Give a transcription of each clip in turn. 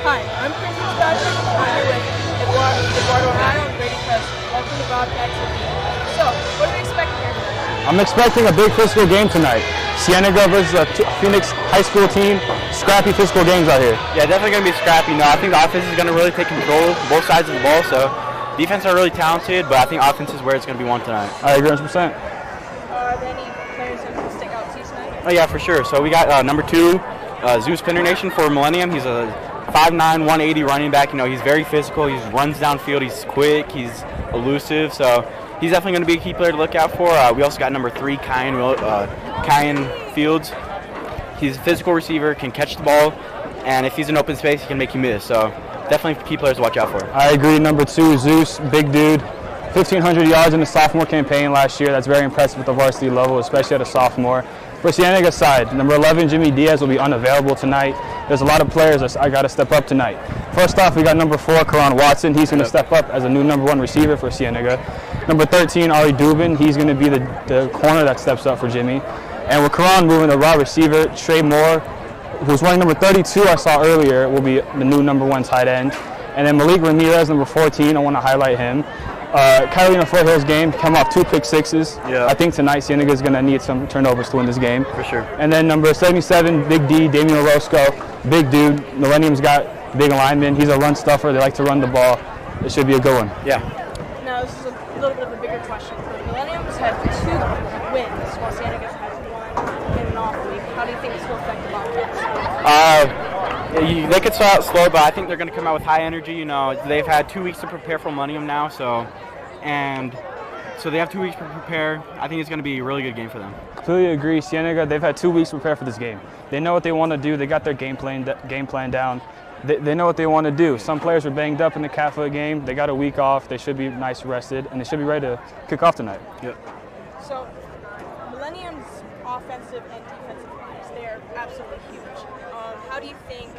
Hi, I'm Chris Fitzpatrick. I'm here with Eduardo and Brady Press. Welcome to Bobcat TV. So, what are we expecting here tonight? I'm expecting a big physical game tonight. Cienega versus a Phoenix High School team. Scrappy physical games out here. Yeah, definitely going to be scrappy. No, I think the offense is going to really take control of both sides of the ball. So, defense are really talented, but I think offense is where it's going to be won tonight. I agree 100%. Are there any players that will stick out to you tonight? Oh, yeah, for sure. So, we got number 2, Zeus Pinner Nation for Millennium. He's a 5'9", 180 running back. You know, he's very physical. He runs downfield. He's quick. He's elusive. So he's definitely going to be a key player to look out for. We also got number 3, Kyan Fields. He's a physical receiver, can catch the ball, and if he's in open space, he can make you miss. So definitely key players to watch out for. I agree. Number 2, Zeus, big dude. 1,500 yards in the sophomore campaign last year. That's very impressive at the varsity level, especially at a sophomore. For Cienega's side, number 11, Jimmy Diaz, will be unavailable tonight. There's a lot of players that I got to step up tonight. First off, we got number 4, Karan Watson. He's going to step up as a new number 1 receiver for Cienega. Number 13, Ari Dubin. He's going to be the corner that steps up for Jimmy. And with Karan moving to raw receiver, Trey Moore, who's running number 32 I saw earlier, will be the new number 1 tight end. And then Malik Ramirez, number 14, I want to highlight him. Carolina Foothills game, come off 2 pick sixes. Yeah. I think tonight Cienega is going to need some turnovers to win this game. For sure. And then number 77, Big D, Damian Orozco, big dude. Millennium's got big lineman. He's a run stuffer. They like to run the ball. It should be a good one. Yeah. Now, this is a little bit of a bigger question. But Millennium's had 2 wins, while Cienega's had 1 in an off week. How do you think this will affect the Bobcats? They could start out slow, but I think they're going to come out with high energy. You know, they've had 2 weeks to prepare for Millennium now, so they have 2 weeks to prepare. I think it's going to be a really good game for them. Completely agree. Cienega, they've had 2 weeks to prepare for this game. They know what they want to do. They got their game plan down. They know what they want to do. Some players were banged up in the Catholic game. They got a week off. They should be nice rested, and they should be ready to kick off tonight. Yep. So, Millennium's offensive and defensive lines, they are absolutely huge. How do you think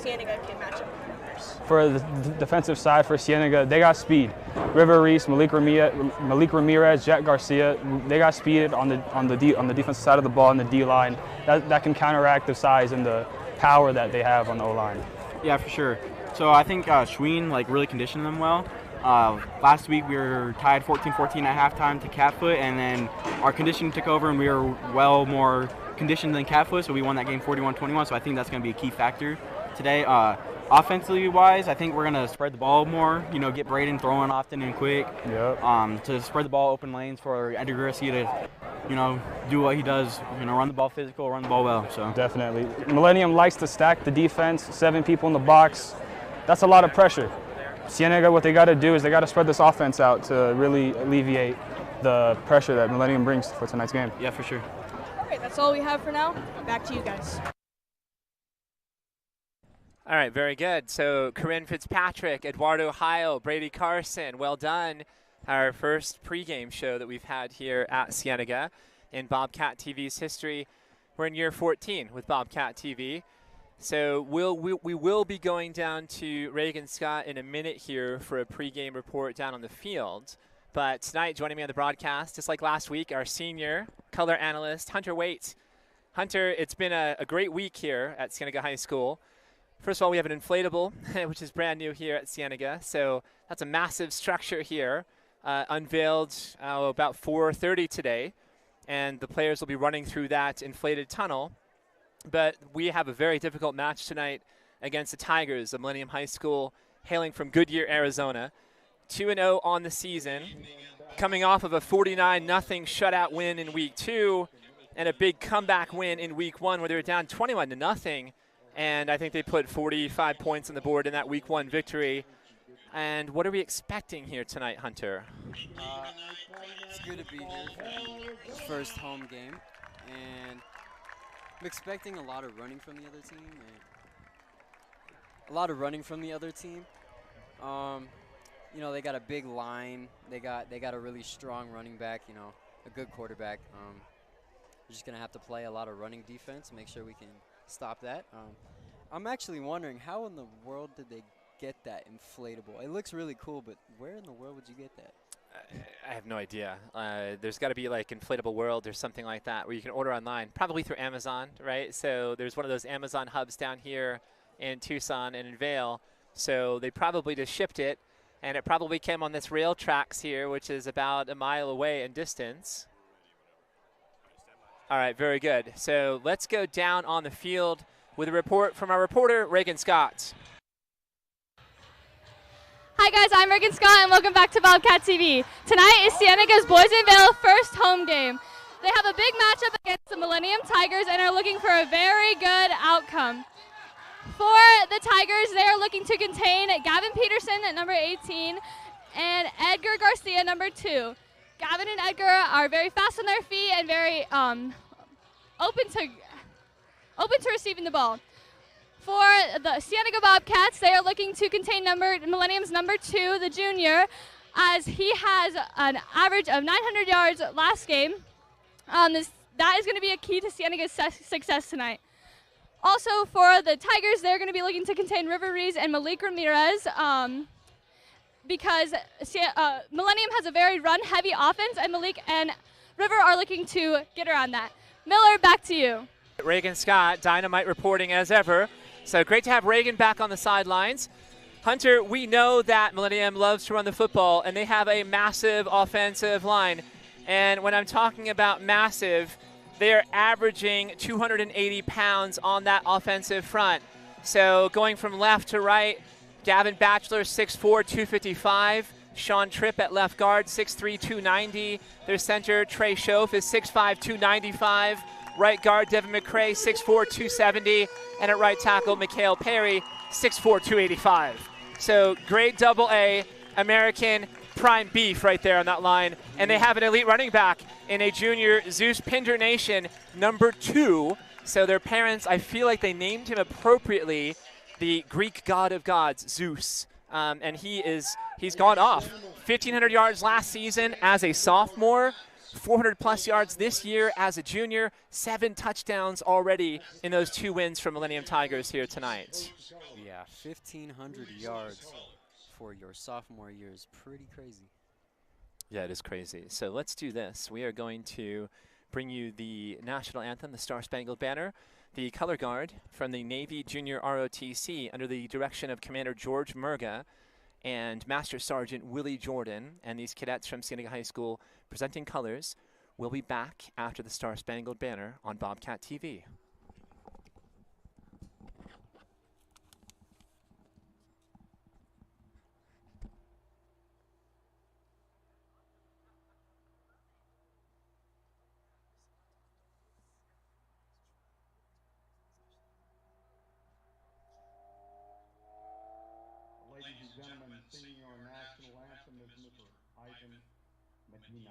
Cienega can match up with theirs? For the defensive side for Cienega, they got speed. River Reese, Malik Ramirez, Jack Garcia, they got speed on the defensive side of the ball and the D line. That can counteract the size and the power that they have on the O line. Yeah, for sure. So I think Schween really conditioned them well. Last week we were tied 14-14 at halftime to Catfoot, and then our conditioning took over and we were well more conditioned than Catfoot, so we won that game 41-21. So I think that's going to be a key factor today. Offensively wise, I think we're going to spread the ball more, get Braden throwing often and quick. Yep. To spread the ball open lanes for Edgar Garcia to, do what he does, run the ball physical, run the ball well. So definitely. Millennium likes to stack the defense, 7 people in the box. That's a lot of pressure. Cienega, what they got to do is they got to spread this offense out to really alleviate the pressure that Millennium brings for tonight's game. Yeah, for sure. All right, that's all we have for now. Back to you guys. All right, very good. So Corinne Fitzpatrick, Eduardo Heil, Brady Carson, well done. Our first pregame show that we've had here at Cienega in Bobcat TV's history. We're in year 14 with Bobcat TV. So we will be going down to Reagan Scott in a minute here for a pregame report down on the field. But tonight, joining me on the broadcast, just like last week, our senior color analyst, Hunter Waite. Hunter, it's been a great week here at Cienega High School. First of all, we have an inflatable, which is brand new here at Cienega. So that's a massive structure here, unveiled about 4:30 today. And the players will be running through that inflated tunnel. But we have a very difficult match tonight against the Tigers of Millennium High School, hailing from Goodyear, Arizona. 2-0 on the season, coming off of a 49-0 shutout win in week 2 and a big comeback win in week 1 where they were down 21-0. And I think they put 45 points on the board in that week 1 victory. And what are we expecting here tonight, Hunter? It's good to be here for the first home game. And I'm expecting a lot of running from the other team. They got a big line. They got a really strong running back, a good quarterback. We're just going to have to play a lot of running defense, make sure we can stop that. I'm actually wondering, how in the world did they get that inflatable? It looks really cool, but where in the world would you get that? I have no idea. There's got to be like Inflatable World or something like that where you can order online, probably through Amazon, right? So there's one of those Amazon hubs down here in Tucson and in Vail. So they probably just shipped it, and it probably came on this rail tracks here, which is about a mile away in distance. All right, very good. So let's go down on the field with a report from our reporter, Reagan Scott. Hi guys, I'm Reagan Scott and welcome back to Bobcat TV. Tonight is Cienega's Boys in Vail first home game. They have a big matchup against the Millennium Tigers and are looking for a very good outcome. For the Tigers, they are looking to contain Gavin Peterson at number 18 and Edgar Garcia, number 2. Gavin and Edgar are very fast on their feet and very open to receiving the ball. For the Cienega Bobcats, they are looking to contain Millennium's number 2, the junior, as he has an average of 900 yards last game. That is going to be a key to Cienega's success tonight. Also, for the Tigers, they're going to be looking to contain River Rees and Malik Ramirez because Millennium has a very run-heavy offense, and Malik and River are looking to get around that. Miller, back to you. Reagan Scott, Dynamite reporting as ever. So great to have Reagan back on the sidelines. Hunter, we know that Millennium loves to run the football, and they have a massive offensive line. And when I'm talking about massive, they are averaging 280 pounds on that offensive front. So going from left to right, Gavin Batchelor, 6'4", 255. Sean Tripp at left guard, 6'3", 290. Their center, Trey Schoaf, is 6'5", 295. Right guard, Devin McCray, 6'4", 270. And at right tackle, Mikhail Perry, 6'4", 285. So great double-A American prime beef right there on that line. And they have an elite running back in a junior, Zeus Pinder Nation, number 2. So their parents, I feel like they named him appropriately the Greek god of gods, Zeus. And he's gone off. 1,500 yards last season as a sophomore. 400-plus yards this year as a junior. 7 touchdowns already in those 2 wins from Millennium Tigers here tonight. Yeah, 1,500 yards for your sophomore year is pretty crazy. Yeah, it is crazy. So let's do this. We are going to bring you the national anthem, the Star Spangled Banner, the color guard from the Navy Junior ROTC under the direction of Commander George Murga and Master Sergeant Willie Jordan, and these cadets from Cienega High School presenting colors. We'll be back after the Star Spangled Banner on Bobcat TV. Ladies and gentlemen, singing our national anthem is Mr. Ivan Medina.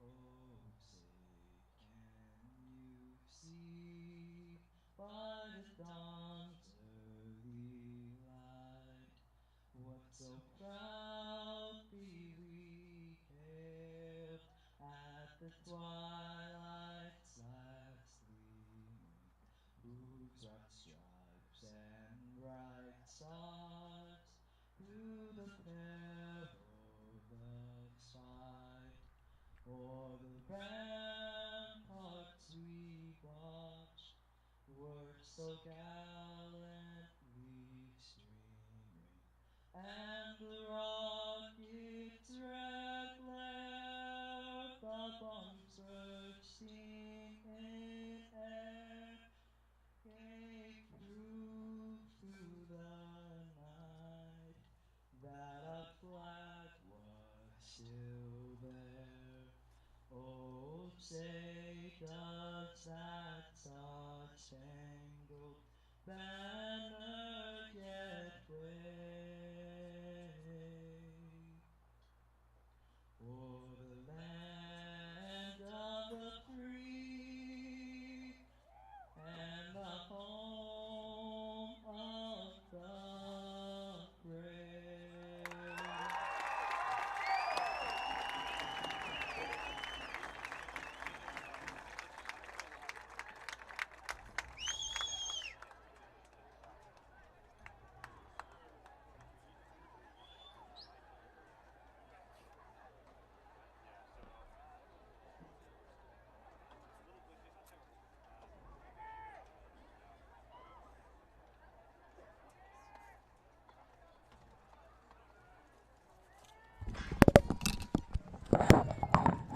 Oh, say, can you see by the dawn's early light what so proudly we hailed at the twilight's last gleaming, whose broad stripes and bright stars through the peril of fight o'er the ramparts we watched were so gallantly streaming, and the rocket's red glare, the bombs bursting in air, gave proof through the night that our flag was still there. Oh, say does that star-spangled banner yet wave o'er the land of the free and the home of the brave?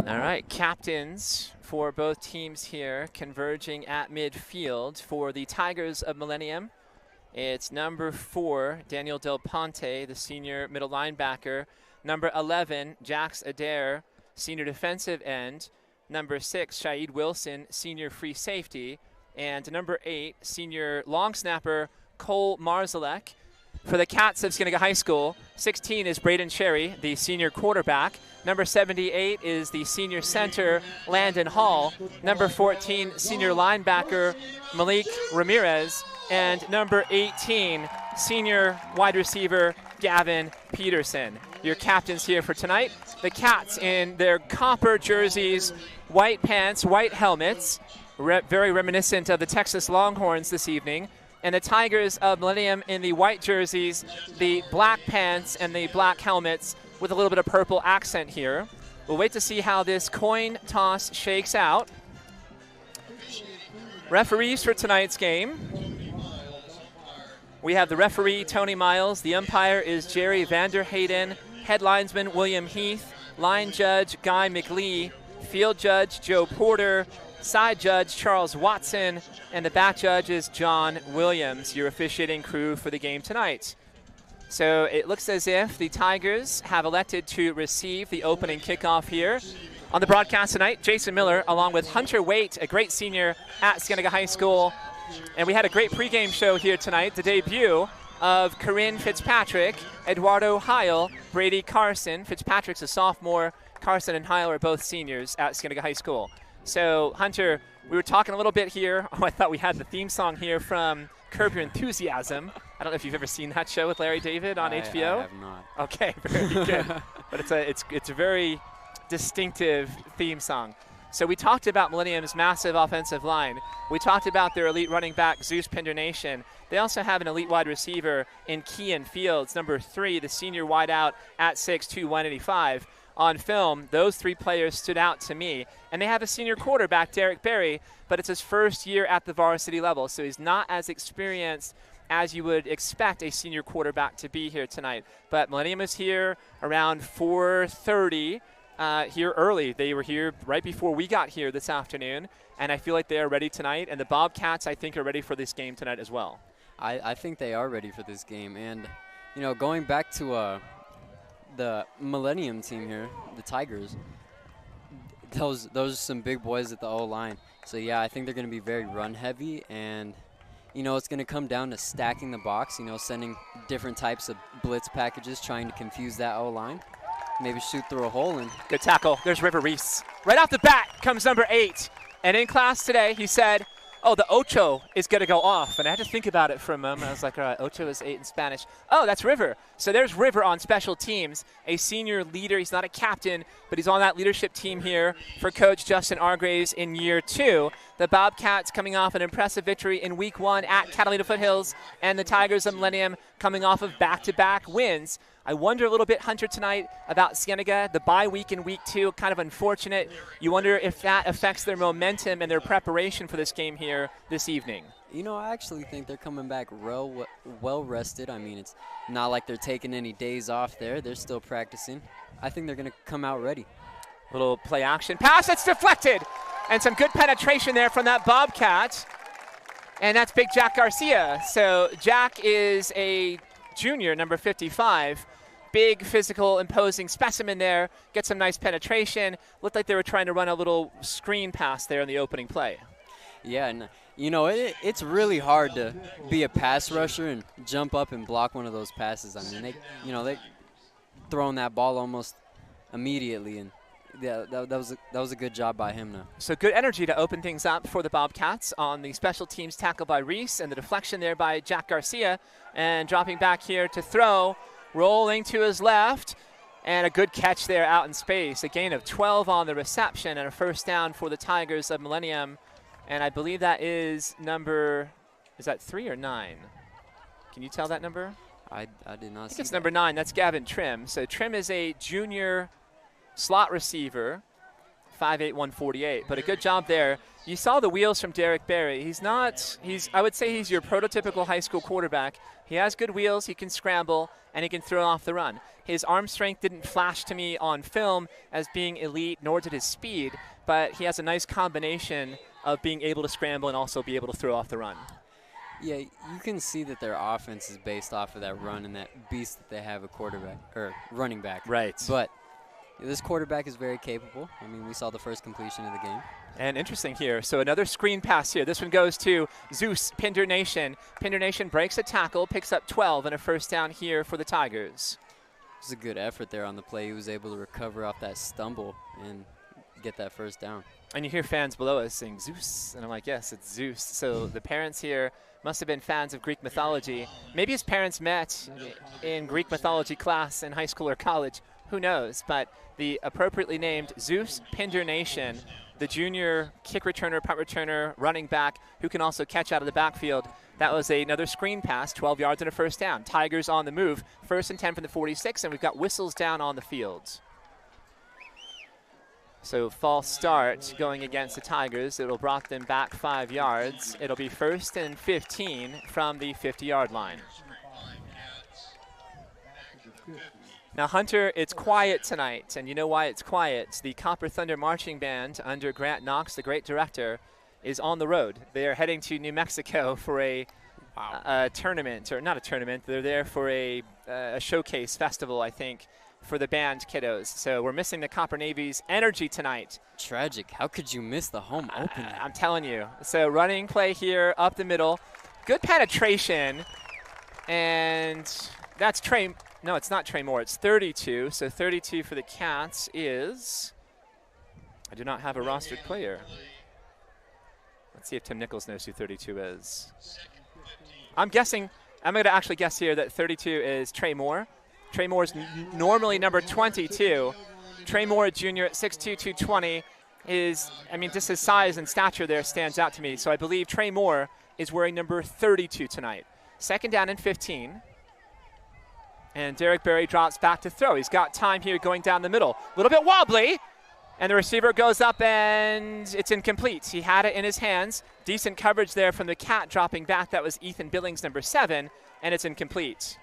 All right, captains for both teams here converging at midfield. For the Tigers of Millennium, it's number 4, Daniel Del Ponte, the senior middle linebacker. Number 11, Jax Adair, senior defensive end. Number 6, Shaid Wilson, senior free safety. And number 8, senior long snapper, Cole Marzalek. For the Cats of Cienega High School, 16 is Braden Cherry, the senior quarterback. Number 78 is the senior center, Landon Hall. Number 14, senior linebacker, Malik Ramirez. And number 18, senior wide receiver, Gavin Peterson. Your captains here for tonight. The Cats in their copper jerseys, white pants, white helmets, very reminiscent of the Texas Longhorns this evening. And the Tigers of Millennium in the white jerseys, the black pants and the black helmets with a little bit of purple accent here. We'll wait to see how this coin toss shakes out. Referees for tonight's game. We have the referee, Tony Miles. The umpire is Jerry Vanderhayden. Head linesman, William Heath. Line judge, Guy McLee. Field judge, Joe Porter. Side judge, Charles Watson. And the back judge is John Williams, your officiating crew for the game tonight. So it looks as if the Tigers have elected to receive the opening kickoff here. On the broadcast tonight, Jason Miller, along with Hunter Waite, a great senior at Cienega High School. And we had a great pregame show here tonight, the debut of Corinne Fitzpatrick, Eduardo Heil, Brady Carson. Fitzpatrick's a sophomore. Carson and Heil are both seniors at Cienega High School. So, Hunter, we were talking a little bit here. Oh, I thought we had the theme song here from Curb Your Enthusiasm. I don't know if you've ever seen that show with Larry David on HBO. I have not. Okay, very good. But it's a very distinctive theme song. So we talked about Millennium's massive offensive line. We talked about their elite running back, Zeus Pendernation. They also have an elite wide receiver in Kean Fields, number 3, the senior wideout at 6'2", 185. On film, those 3 players stood out to me. And they have a senior quarterback, Derek Berry, but it's his first year at the varsity level, so he's not as experienced as you would expect a senior quarterback to be here tonight. But Millennium is here around 4:30, here early. They were here right before we got here this afternoon, and I feel like they are ready tonight. And the Bobcats, I think, are ready for this game tonight as well. I think they are ready for this game. And, you know, going back to the Millennium team here, the Tigers, those are some big boys at the O-line. So, yeah, I think they're going to be very run-heavy, and, you know, it's going to come down to stacking the box, you know, sending different types of blitz packages, trying to confuse that O-line, maybe shoot through a hole. And good tackle. There's River Reese. Right off the bat comes number 8. And in class today, he said, oh, the ocho is going to go off. And I had to think about it for a moment. I was like, all right, ocho is 8 in Spanish. Oh, that's River. So there's River on special teams, a senior leader. He's not a captain, but he's on that leadership team here for Coach Justin Argraves in year 2. The Bobcats coming off an impressive victory in week 1 at Catalina Foothills, and the Tigers of Millennium coming off of back-to-back wins. I wonder a little bit, Hunter, tonight about Cienega, the bye week in week 2, kind of unfortunate. You wonder if that affects their momentum and their preparation for this game here this evening. You know, I actually think they're coming back well rested. I mean, it's not like they're taking any days off there. They're still practicing. I think they're going to come out ready. Little play action pass that's deflected, and some good penetration there from that Bobcat. And that's big Jack Garcia. So Jack is a junior, number 55. Big, physical, imposing specimen there. Get some nice penetration. Looked like they were trying to run a little screen pass there in the opening play. Yeah, and you know, it's really hard to be a pass rusher and jump up and block one of those passes. I mean, they throwing that ball almost immediately, and yeah, that was a good job by him now. So good energy to open things up for the Bobcats on the special teams tackle by Reese, and the deflection there by Jack Garcia, and dropping back here to throw, rolling to his left, and a good catch there out in space. A gain of 12 on the reception and a first down for the Tigers of Millennium. And I believe that is number, is that 3 or 9? Can you tell that number? I did not see. I think it's number 9. That's Gavin Trim. So Trim is a junior slot receiver 5'8", 148. But a good job there. You saw the wheels from Derek Berry. I would say he's your prototypical high school quarterback. He has good wheels, he can scramble, and he can throw off the run. His arm strength didn't flash to me on film as being elite, nor did his speed, but he has a nice combination of being able to scramble and also be able to throw off the run. Yeah, you can see that their offense is based off of that run and that beast that they have a quarterback or running back. Right. But this quarterback is very capable. I mean, we saw the first completion of the game. And interesting here. So another screen pass here. This one goes to Zeus Pinder Nation. Pinder Nation breaks a tackle, picks up 12 and a first down here for the Tigers. It was a good effort there on the play. He was able to recover off that stumble and get that first down. And you hear fans below us saying Zeus, and I'm like, yes, it's Zeus. So the parents here must have been fans of Greek mythology. Maybe his parents met in Greek mythology class in high school or college. Who knows? But the appropriately named Zeus Pinder Nation, the junior kick returner, punt returner, running back who can also catch out of the backfield. That was another screen pass, 12 yards and a first down. Tigers on the move, 1st and 10 from the 46, and we've got whistles down on the field. So false start going against the Tigers. It'll brought them back 5 yards. It'll be 1st and 15 from the 50-yard line. Now, Hunter, it's quiet tonight, and you know why it's quiet. The Copper Thunder Marching Band under Grant Knox, the great director, is on the road. They are heading to New Mexico for a tournament, or not a tournament. They're there for a showcase festival, I think, for the band kiddos. So we're missing the Copper Navy's energy tonight. Tragic. How could you miss the home opener? I'm telling you. So running play here up the middle. Good penetration. And that's Trey. No, it's not Trey Moore. It's 32. So 32 for the Cats is, I do not have a rostered player. Let's see if Tim Nichols knows who 32 is. I'm going to actually guess here that 32 is Trey Moore. Trey Moore is normally number 22. Trey Moore, junior at 6'2", 220, just his size and stature there stands out to me. So I believe Trey Moore is wearing number 32 tonight. 2nd down and 15. And Derek Berry drops back to throw. He's got time here going down the middle. A little bit wobbly. And the receiver goes up and it's incomplete. He had it in his hands. Decent coverage there from the Cat dropping back. That was Ethan Billings, number 7, and it's incomplete.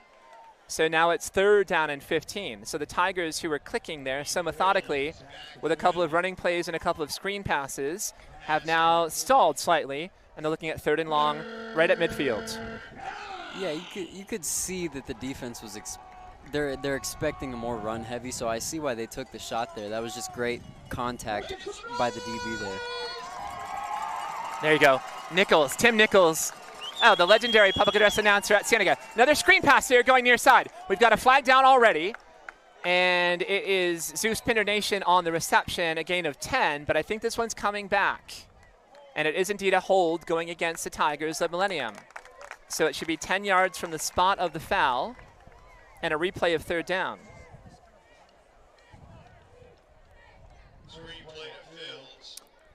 So now it's 3rd down and 15. So the Tigers, who were clicking there so methodically with a couple of running plays and a couple of screen passes, have now stalled slightly, and they're looking at 3rd and long right at midfield. Yeah, you could see that the defense was they're expecting a more run heavy, so I see why they took the shot there. That was just great contact by the DB there. There you go. Nichols, Tim Nichols. Oh, the legendary public address announcer at Cienega. Another screen pass here going near side. We've got a flag down already, and it is Zeus Pinder Nation on the reception, a gain of 10, but I think this one's coming back. And it is indeed a hold going against the Tigers of Millennium. So it should be 10 yards from the spot of the foul and a replay of 3rd down.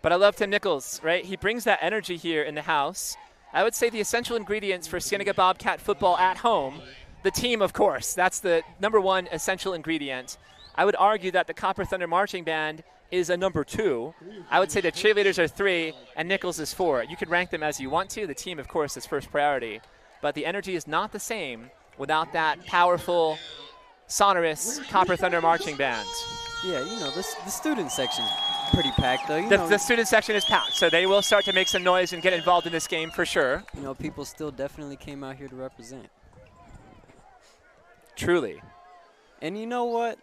But I love Tim Nichols, right? He brings that energy here in the house. I would say the essential ingredients for Cienega Bobcat football at home, the team, of course. That's the number 1 essential ingredient. I would argue that the Copper Thunder Marching Band is a number 2. I would say the cheerleaders are 3 and Nichols is 4. You could rank them as you want to. The team, of course, is first priority. But the energy is not the same without that powerful, sonorous Copper Thunder Marching Band. Yeah, you know, the student section's pretty packed, though. The student section is packed, so they will start to make some noise and get involved in this game for sure. You know, people still definitely came out here to represent. Truly. And you know what?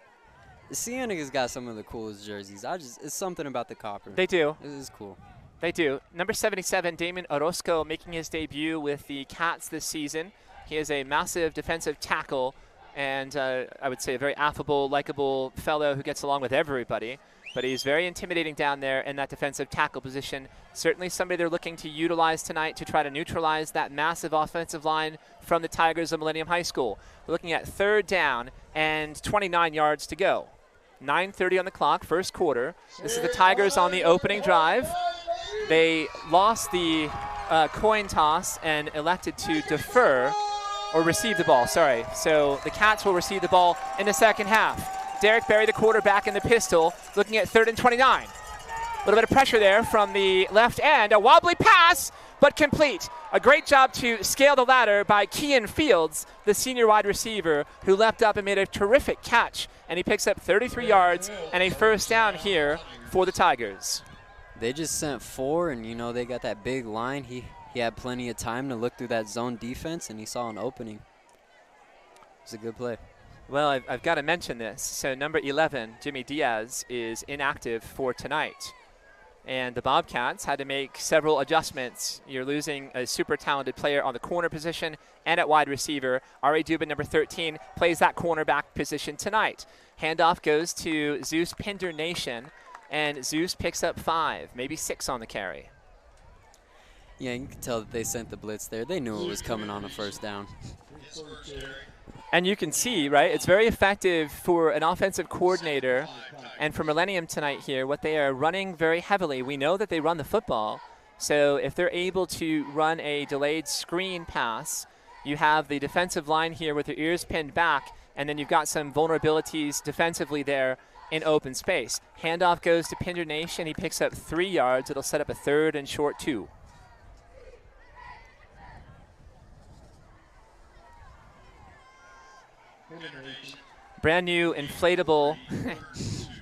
Cienega's got some of the coolest jerseys. It's something about the Copper. They do. It is cool. They do. Number 77, Damon Orozco, making his debut with the Cats this season. He is a massive defensive tackle and I would say a very affable, likable fellow who gets along with everybody. But he's very intimidating down there in that defensive tackle position. Certainly somebody they're looking to utilize tonight to try to neutralize that massive offensive line from the Tigers of Millennium High School. We're looking at 3rd down and 29 yards to go. 9:30 on the clock, first quarter. This is the Tigers on the opening drive. They lost the coin toss and elected to defer or receive the ball, sorry. So the Cats will receive the ball in the second half. Derek Berry, the quarterback in the pistol, looking at 3rd and 29. little bit of pressure there from the left end. A wobbly pass, but complete. A great job to scale the ladder by Kean Fields, the senior wide receiver, who leapt up and made a terrific catch. And he picks up 33 yards and a first down here for the Tigers. They just sent 4, and, you know, they got that big line. He had plenty of time to look through that zone defense, and he saw an opening. It was a good play. Well, I've got to mention this. So number 11, Jimmy Diaz, is inactive for tonight. And the Bobcats had to make several adjustments. You're losing a super talented player on the corner position and at wide receiver. R.A. Dubin, number 13, plays that cornerback position tonight. Handoff goes to Zeus Pinder Nation, and Zeus picks up 5, maybe 6 on the carry. Yeah, you can tell that they sent the blitz there. They knew it was coming on a first down. And you can see, right, it's very effective for an offensive coordinator and for Millennium tonight here, what they are running very heavily. We know that they run the football, so if they're able to run a delayed screen pass, you have the defensive line here with their ears pinned back, and then you've got some vulnerabilities defensively there in open space. Handoff goes to Pinder Nation. He picks up 3 yards. It'll set up a 3rd and short 2. Brand new inflatable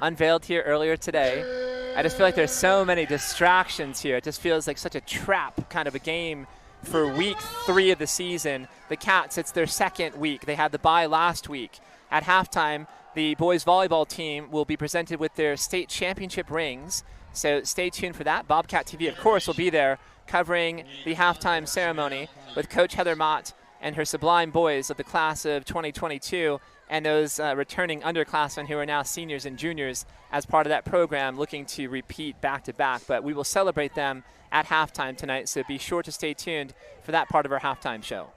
unveiled here earlier today. I just feel like there's so many distractions here. It just feels like such a trap kind of a game for week 3 of the season. The Cats, it's their 2nd week. They had the bye last week. At halftime, the boys volleyball team will be presented with their state championship rings. So stay tuned for that. Bobcat TV, of course, will be there covering the halftime ceremony with Coach Heather Mott and her sublime boys of the class of 2022 and those returning underclassmen who are now seniors and juniors as part of that program, looking to repeat back-to-back. But we will celebrate them at halftime tonight, so be sure to stay tuned for that part of our halftime show.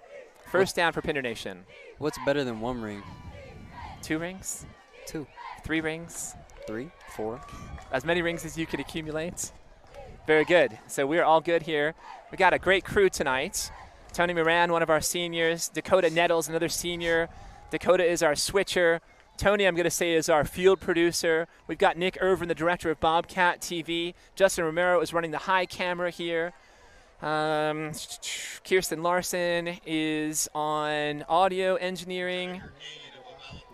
First down for Pinder Nation. What's better than 1 ring? 2 rings? 2. 3 rings? 3, 4. As many rings as you could accumulate. Very good. So we're all good here. We got a great crew tonight. Tony Moran, one of our seniors. Dakota Nettles, another senior. Dakota is our switcher. Tony, I'm going to say, is our field producer. We've got Nick Irvin, the director of Bobcat TV. Justin Romero is running the high camera here. Kirsten Larson is on audio engineering.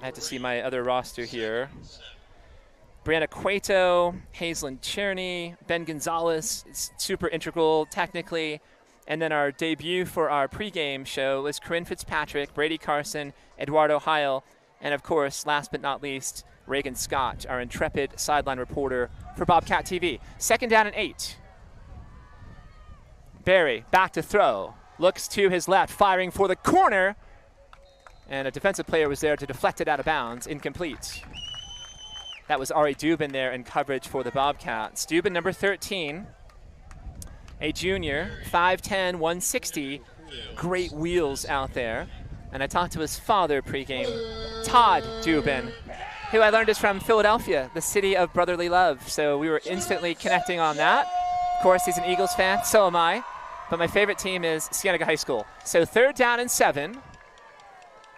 I have to see my other roster here. Brianna Cueto, Hazelyn Cherney, Ben Gonzalez is super integral technically. And then our debut for our pregame show was Corinne Fitzpatrick, Brady Carson, Eduardo Heil, and of course, last but not least, Reagan Scott, our intrepid sideline reporter for Bobcat TV. 2nd down and 8. Barry back to throw. Looks to his left, firing for the corner. And a defensive player was there to deflect it out of bounds. Incomplete. That was Ari Dubin there in coverage for the Bobcats. Dubin, number 13. A junior, 5'10", 160, great wheels out there. And I talked to his father pregame, Todd Dubin, who I learned is from Philadelphia, the city of brotherly love. So we were instantly connecting on that. Of course, he's an Eagles fan, so am I. But my favorite team is Cienega High School. So 3rd down and 7.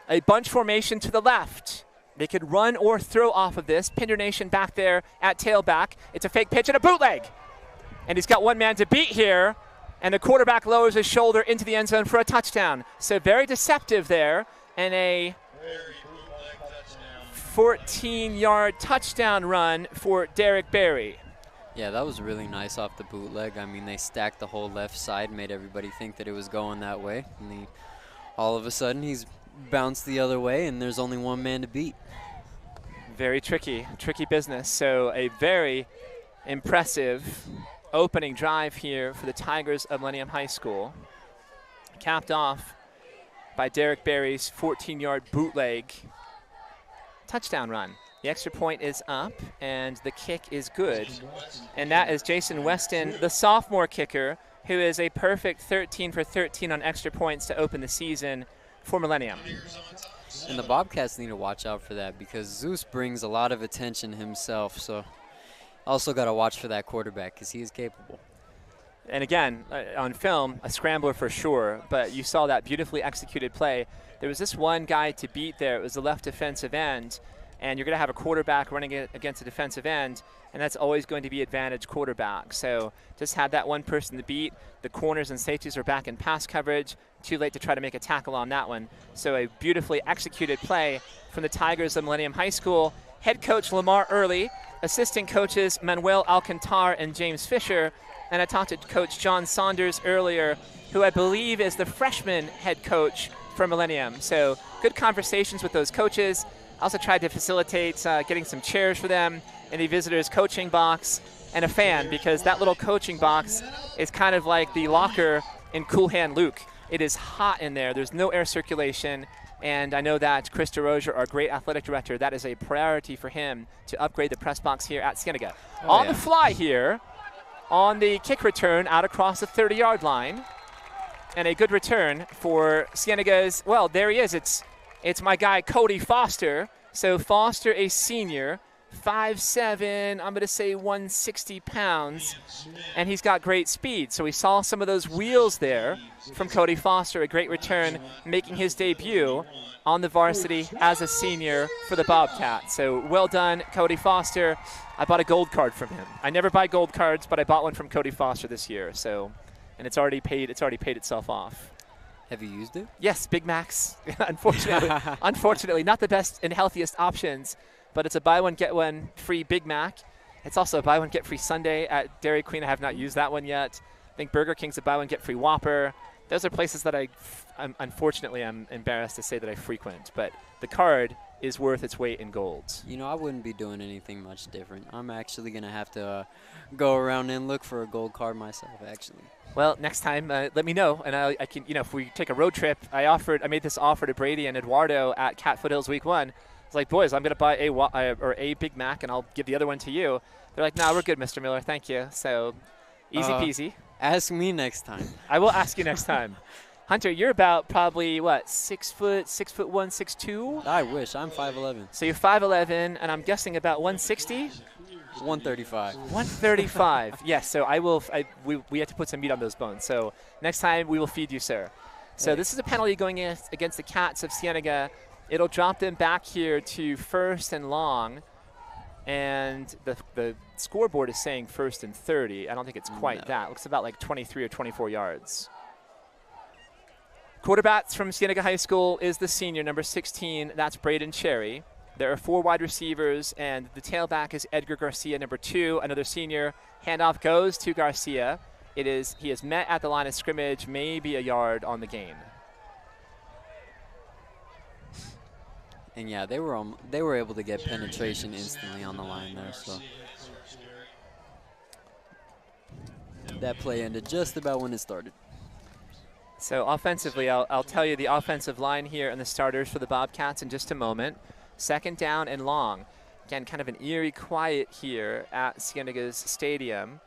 A bunch formation to the left. They could run or throw off of this. Pinder Nation back there at tailback. It's a fake pitch and a bootleg. And he's got one man to beat here, and the quarterback lowers his shoulder into the end zone for a touchdown. So very deceptive there, and a 14-yard touchdown run for Derek Berry. Yeah, that was really nice off the bootleg. I mean, they stacked the whole left side, made everybody think that it was going that way. And all of a sudden, he's bounced the other way, and there's only one man to beat. Very tricky business. So a very impressive opening drive here for the Tigers of Millennium High School. Capped off by Derek Berry's 14-yard bootleg touchdown run. The extra point is up, and the kick is good. And that is Jason Weston, the sophomore kicker, who is a perfect 13 for 13 on extra points to open the season for Millennium. And the Bobcats need to watch out for that because Zeus brings a lot of attention himself. So also got to watch for that quarterback because he is capable. And again, on film, a scrambler for sure, but you saw that beautifully executed play. There was this one guy to beat there. It was the left defensive end. and you're going to have a quarterback running it against a defensive end, and that's always going to be advantage quarterback. So just had that one person to beat. The corners and safeties are back in pass coverage. Too late to try to make a tackle on that one. So a beautifully executed play from the Tigers of Millennium High School. Head coach Lamar Early, assistant coaches Manuel Alcantar and James Fisher, and I talked to Coach John Saunders earlier, who I believe is the freshman head coach for Millennium. So good conversations with those coaches. I also tried to facilitate getting some chairs for them in the visitors' coaching box and a fan, because that little coaching box is kind of like the locker in Cool Hand Luke. It is hot in there. There's no air circulation. And I know that Chris DeRozier, our great athletic director, that is a priority for him to upgrade the press box here at Cienega. On the fly here, on the kick return out across the 30-yard line. And a good return for Cienega's, well, there he is. It's my guy, Cody Foster. So Foster, a senior, 5'7", I'm going to say 160 pounds, and he's got great speed. So we saw some of those wheels there from Cody Foster, a great return, making his debut on the varsity as a senior for the Bobcats. So well done, Cody Foster. I bought a gold card from him. I never buy gold cards, but I bought one from Cody Foster this year. So, and it's already paid itself off. Have you used it? Yes, Big Macs. Unfortunately, not the best and healthiest options, but it's a buy one, get one free Big Mac. It's also a buy one, get free Sunday at Dairy Queen. I have not used that one yet. I think Burger King's a buy one, get free Whopper. Those are places that unfortunately, I'm embarrassed to say that I frequent, but the card is worth its weight in gold. You know, I wouldn't be doing anything much different. I'm actually going to have to go around and look for a gold card myself, actually. Well, next time, let me know, and I can, if we take a road trip, I made this offer to Brady and Eduardo at Cat Foothills Week 1. It's like, boys, I'm going to buy a Big Mac, and I'll give the other one to you. They're like, no, we're good, Mr. Miller, thank you. So, easy peasy. Ask me next time. I will ask you next time. Hunter, you're about probably, what, 6 foot 1, 6'2"? I wish. I'm 5'11". So you're 5'11", and I'm guessing about 160? 135. 135. Yes, so we have to put some meat on those bones. So next time we will feed you, sir. So this is a penalty going against the Cats of Cienega. It'll drop them back here to 1st and long. And the scoreboard is saying 1st and 30. I don't think it's quite that. It looks about like 23 or 24 yards. Quarterbacks from Cienega High School is the senior, number 16. That's Braden Cherry. There are 4 wide receivers, and the tailback is Edgar Garcia, number 2, another senior. Handoff goes to Garcia. He is met at the line of scrimmage, maybe a yard on the gain. And yeah, they were able to get penetration instantly on the line there. So that play ended just about when it started. So offensively, I'll tell you the offensive line here and the starters for the Bobcats in just a moment. 2nd down and long. Again, kind of an eerie quiet here at Cienega's stadium.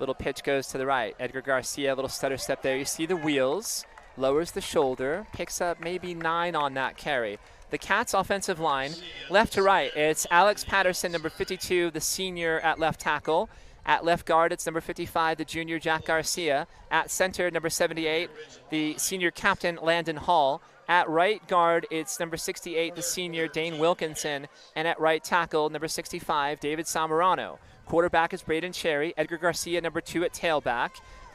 Little pitch goes to the right. Edgar Garcia, a little stutter step there. You see the wheels, lowers the shoulder, picks up maybe 9 on that carry. The Cats offensive line, left to right, it's Alex Patterson, number 52, the senior at left tackle. At left guard, it's number 55, the junior Jack Garcia. At center, number 78, the senior captain Landon Hall. At right guard, it's number 68, the senior Dane Wilkinson. And at right tackle, number 65, David Samorano. Quarterback is Braden Cherry. Edgar Garcia, number 2 at tailback.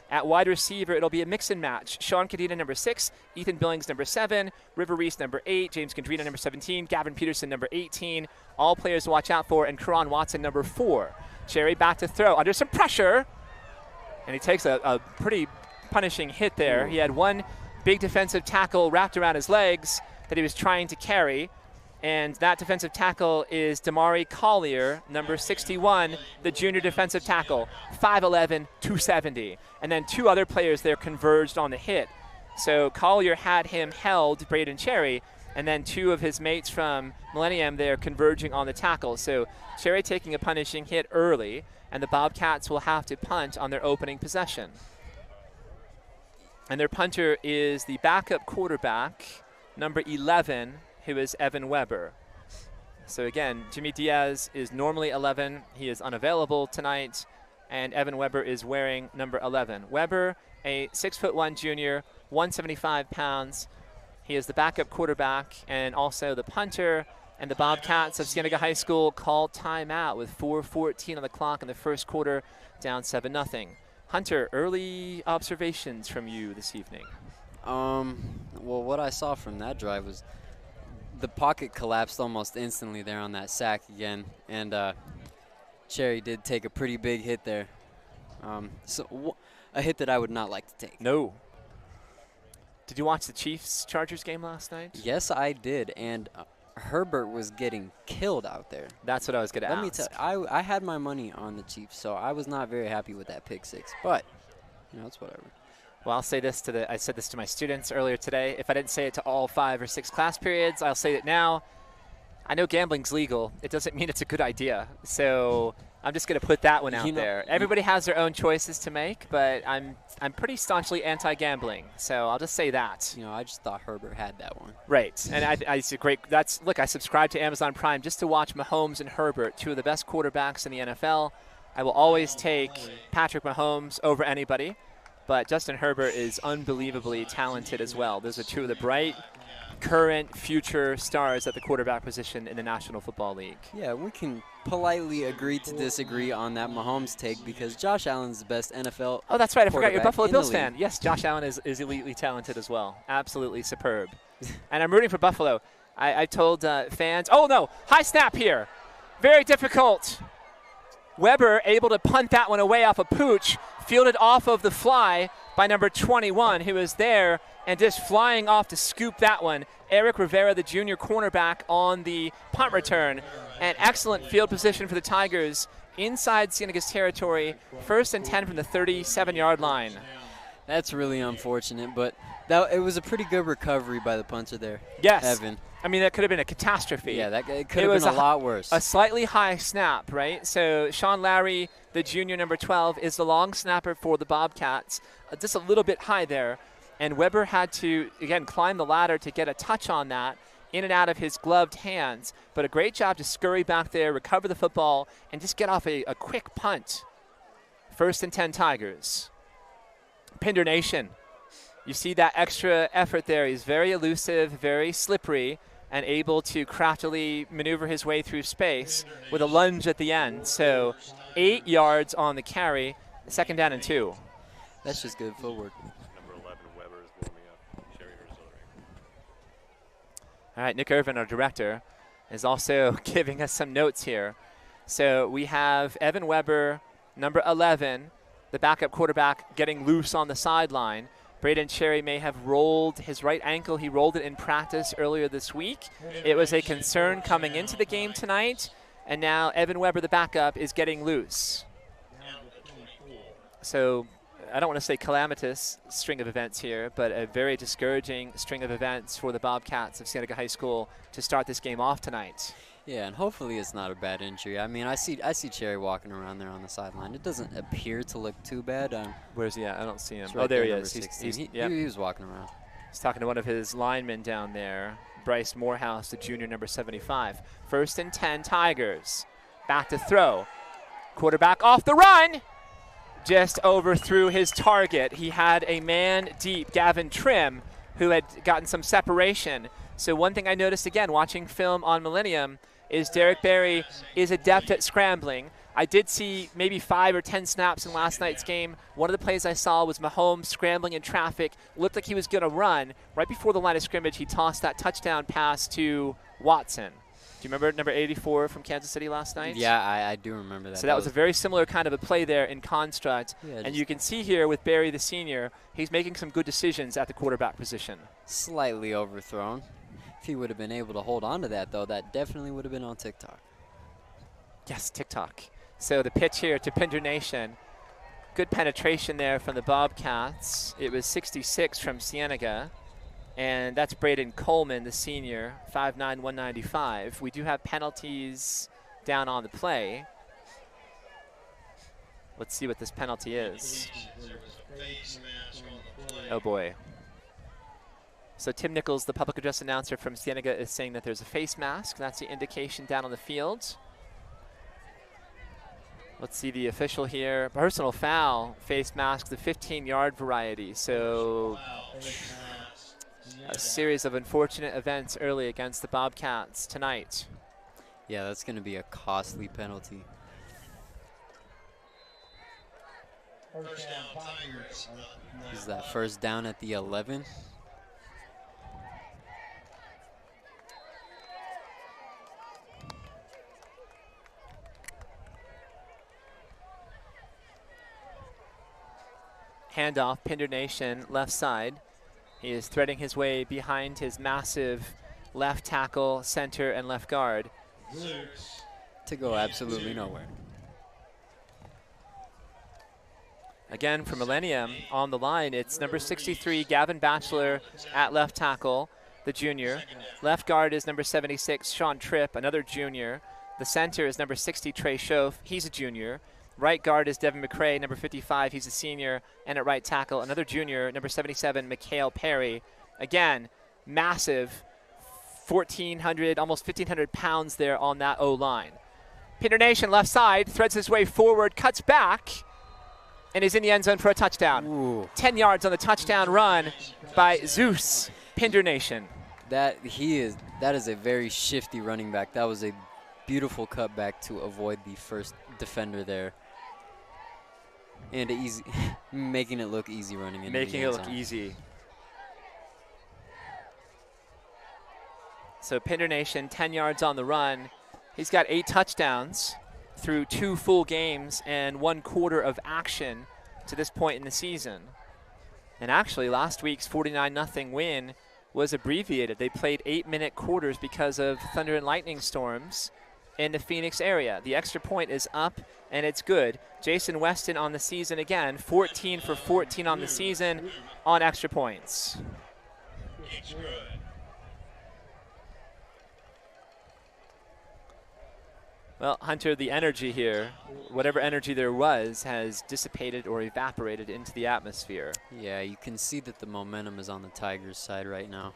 At wide receiver, it'll be a mix and match. Sean Cadena, number 6. Ethan Billings, number 7. River Reese, number 8. James Condrina, number 17. Gavin Peterson, number 18. All players to watch out for. And Karan Watson, number 4. Cherry back to throw under some pressure. And he takes a pretty punishing hit there. He had one big defensive tackle wrapped around his legs that he was trying to carry. And that defensive tackle is Damari Collier, number 61, the junior defensive tackle, 5'11", 270. And then 2 other players there converged on the hit. So Collier had him held, Braden Cherry, and then 2 of his mates from Millennium there converging on the tackle. So Cherry taking a punishing hit early, and the Bobcats will have to punt on their opening possession. And their punter is the backup quarterback, number 11, who is Evan Weber. So again, Jimmy Diaz is normally 11. He is unavailable tonight, and Evan Weber is wearing number 11. Weber, a 6'1" junior, 175 pounds. He is the backup quarterback and also the punter. And the Bobcats of Cienega High School call timeout with 4:14 on the clock in the first quarter, down 7-0. Hunter, early observations from you this evening? Well, what I saw from that drive was the pocket collapsed almost instantly there on that sack again, and Cherry did take a pretty big hit there. A hit that I would not like to take. No. Did you watch the Chiefs-Chargers game last night? Yes, I did, and Herbert was getting killed out there. That's what I was going to ask. Let me tell you, I had my money on the Chiefs, so I was not very happy with that pick six, but, you know, it's whatever. Well, I'll say this I said this to my students earlier today. If I didn't say it to all 5 or 6 class periods, I'll say it now. I know gambling's legal. It doesn't mean it's a good idea. So I'm just going to put that one out there. Everybody has their own choices to make, but I'm pretty staunchly anti-gambling. So I'll just say that. You know, I just thought Herbert had that one. Right, and it's a great. Look, I subscribe to Amazon Prime just to watch Mahomes and Herbert, 2 of the best quarterbacks in the NFL. I will always take Patrick Mahomes over anybody. But Justin Herbert is unbelievably talented as well. Those are 2 of the bright, current, future stars at the quarterback position in the National Football League. Yeah, we can politely agree to disagree on that Mahomes take because Josh Allen's the best NFL. Oh, that's right. I forgot you're a Buffalo Bills fan. Yes, Josh Allen is elitely talented as well. Absolutely superb. And I'm rooting for Buffalo. I told fans, oh, no, high snap here. Very difficult. Weber able to punt that one away off a pooch, fielded off of the fly by number 21, who was there and just flying off to scoop that one. Eric Rivera, the junior cornerback, on the punt return. An excellent field position for the Tigers inside Cienega's territory, 1st and 10 from the 37-yard line. That's really unfortunate, but it was a pretty good recovery by the punter there. Yes. Evan. I mean, that could have been a catastrophe. Yeah, it could have been a lot worse. A slightly high snap, right? So Sean Lowry, the junior number 12, is the long snapper for the Bobcats. Just a little bit high there. And Weber had to, again, climb the ladder to get a touch on that, in and out of his gloved hands. But a great job to scurry back there, recover the football, and just get off a quick punt. 1st and 10 Tigers. Pinder Nation. You see that extra effort there. He's very elusive, very slippery, and able to craftily maneuver his way through space with a lunge at the end. So 8 yards on the carry, 2nd down and 2. That's just good footwork. Number 11, Weber is warming up. Sherry Auxiliary. All right, Nick Irvin, our director, is also giving us some notes here. So we have Evan Weber, number 11, the backup quarterback, getting loose on the sideline. Braden Cherry may have rolled his right ankle. He rolled it in practice earlier this week. It was a concern coming into the game tonight, and now Evan Weber, the backup, is getting loose. So I don't want to say calamitous string of events here, but a very discouraging string of events for the Bobcats of Cienega High School to start this game off tonight. Yeah, and hopefully it's not a bad injury. I mean, I see Cherry walking around there on the sideline. It doesn't appear to look too bad. Where's he at? I don't see him. Right, oh, there he number is. 16. Yep. He was walking around. He's talking to one of his linemen down there, Bryce Morehouse, the junior, number 75. 1st and 10 Tigers. Back to throw. Quarterback off the run. Just overthrew his target. He had a man deep, Gavin Trim, who had gotten some separation. So one thing I noticed, again, watching film on Millennium, is Derek Berry is adept at scrambling. I did see maybe 5 or 10 snaps in last night's game. One of the plays I saw was Mahomes scrambling in traffic. Looked like he was going to run. Right before the line of scrimmage, he tossed that touchdown pass to Watson. Do you remember number 84 from Kansas City last night? Yeah, I do remember that. So that was a very similar kind of a play there in construct. Yeah, and you can see here with Berry, the senior, he's making some good decisions at the quarterback position. Slightly overthrown. If he would have been able to hold on to that, though, that definitely would have been on TikTok. Yes, TikTok. So the pitch here to Pinder Nation. Good penetration there from the Bobcats. It was 66 from Cienega. And that's Braden Coleman, the senior, 5'9", 195. We do have penalties down on the play. Let's see what this penalty is. Oh, boy. So Tim Nichols, the public address announcer from Cienega, is saying that there's a face mask. That's the indication down on the field. Let's see the official here. Personal foul, face mask, the 15-yard variety. So a series of unfortunate events early against the Bobcats tonight. Yeah, that's going to be a costly penalty. Is that first down at the 11? Handoff, Pinder Nation, left side. He is threading his way behind his massive left tackle, center, and left guard. To go absolutely nowhere. Again, for Millennium on the line, it's number 63, Gavin Batchelor at left tackle, the junior. Left guard is number 76, Sean Tripp, another junior. The center is number 60, Trey Schoaf. He's a junior. Right guard is Devin McCray, number 55. He's a senior. And at right tackle, another junior, number 77, Mikhail Perry. Again, massive 1,400, almost 1,500 pounds there on that O-line. Pinder Nation, left side, threads his way forward, cuts back, and is in the end zone for a touchdown. Ooh. 10 yards on the touchdown run by Zeus, Pinder Nation. That is a very shifty running back. That was a beautiful cutback to avoid the first defender there. And easy, making it look easy running in. Making it look easy. So Pinder Nation, 10 yards on the run. He's got 8 touchdowns through 2 full games and 1 quarter of action to this point in the season. And actually, last week's 49-0 win was abbreviated. They played 8-minute quarters because of thunder and lightning storms in the Phoenix area. The extra point is up, and it's good. Jason Weston on the season again, 14 for 14 on the season on extra points. Well, Hunter, the energy here, whatever energy there was, has dissipated or evaporated into the atmosphere. Yeah, you can see that the momentum is on the Tigers' side right now.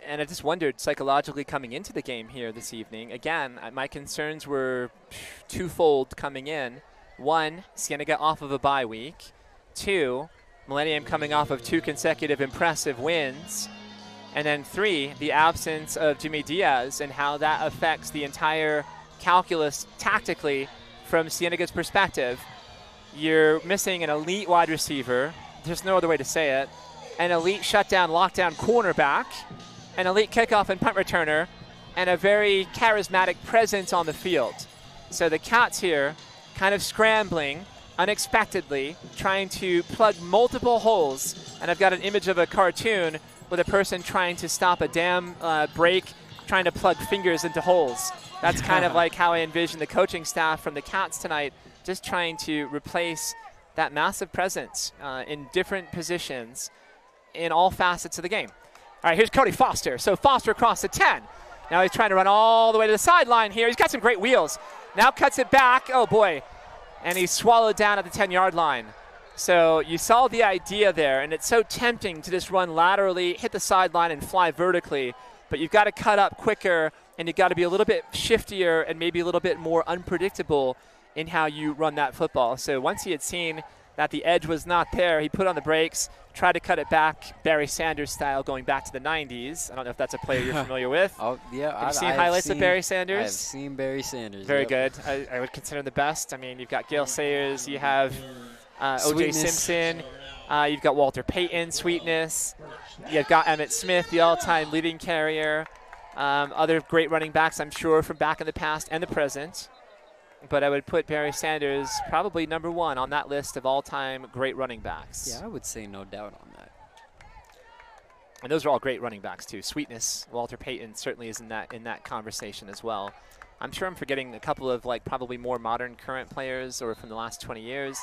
And I just wondered, psychologically coming into the game here this evening, again, my concerns were twofold coming in. 1, Cienega off of a bye week. 2, Millennium coming off of 2 consecutive impressive wins. And then 3, the absence of Jimmy Diaz and how that affects the entire calculus tactically from Cienega's perspective. You're missing an elite wide receiver. There's no other way to say it. An elite shutdown, lockdown cornerback, an elite kickoff and punt returner, and a very charismatic presence on the field. So the Cats here kind of scrambling unexpectedly, trying to plug multiple holes. And I've got an image of a cartoon with a person trying to stop a dam break, trying to plug fingers into holes. That's kind of like how I envision the coaching staff from the Cats tonight, just trying to replace that massive presence in different positions in all facets of the game. All right, here's Cody Foster. So Foster across the 10. Now he's trying to run all the way to the sideline here. He's got some great wheels. Now cuts it back. Oh, boy. And he's swallowed down at the 10-yard line. So you saw the idea there, and it's so tempting to just run laterally, hit the sideline, and fly vertically. But you've got to cut up quicker, and you've got to be a little bit shiftier and maybe a little bit more unpredictable in how you run that football. So once he had seen that the edge was not there, he put on the brakes, tried to cut it back, Barry Sanders style, going back to the 90s. I don't know if that's a player you're familiar with. Oh, yeah. Have you seen highlights of Barry Sanders? I've seen Barry Sanders. Very good. I would consider him the best. I mean, you've got Gale Sayers, you have O.J. Simpson, you've got Walter Payton, Sweetness, you've got Emmett Smith, the all-time leading carrier, other great running backs, I'm sure, from back in the past and the present. But I would put Barry Sanders probably number 1 on that list of all-time great running backs. Yeah, I would say no doubt on that. And those are all great running backs too. Sweetness, Walter Payton certainly is in that conversation as well. I'm sure I'm forgetting a couple of probably more modern current players or from the last 20 years.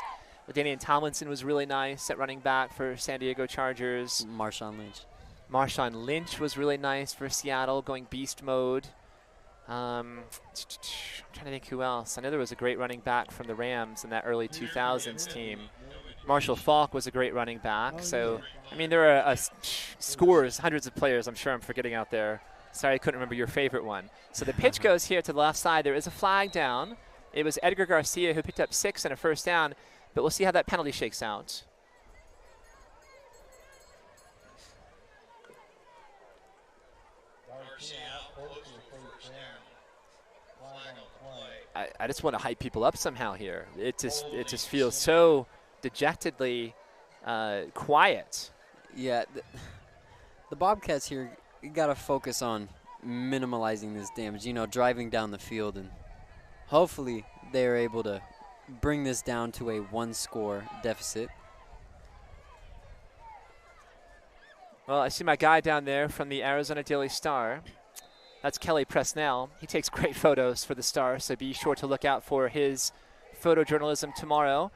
Danian Tomlinson was really nice at running back for San Diego Chargers. Marshawn Lynch. Marshawn Lynch was really nice for Seattle, going beast mode. I'm trying to think who else. I know there was a great running back from the Rams in that early 2000s team. Marshall Faulk was a great running back. So, I mean, there are scores, hundreds of players I'm sure I'm forgetting out there. Sorry, I couldn't remember your favorite one. So the pitch goes here to the left side. There is a flag down. It was Edgar Garcia who picked up 6 and a first down, but we'll see how that penalty shakes out. I just want to hype people up somehow here. It just feels so dejectedly quiet. Yeah, the Bobcats here, you got to focus on minimalizing this damage, driving down the field, and hopefully they're able to bring this down to a one-score deficit. Well, I see my guy down there from the Arizona Daily Star. That's Kelly Presnell. He takes great photos for the Star, so be sure to look out for his photojournalism tomorrow,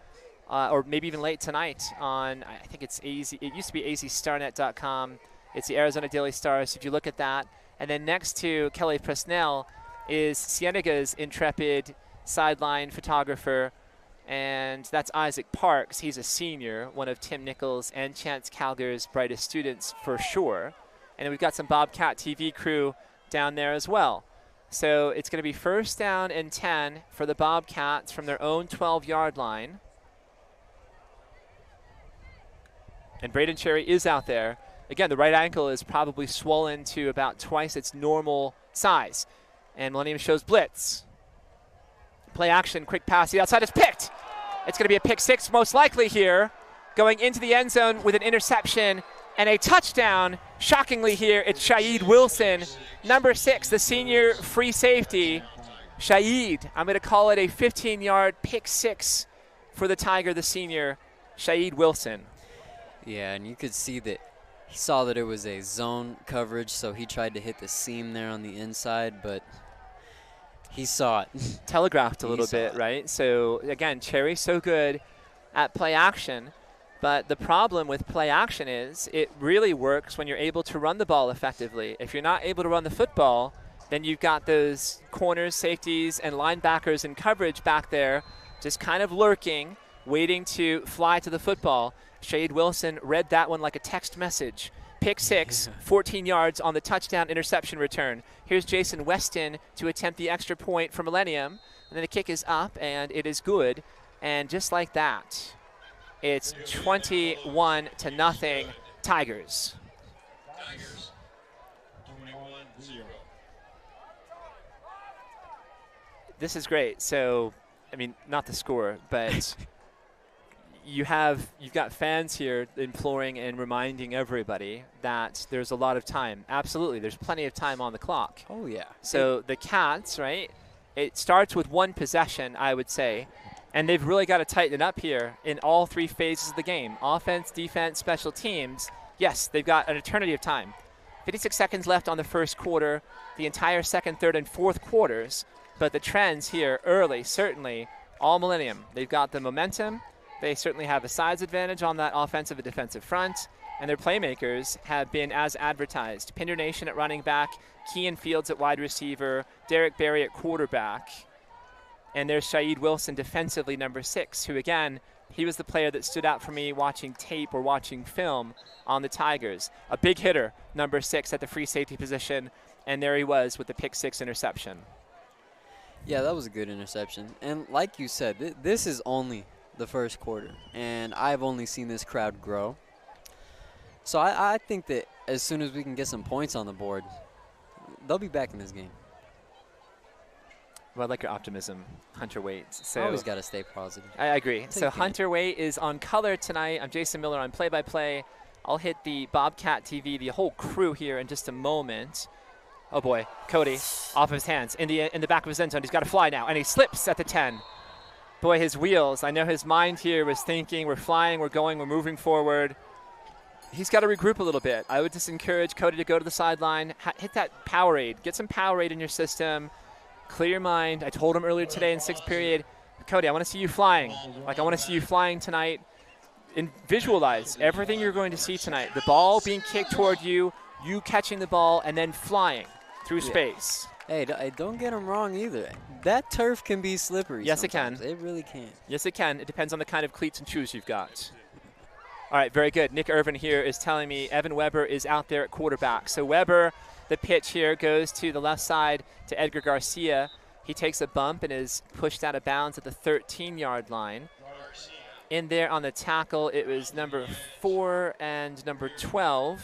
or maybe even late tonight on, I think it's AZ. It used to be azstarnet.com. It's the Arizona Daily Star, so if you look at that. And then next to Kelly Presnell is Cienega's intrepid sideline photographer, and that's Isaac Parks. He's a senior, one of Tim Nichols and Chance Calger's brightest students for sure. And then we've got some Bobcat TV crew down there as well. So it's going to be 1st down and 10 for the Bobcats from their own 12-yard line. And Braden Cherry is out there. Again, the right ankle is probably swollen to about twice its normal size. And Millennium shows blitz. Play action, quick pass. The outside is picked. It's going to be a pick 6 most likely here. Going into the end zone with an interception and a touchdown. Shockingly here, it's Shaid Wilson, number 6, the senior free safety. Shaid, I'm going to call it a 15-yard pick 6 for the Tiger, the senior, Shaid Wilson. Yeah, and you could see that he saw that it was a zone coverage, so he tried to hit the seam there on the inside, but he saw it. Telegraphed a little bit, right? So, again, Cherry's so good at play action. But the problem with play action is it really works when you're able to run the ball effectively. If you're not able to run the football, then you've got those corners, safeties, and linebackers in coverage back there just kind of lurking, waiting to fly to the football. Shaid Wilson read that one like a text message. Pick 6, 14 yards on the touchdown interception return. Here's Jason Weston to attempt the extra point for Millennium. And then the kick is up, and it is good. And just like that, it's 21-0 Tigers. This is great. So, I mean, not the score, but you've got fans here imploring and reminding everybody that there's a lot of time. Absolutely, there's plenty of time on the clock. Oh, yeah. So the Cats, right, it starts with one possession, I would say. And they've really got to tighten it up here in all 3 phases of the game. Offense, defense, special teams. Yes, they've got an eternity of time. 56 seconds left on the first quarter, the entire second, third, and fourth quarters. But the trends here early, certainly, all Millennium. They've got the momentum. They certainly have a size advantage on that offensive and defensive front. And their playmakers have been as advertised. Pinder Nation at running back, Kean Fields at wide receiver, Derek Berry at quarterback. And there's Shaid Wilson defensively, number 6, who, again, he was the player that stood out for me watching tape or watching film on the Tigers. A big hitter, number 6, at the free safety position. And there he was with the pick 6 interception. Yeah, that was a good interception. And like you said, this is only the first quarter. And I've only seen this crowd grow. So I think that as soon as we can get some points on the board, they'll be back in this game. Well, I like your optimism, Hunter Waite. So Always got to stay positive. I agree. So Hunter Waite is on color tonight. I'm Jason Miller on play-by-play. I'll hit the Bobcat TV, the whole crew here in just a moment. Oh boy, Cody off of his hands in the back of his end zone. He's got to fly now, and he slips at the 10. Boy, his wheels. I know his mind here was thinking, we're flying, we're going, we're moving forward. He's got to regroup a little bit. I would just encourage Cody to go to the sideline, hit that Powerade, get some Powerade in your system. Clear your mind. I told him earlier today in 6th period, Cody, I want to see you flying. Like, I want to see you flying tonight. And visualize everything you're going to see tonight. The ball being kicked toward you, you catching the ball, and then flying through space. Hey, don't get him wrong either. That turf can be slippery. Yes, sometimes. it can. It really can. Yes, it can. It depends on the kind of cleats and shoes you've got. All right, very good. Nick Irvin here is telling me Evan Weber is out there at quarterback. So Weber, the pitch here goes to the left side to Edgar Garcia. He takes a bump and is pushed out of bounds at the 13-yard line. In there on the tackle, it was number 4 and number 12.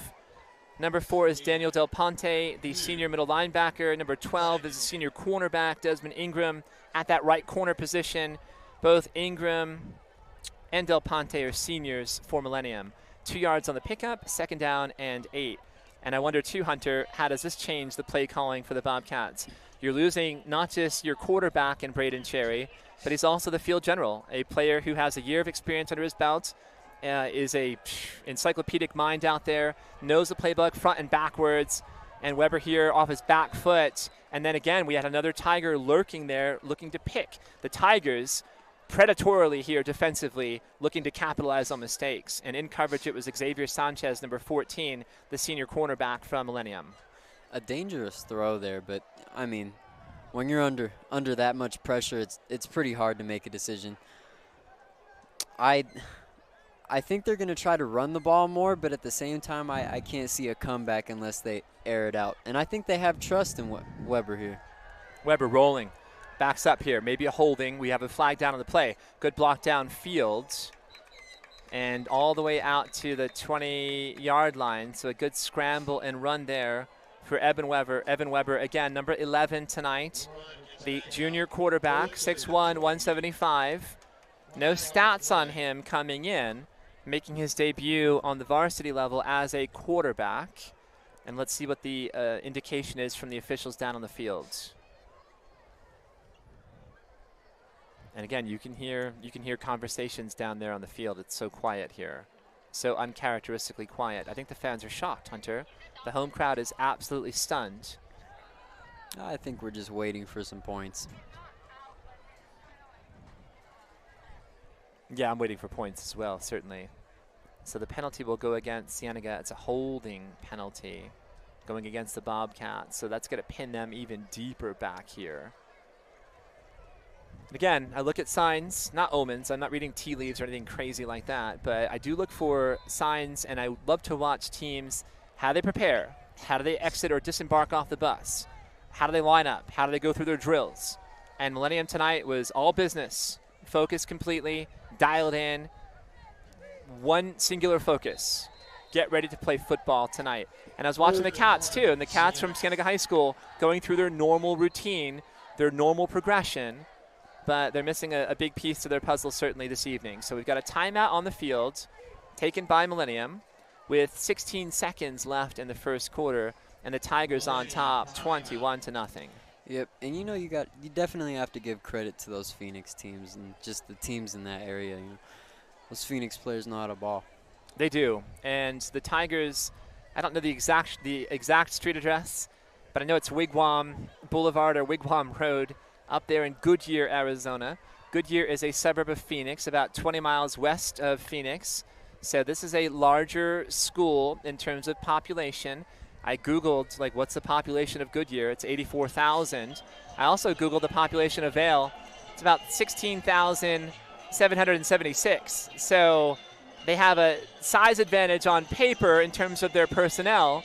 Number 4 is Daniel Del Ponte, the senior middle linebacker. Number 12 is the senior cornerback, Desmond Ingram, at that right corner position. Both Ingram and Del Ponte are seniors for Millennium. 2 yards on the pickup, 2nd down and 8. And I wonder too, Hunter, how does this change the play calling for the Bobcats? You're losing not just your quarterback in Braden Cherry, but he's also the field general, a player who has a year of experience under his belt, is a encyclopedic mind out there, knows the playbook front and backwards, and Weber here off his back foot. And then again, we had another Tiger lurking there looking to pick. The Tigers predatorily here defensively looking to capitalize on mistakes. And in coverage, it was Xavier Sanchez, number 14, the senior cornerback from Millennium. A dangerous throw there, but, I mean, when you're under that much pressure, it's pretty hard to make a decision. I think they're going to try to run the ball more, but at the same time, I can't see a comeback unless they air it out. And I think they have trust in Weber here. Weber rolling. Backs up here. Maybe a holding. We have a flag down on the play. Good block downfield. And all the way out to the 20-yard line. So a good scramble and run there for Evan Weber. Evan Weber, again, number 11 tonight. The junior quarterback, 6'1", 175. No stats on him coming in, making his debut on the varsity level as a quarterback. And let's see what the indication is from the officials down on the field. And again, you can hear conversations down there on the field. It's so quiet here, so uncharacteristically quiet. I think the fans are shocked, Hunter. The home crowd is absolutely stunned. I think we're just waiting for some points. Yeah, I'm waiting for points as well, certainly. So the penalty will go against Cienega. It's a holding penalty going against the Bobcats. So that's going to pin them even deeper back here. Again, I look at signs, not omens. I'm not reading tea leaves or anything crazy like that. But I do look for signs, and I love to watch teams, how they prepare. How do they exit or disembark off the bus? How do they line up? How do they go through their drills? And Millennium tonight was all business, focused completely, dialed in, one singular focus. Get ready to play football tonight. And I was watching the Cats too, and the Cats from Cienega High School going through their normal routine, their normal progression, but they're missing a big piece to their puzzle certainly this evening. So we've got a timeout on the field taken by Millennium with 16 seconds left in the first quarter, and the Tigers on top 21-0. Yep, and you definitely have to give credit to those Phoenix teams and just the teams in that area. Those Phoenix players know how to ball. They do, and the Tigers, I don't know the exact street address, but I know it's Wigwam Boulevard or Wigwam Road up there in Goodyear, Arizona. Goodyear is a suburb of Phoenix, about 20 miles west of Phoenix. So this is a larger school in terms of population. I Googled, what's the population of Goodyear? It's 84,000. I also Googled the population of Vail. It's about 16,776. So they have a size advantage on paper in terms of their personnel.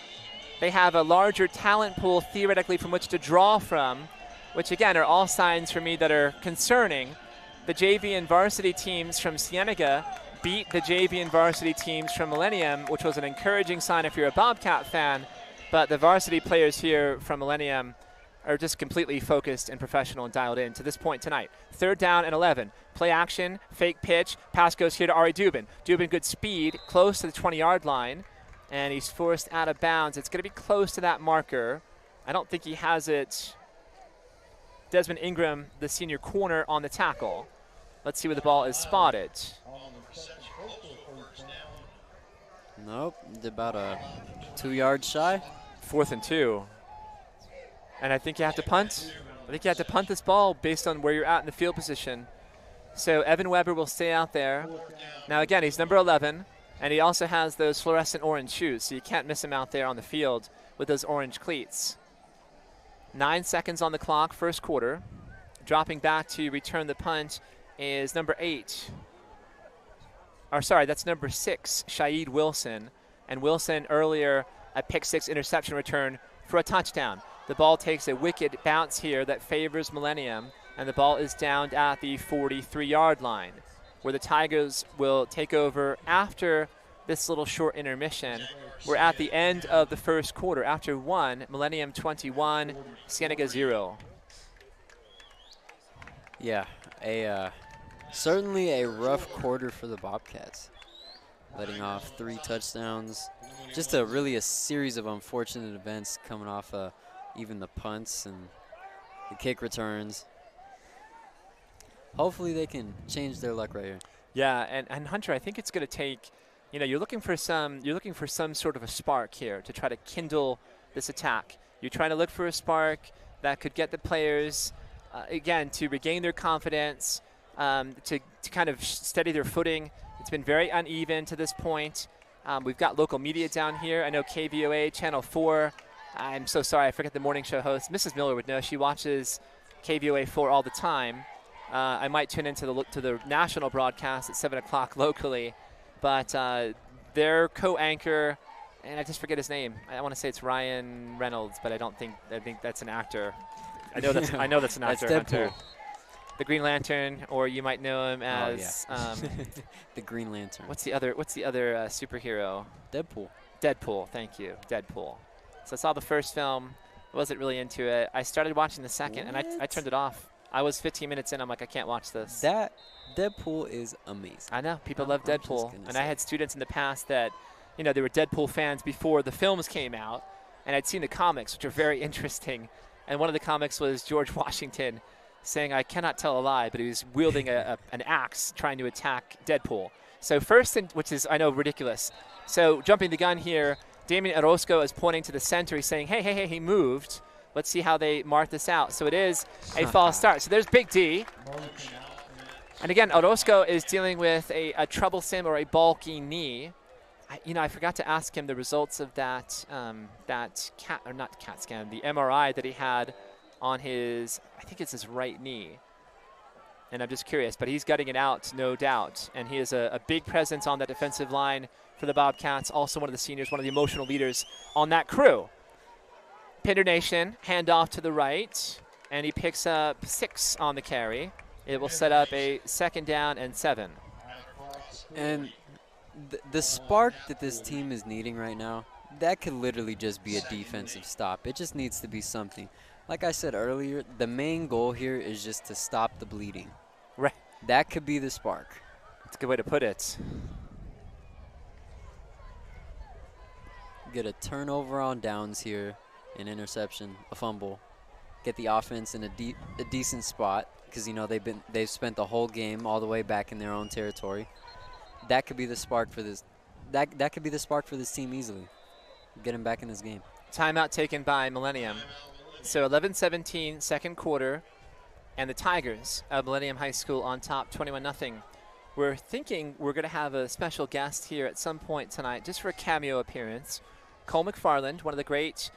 They have a larger talent pool theoretically from which to draw from, which again are all signs for me that are concerning. The JV and varsity teams from Cienega beat the JV and varsity teams from Millennium, which was an encouraging sign if you're a Bobcat fan. But the varsity players here from Millennium are just completely focused and professional and dialed in to this point tonight. 3rd down and 11. Play action, fake pitch. Pass goes here to Ari Dubin. Dubin, good speed, close to the 20-yard line. And he's forced out of bounds. It's going to be close to that marker. I don't think he has it. Desmond Ingram, the senior corner, on the tackle. Let's see where the ball is spotted. Nope, about a 2 yards shy. 4th and 2. And I think you have to punt. I think you have to punt this ball based on where you're at in the field position. So Evan Weber will stay out there. Now again, he's number 11, and he also has those fluorescent orange shoes, so you can't miss him out there on the field with those orange cleats. 9 seconds on the clock, first quarter. Dropping back to return the punt is number 8. Or sorry, that's number 6, Shaid Wilson. And Wilson earlier, a pick-6 interception return for a touchdown. The ball takes a wicked bounce here that favors Millennium, and the ball is downed at the 43-yard line, where the Tigers will take over after this little short intermission. We're at the end of the first quarter. After 1, Millennium 21, Cienega 0. Yeah, certainly a rough quarter for the Bobcats. Letting off 3 touchdowns. Just really a series of unfortunate events coming off even the punts and the kick returns. Hopefully they can change their luck right here. Yeah, and Hunter, I think it's going to take, you're looking for some sort of a spark here to try to kindle this attack. You're trying to look for a spark that could get the players, again, to regain their confidence, to kind of steady their footing. It's been very uneven to this point. We've got local media down here. I know KVOA, Channel 4. I'm so sorry, I forget the morning show host. Mrs. Miller would know. She watches KVOA 4 all the time. I might tune into the national broadcast at 7 o'clock locally. But their co-anchor, and I just forget his name. I want to say it's Ryan Reynolds, but I think that's an actor. I know that's an actor. That's Deadpool. Hunter. The Green Lantern, or you might know him as the Green Lantern. What's the other superhero? Deadpool. Thank you, Deadpool. So I saw the first film, wasn't really into it. I started watching the second, and I turned it off. I was 15 minutes in. I'm like, I can't watch this. That Deadpool is amazing. I know people love Deadpool, and I had students in the past that, they were Deadpool fans before the films came out, and I'd seen the comics, which are very interesting. And one of the comics was George Washington saying, I cannot tell a lie, but he was wielding an axe trying to attack Deadpool. So first, which is, I know, ridiculous. So jumping the gun here, Damien Orozco is pointing to the center. He's saying, hey, he moved. Let's see how they mark this out. So it is a false start. So there's Big D. And again, Orozco is dealing with a troublesome or a bulky knee. I forgot to ask him the results of that CAT scan, the MRI that he had on his, I think it's his right knee. And I'm just curious, but he's gutting it out, no doubt. And he is a big presence on that defensive line for the Bobcats, also one of the seniors, one of the emotional leaders on that crew. Pinder Nation, handoff to the right, and he picks up 6 on the carry. It will set up a 2nd down and 7. And the spark that this team is needing right now, that could literally just be a defensive stop. It just needs to be something. Like I said earlier, the main goal here is just to stop the bleeding. Right. That could be the spark. That's a good way to put it. Get a turnover on downs here, an interception, a fumble. Get the offense in a decent spot because they've spent the whole game all the way back in their own territory. That could be the spark for this. That could be the spark for this team easily. Get them back in this game. Timeout taken by Millennium. So 11-17, second quarter, and the Tigers of Millennium High School on top, 21-0. We're thinking we're going to have a special guest here at some point tonight, just for a cameo appearance. Cole McFarland, one of the great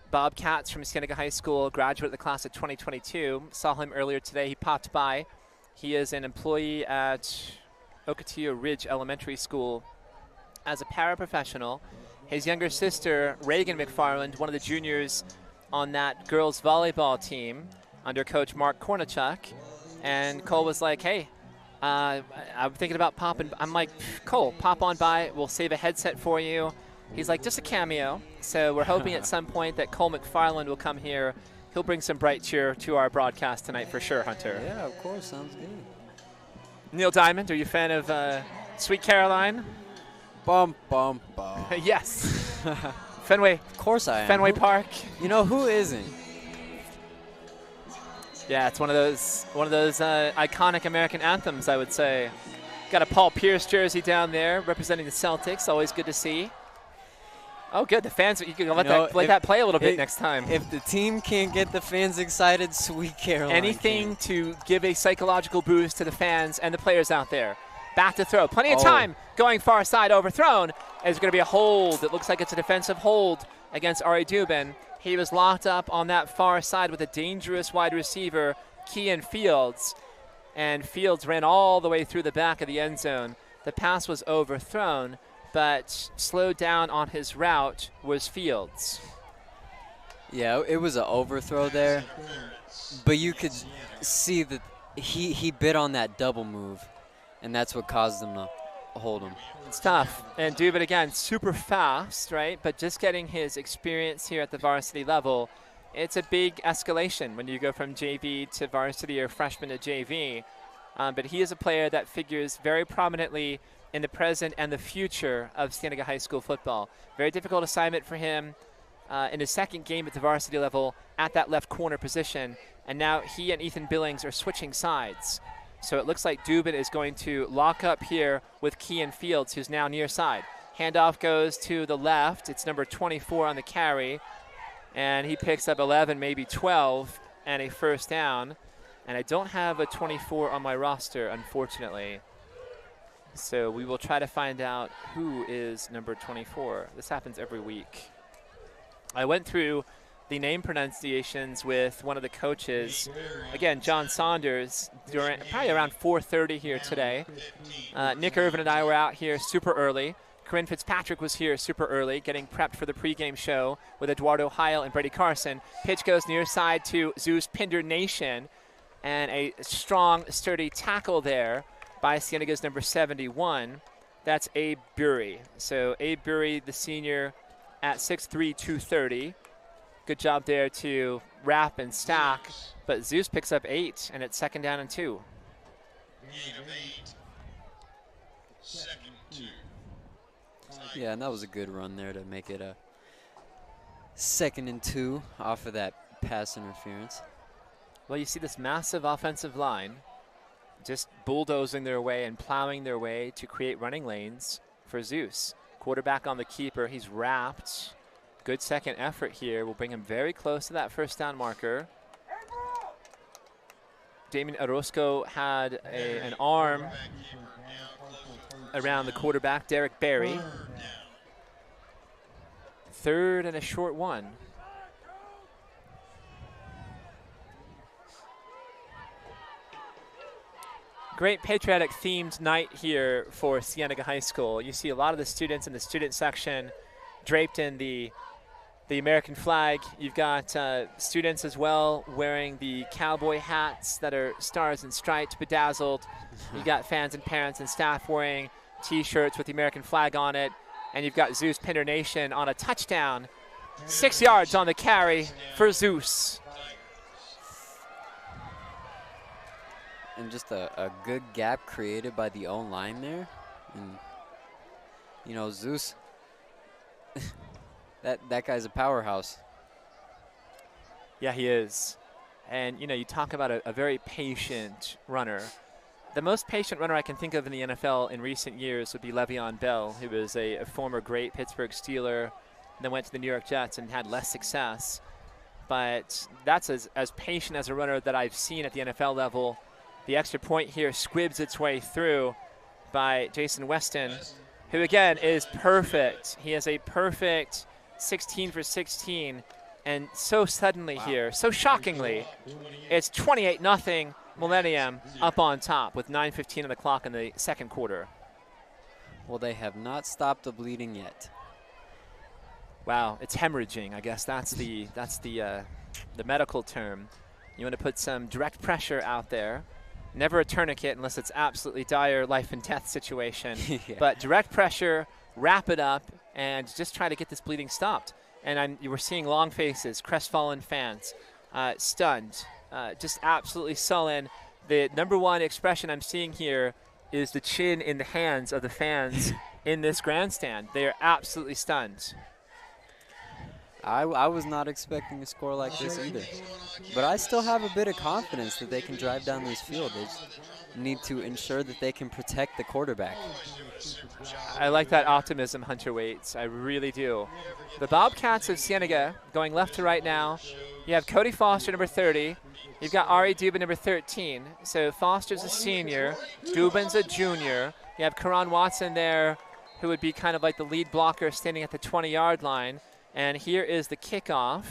Bobcats from Cienega High School, graduate of the class of 2022. Saw him earlier today. He popped by. He is an employee at Ocotillo Ridge Elementary School as a paraprofessional. His younger sister, Reagan McFarland, one of the juniors on that girls volleyball team under Coach Mark Kornichuk. And Cole was like, hey, I'm thinking about popping. I'm like, Cole, pop on by. We'll save a headset for you. He's like, just a cameo. So we're hoping at some point that Cole McFarland will come here. He'll bring some bright cheer to our broadcast tonight for sure, Hunter. Yeah, of course. Sounds good. Neil Diamond, are you a fan of Sweet Caroline? Bum, bum, bum. Yes. Fenway. Of course I am. Fenway Park. Who isn't? Yeah, it's one of those iconic American anthems, I would say. Got a Paul Pierce jersey down there representing the Celtics. Always good to see. Oh, good. The fans, you can let that play a little bit next time. If the team can't get the fans excited, Sweet Caroline. Anything to give a psychological boost to the fans and the players out there. Back to throw. Plenty of time going far side, overthrown. There's going to be a hold. It looks like it's a defensive hold against Ari Dubin. He was locked up on that far side with a dangerous wide receiver, Kean Fields. And Fields ran all the way through the back of the end zone. The pass was overthrown, but slowed down on his route was Fields. Yeah, it was an overthrow there, but you could see that he bit on that double move, and that's what caused him hold him. It's tough. And Dubin, again, super fast, right? But just getting his experience here at the varsity level, it's a big escalation when you go from JV to varsity or freshman to JV. But he is a player that figures very prominently in the present and the future of Cienega High School football. Very difficult assignment for him in his second game at the varsity level at that left corner position. And now he and Ethan Billings are switching sides. So it looks like Dubin is going to lock up here with Kean Fields, who's now near side. Handoff goes to the left. It's number 24 on the carry. And he picks up 11, maybe 12, and a first down. And I don't have a 24 on my roster, unfortunately. So we will try to find out who is number 24. This happens every week. I went through the name pronunciations with one of the coaches. Again, John Saunders, during probably around 4:30 here today. Nick Irvin and I were out here super early. Corinne Fitzpatrick was here super early, getting prepped for the pregame show with Eduardo Heil and Brady Carson. Pitch goes near side to Zeus Pinder Nation, and a strong, sturdy tackle there by Cienega's number 71. That's Abe Bury. So Abe Bury, the senior, at 6'3", 230. Good job there to wrap and stack, but Zeus picks up 8, and it's 2nd down and 2. Yeah, and that was a good run there to make it a 2nd and 2 off of that pass interference. Well, you see this massive offensive line just bulldozing their way and plowing their way to create running lanes for Zeus. Quarterback on the keeper, he's wrapped. Good second effort here will bring him very close to that first down marker. Damien Orozco had an arm around the quarterback, Derek Berry. 3rd and a short one. Great patriotic themed night here for Cienega High School. You see a lot of the students in the student section draped in the American flag. You've got students as well wearing the cowboy hats that are stars and stripes, bedazzled. You've got fans and parents and staff wearing T-shirts with the American flag on it. And you've got Zeus Pinder Nation on a touchdown. 6 yards on the carry for Zeus. And just a good gap created by the O-line there. And, you know, Zeus, that guy's a powerhouse. Yeah, he is. And, you know, you talk about a very patient runner. The most patient runner I can think of in the NFL in recent years would be Le'Veon Bell, who was a former great Pittsburgh Steeler, then went to the New York Jets and had less success. But that's as patient as a runner that I've seen at the NFL level. The extra point here squibs its way through by Jason Weston, who, again, is perfect. He has a perfect 16 for 16. And so suddenly here, so shockingly, it's 28-0 Millennium up on top with 9:15 on the clock in the second quarter. Well, they have not stopped the bleeding yet. Wow, it's hemorrhaging. I guess that's the medical term. You want to put some direct pressure out there. Never a tourniquet unless it's absolutely dire life and death situation. Yeah. But direct pressure, wrap it up, and just try to get this bleeding stopped. And you were seeing long faces, crestfallen fans, stunned, just absolutely sullen. The number one expression I'm seeing here is the chin in the hands of the fans in this grandstand. They are absolutely stunned. I was not expecting a score like this either. But I still have a bit of confidence that they can drive down this field. They just need to ensure that they can protect the quarterback. I like that optimism, Hunter Waits. I really do. The Bobcats of Cienega going left to right now. You have Cody Foster, number 30. You've got Ari Dubin, number 13. So Foster's a senior. Dubin's a junior. You have Karan Watson there, who would be kind of like the lead blocker standing at the 20-yard line. And here is the kickoff.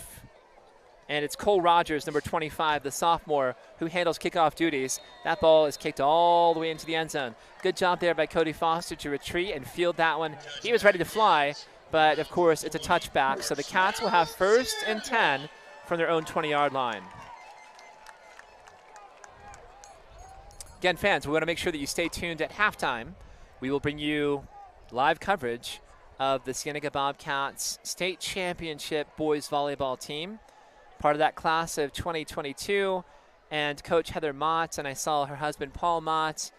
And it's Cole Rogers, number 25, the sophomore, who handles kickoff duties. That ball is kicked all the way into the end zone. Good job there by Cody Foster to retreat and field that one. He was ready to fly, but of course it's a touchback. So the Cats will have 1st and 10 from their own 20-yard line. Again, fans, we want to make sure that you stay tuned at halftime. we will bring you live coverage of the Cienega Bobcats State Championship boys volleyball team, part of that class of 2022. And Coach Heather Mott, and I saw her husband Paul Mott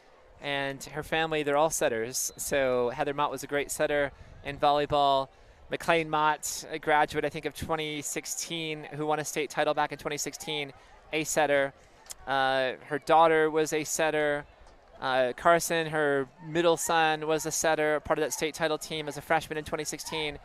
and her family, they're all setters. So Heather Mott was a great setter in volleyball. McLean Mott, a graduate, I think, of 2016, who won a state title back in 2016, a setter. Her daughter was a setter. Carson, her middle son, was a setter, part of that state title team as a freshman in 2016.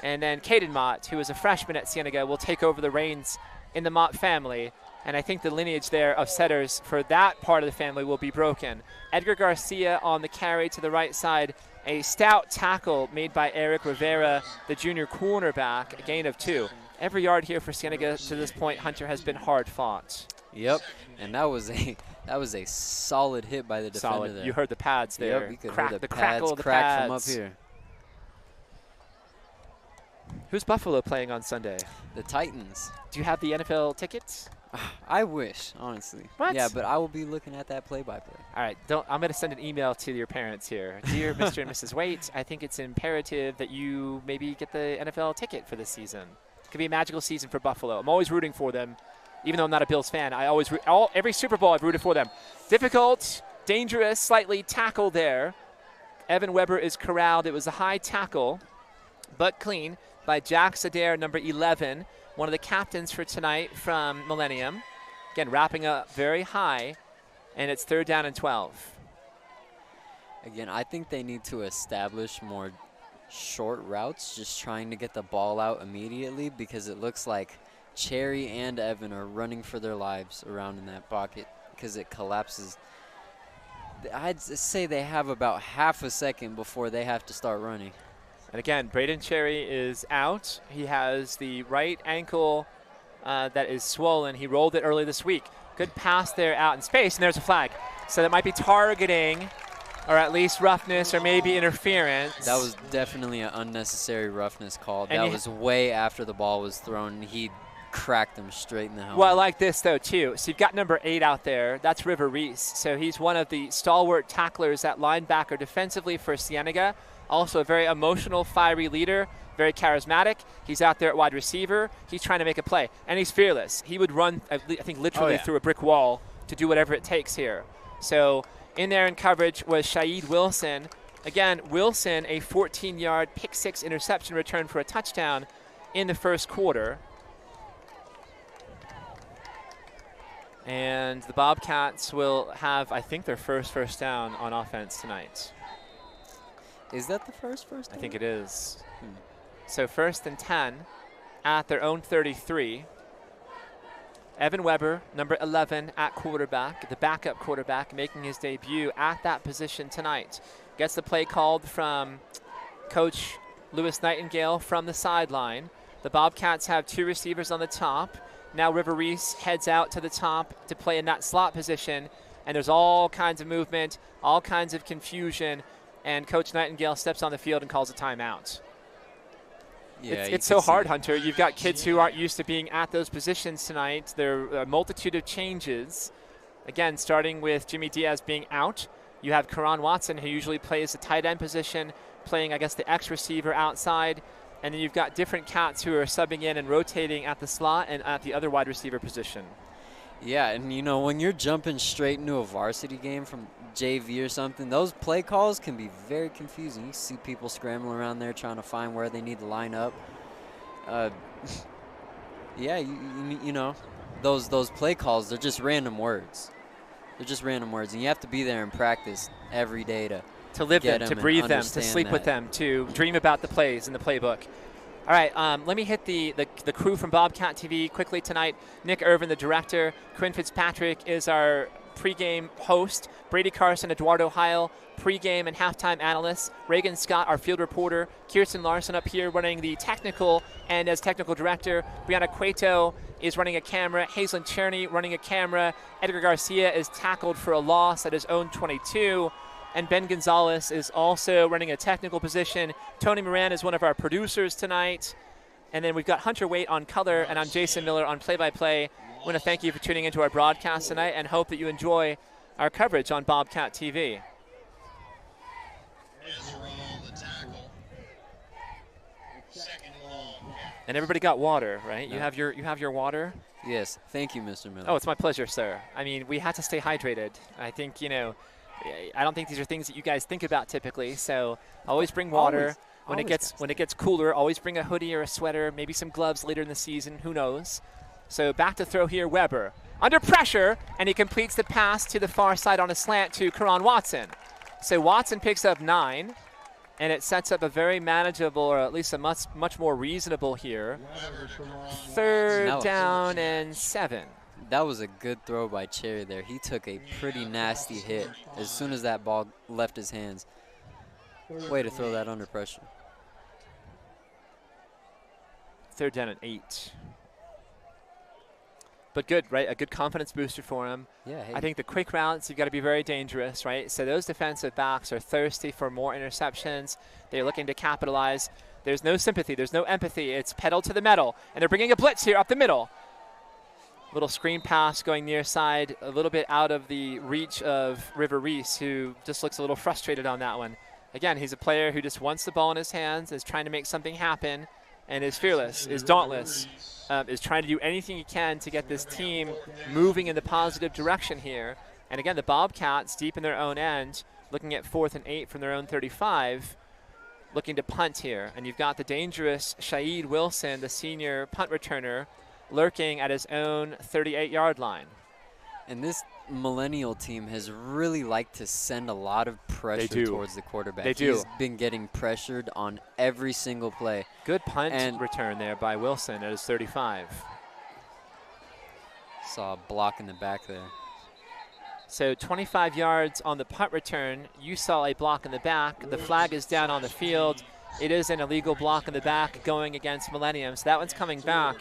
And then Caden Mott, who was a freshman at Cienega, will take over the reins in the Mott family. And I think the lineage there of setters for that part of the family will be broken. Edgar Garcia on the carry to the right side. A stout tackle made by Eric Rivera, the junior cornerback, a gain of 2. Every yard here for Cienega to this point, Hunter, has been hard fought. Yep, and that was a solid hit by the defender. Solid. There. You heard the pads there. Yep, you could Crack, hear the pads crackle of the crack pads from up here. Who's Buffalo playing on Sunday? The Titans. Do you have the NFL tickets? I wish, honestly. What? Yeah, but I will be looking at that play-by-play. All right, I'm going to send an email to your parents here. Dear Mr. and Mrs. Waite, I think it's imperative that you maybe get the NFL ticket for this season. It could be a magical season for Buffalo. I'm always rooting for them, even though I'm not a Bills fan. I always every Super Bowl I've rooted for them. Difficult, dangerous, slightly tackle there. Evan Weber is corralled. It was a high tackle, but clean by Jack Sadair, number 11, one of the captains for tonight from Millennium. Again, wrapping up very high, and it's 3rd down and 12. Again, I think they need to establish more short routes, just trying to get the ball out immediately, because it looks like Cherry and Evan are running for their lives around in that pocket because it collapses. I'd say they have about half a second before they have to start running. And again, Braden Cherry is out. He has the right ankle that is swollen. He rolled it early this week. Good pass there out in space, and there's a flag. So that might be targeting, or at least roughness, or maybe interference. That was definitely an unnecessary roughness call. And that was way after the ball was thrown. He cracked him straight in the helmet. Well, I like this, though, too. So you've got number 8 out there. That's River Reese. So he's one of the stalwart tacklers at linebacker defensively for Cienega. Also a very emotional, fiery leader, very charismatic. He's out there at wide receiver. He's trying to make a play, and he's fearless. He would run, I think, literally through a brick wall to do whatever it takes here. So in there in coverage was Shaid Wilson. Again, Wilson, a 14-yard pick-6 interception return for a touchdown in the first quarter. And the Bobcats will have, I think, their first down on offense tonight. Is that the first down? I think it is. So 1st and 10 at their own 33. Evan Weber, number 11 at quarterback, the backup quarterback, making his debut at that position tonight. Gets the play called from Coach Lewis Nightingale from the sideline. The Bobcats have 2 receivers on the top. Now River Reese heads out to the top to play in that slot position, and there's all kinds of movement, all kinds of confusion, and Coach Nightingale steps on the field and calls a timeout. Yeah, it's so hard, Hunter. You've got kids who aren't used to being at those positions tonight. There are a multitude of changes. Again, starting with Jimmy Diaz being out. You have Karan Watson, who usually plays the tight end position, playing, I guess, the X receiver outside. And then you've got different cats who are subbing in and rotating at the slot and at the other wide receiver position. Yeah, and you know, when you're jumping straight into a varsity game from JV or something, those play calls can be very confusing. You see people scrambling around there trying to find where they need to line up. Yeah, you know, those play calls, they're just random words. They're just random words, and you have to be there and practice every day to live them, to breathe them, to sleep with them, to dream about the plays in the playbook. All right, let me hit the crew from Bobcat TV quickly tonight. Nick Irvin, the director. Corinne Fitzpatrick is our pregame host. Brady Carson, Eduardo Heil, pregame and halftime analysts. Reagan Scott, our field reporter. Kirsten Larson up here running the technical and as technical director. Brianna Cueto is running a camera. Hazelyn Cherney running a camera. Edgar Garcia is tackled for a loss at his own 22. And Ben Gonzalez is also running a technical position. Tony Moran is one of our producers tonight. And then we've got Hunter Waite on color, and I'm Jason Miller on play-by-play. I want to thank you for tuning into our broadcast tonight and hope that you enjoy our coverage on Bobcat TV. And everybody got water, right? No. You have your water? Yes. Thank you, Mr. Miller. Oh, it's my pleasure, sir. I mean, we had to stay hydrated. I think, you know, I don't think these are things that you guys think about typically, so always bring water. When it gets cooler, always bring a hoodie or a sweater, maybe some gloves later in the season, who knows. So back to throw here, Weber. Under pressure, and he completes the pass to the far side on a slant to Karan Watson. So Watson picks up 9, and it sets up a very manageable, or at least a much more reasonable here. Third down and 7. That was a good throw by Cherry there. He took a pretty nasty hit as soon as that ball left his hands. Way to throw that under pressure. Third down and 8. But good, right? A good confidence booster for him. Yeah. Hey. I think the quick routes, you've got to be very dangerous, right? So those defensive backs are thirsty for more interceptions. They're looking to capitalize. There's no sympathy. There's no empathy. It's pedal to the metal. And they're bringing a blitz here up the middle. Little screen pass going near side, a little bit out of the reach of River Reese, who just looks a little frustrated on that one. Again, he's a player who just wants the ball in his hands, is trying to make something happen, and is fearless, is dauntless, is trying to do anything he can to get this team moving in the positive direction here. And again, the Bobcats, deep in their own end, looking at 4th and 8 from their own 35, looking to punt here. And you've got the dangerous Shaid Wilson, the senior punt returner, lurking at his own 38-yard line. And this Millennial team has really liked to send a lot of pressure towards the quarterback. They do. He's been getting pressured on every single play. Good punt return there by Wilson at his 35. Saw a block in the back there. So 25 yards on the punt return. You saw a block in the back. The flag is down on the field. It is an illegal block in the back going against Millennium. So that one's coming back.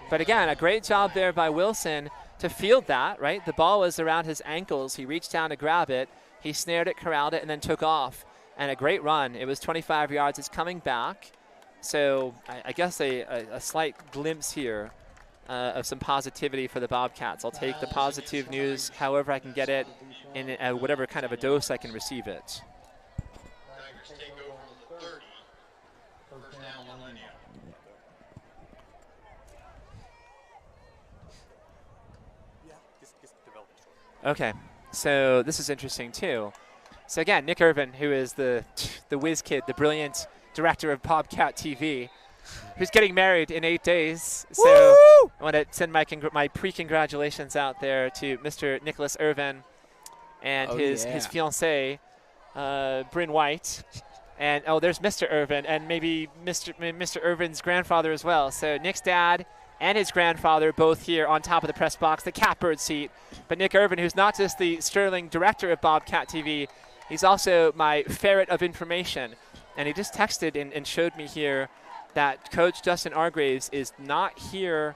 But again, a great job there by Wilson to field that, right? The ball was around his ankles. He reached down to grab it. He snared it, corralled it, and then took off. And a great run. It was 25 yards. It's coming back. So I guess a slight glimpse here of some positivity for the Bobcats. I'll take the positive news however I can get it in whatever kind of a dose I can receive it. Okay, so this is interesting too. So again, Nick Irvin, who is the whiz kid, the brilliant director of Bobcat TV, who's getting married in 8 days. So I want to send my pre-congratulations out there to Mr. Nicholas Irvin and his fiancée, Bryn White. And there's Mr. Irvin and maybe Mr. Irvin's grandfather as well. So Nick's dad and his grandfather both here on top of the press box, the catbird seat. But Nick Irvin, who's not just the sterling director of Bobcat TV, he's also my ferret of information. And he just texted and showed me here that Coach Justin Argraves is not here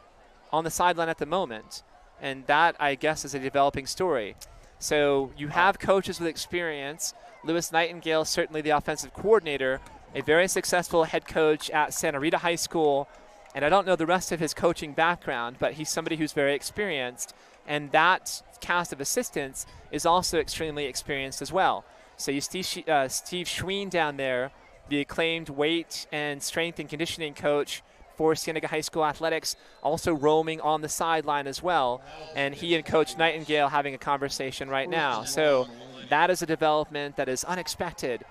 on the sideline at the moment. And that, I guess, is a developing story. So you have coaches with experience. Lewis Nightingale, certainly the offensive coordinator, a very successful head coach at Santa Rita High School. And I don't know the rest of his coaching background, but he's somebody who's very experienced. And that cast of assistants is also extremely experienced as well. So you see Steve Schween down there, the acclaimed weight and strength and conditioning coach for Cienega High School athletics, also roaming on the sideline as well. And he and Coach Nightingale having a conversation right now. So that is a development that is unexpected.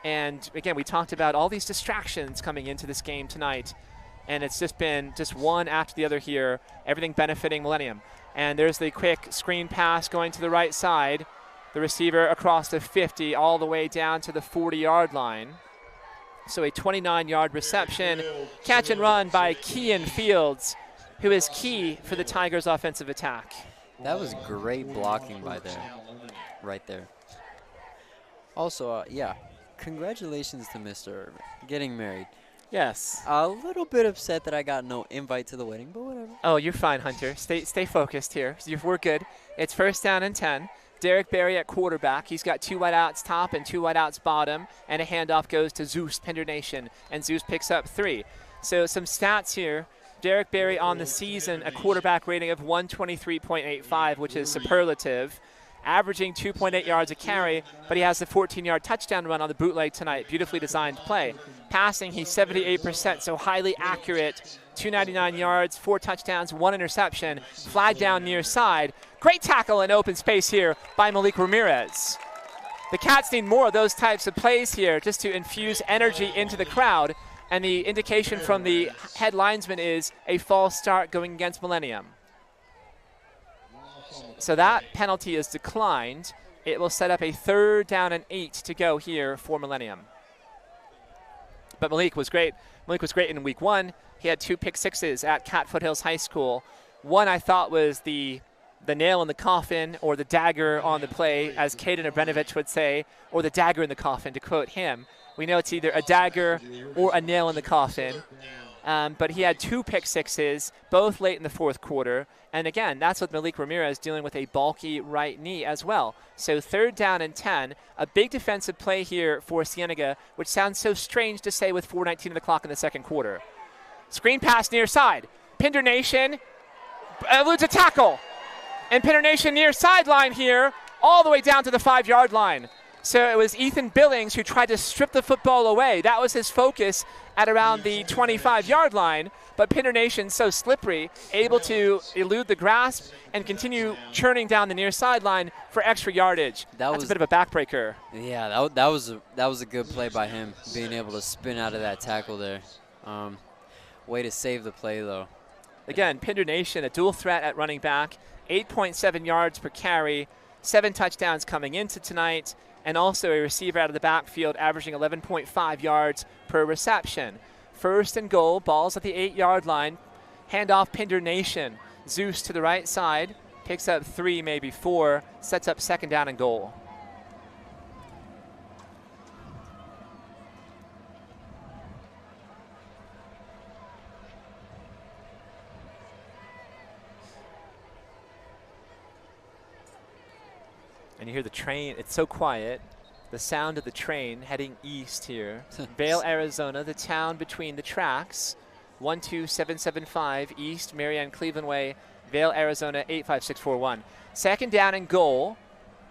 And again, we talked about all these distractions coming into this game tonight. And it's just been just one after the other here, everything benefiting Millennium. And there's the quick screen pass going to the right side. The receiver across the 50 all the way down to the 40-yard line. So a 29-yard reception, catch and run by Kean Fields, who is key for the Tigers' offensive attack. That was great blocking right there. Also, congratulations to Mr. Irvin, getting married. Yes. A little bit upset that I got no invite to the wedding, but whatever. Oh, you're fine, Hunter. Stay focused here. We're good. It's first down and 10. Derek Berry at quarterback. He's got 2 wideouts top and 2 wideouts bottom, and a handoff goes to Zeus Pender Nation, and Zeus picks up 3. So some stats here. Derek Berry on the season, a quarterback rating of 123.85, which is superlative. averaging 2.8 yards a carry, but he has the 14-yard touchdown run on the bootleg tonight. Beautifully designed play. Passing, he's 78%, so highly accurate. 299 yards, 4 touchdowns, 1 interception. Flag down near side. Great tackle in open space here by Malik Ramirez. The Cats need more of those types of plays here just to infuse energy into the crowd. And the indication from the head linesman is a false start going against Millennium. So that penalty is declined. It will set up a 3rd down and 8 to go here for Millennium. But Malik was great. Malik was great in week 1. He had 2 pick sixes at Cat Foothills High School. One I thought was the nail in the coffin, or the dagger on the play, as Caden Abranovich would say, or the dagger in the coffin, to quote him. We know it's either a dagger or a nail in the coffin. But he had 2 pick sixes, both late in the 4th quarter. And again, that's with Malik Ramirez dealing with a bulky right knee as well. So 3rd down and 10, a big defensive play here for Cienega, which sounds so strange to say with 4:19 on the clock in the 2nd quarter. Screen pass near side. Pinder Nation eludes a tackle. And Pinder Nation near sideline here, all the way down to the 5-yard line. So it was Ethan Billings who tried to strip the football away. That was his focus at around the 25-yard line. But Pinder Nation so slippery, able to elude the grasp and continue churning down the near sideline for extra yardage. That's a bit of a backbreaker. Yeah, that was a good play by him, being able to spin out of that tackle there. Way to save the play, though. Again, Pinder Nation, a dual threat at running back, 8.7 yards per carry, 7 touchdowns coming into tonight, and also a receiver out of the backfield averaging 11.5 yards per reception. 1st and goal, balls at the 8-yard line. Handoff Pinder Nation. Zeus to the right side, picks up 3, maybe 4, sets up 2nd down and goal. And you hear the train, it's so quiet. The sound of the train heading east here. Vail, Arizona, the town between the tracks. 12775 East Marianne Cleveland Way, Vail, Arizona 85641. 2nd down and goal.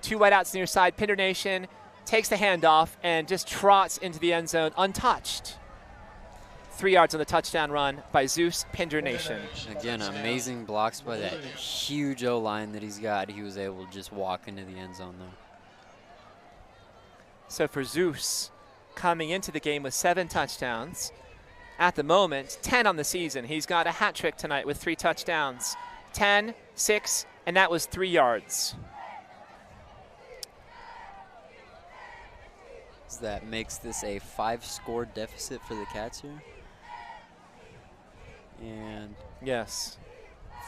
2 wideouts near side. Pinder Nation takes the handoff and just trots into the end zone untouched. 3 yards on the touchdown run by Zeus Pinder Nation. Again, amazing blocks by that huge O-line that he's got. He was able to just walk into the end zone, though. So for Zeus, coming into the game with 7 touchdowns. At the moment, 10 on the season. He's got a hat trick tonight with 3 touchdowns. 10, 6, and that was 3 yards. That makes this a 5-score deficit for the Cats here. And yes,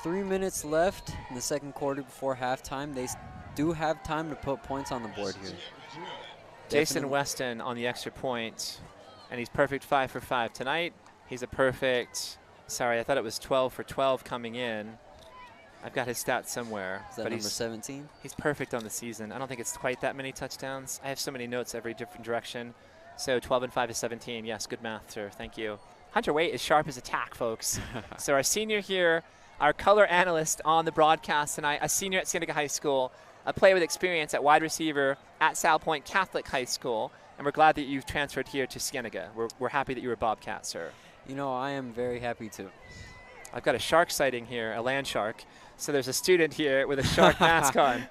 3 minutes left in the 2nd quarter before halftime. They do have time to put points on the board here. Jason Weston on the extra point, and he's perfect 5 for 5 tonight. He's a perfect, sorry, I thought it was 12 for 12 coming in. I've got his stats somewhere. Is that number 17? He's perfect on the season. I don't think it's quite that many touchdowns. I have so many notes every different direction. So 12 and 5 is 17. Yes, good math, sir. Thank you. Hunter Waite is sharp as a tack, folks. So our senior here, our color analyst on the broadcast tonight, a senior at Cienega High School, a player with experience at wide receiver at Sal Point Catholic High School, and we're glad that you've transferred here to Cienega. We're happy that you're a Bobcat, sir. You know, I am very happy too. I've got a shark sighting here, a land shark. So there's a student here with a shark mask on.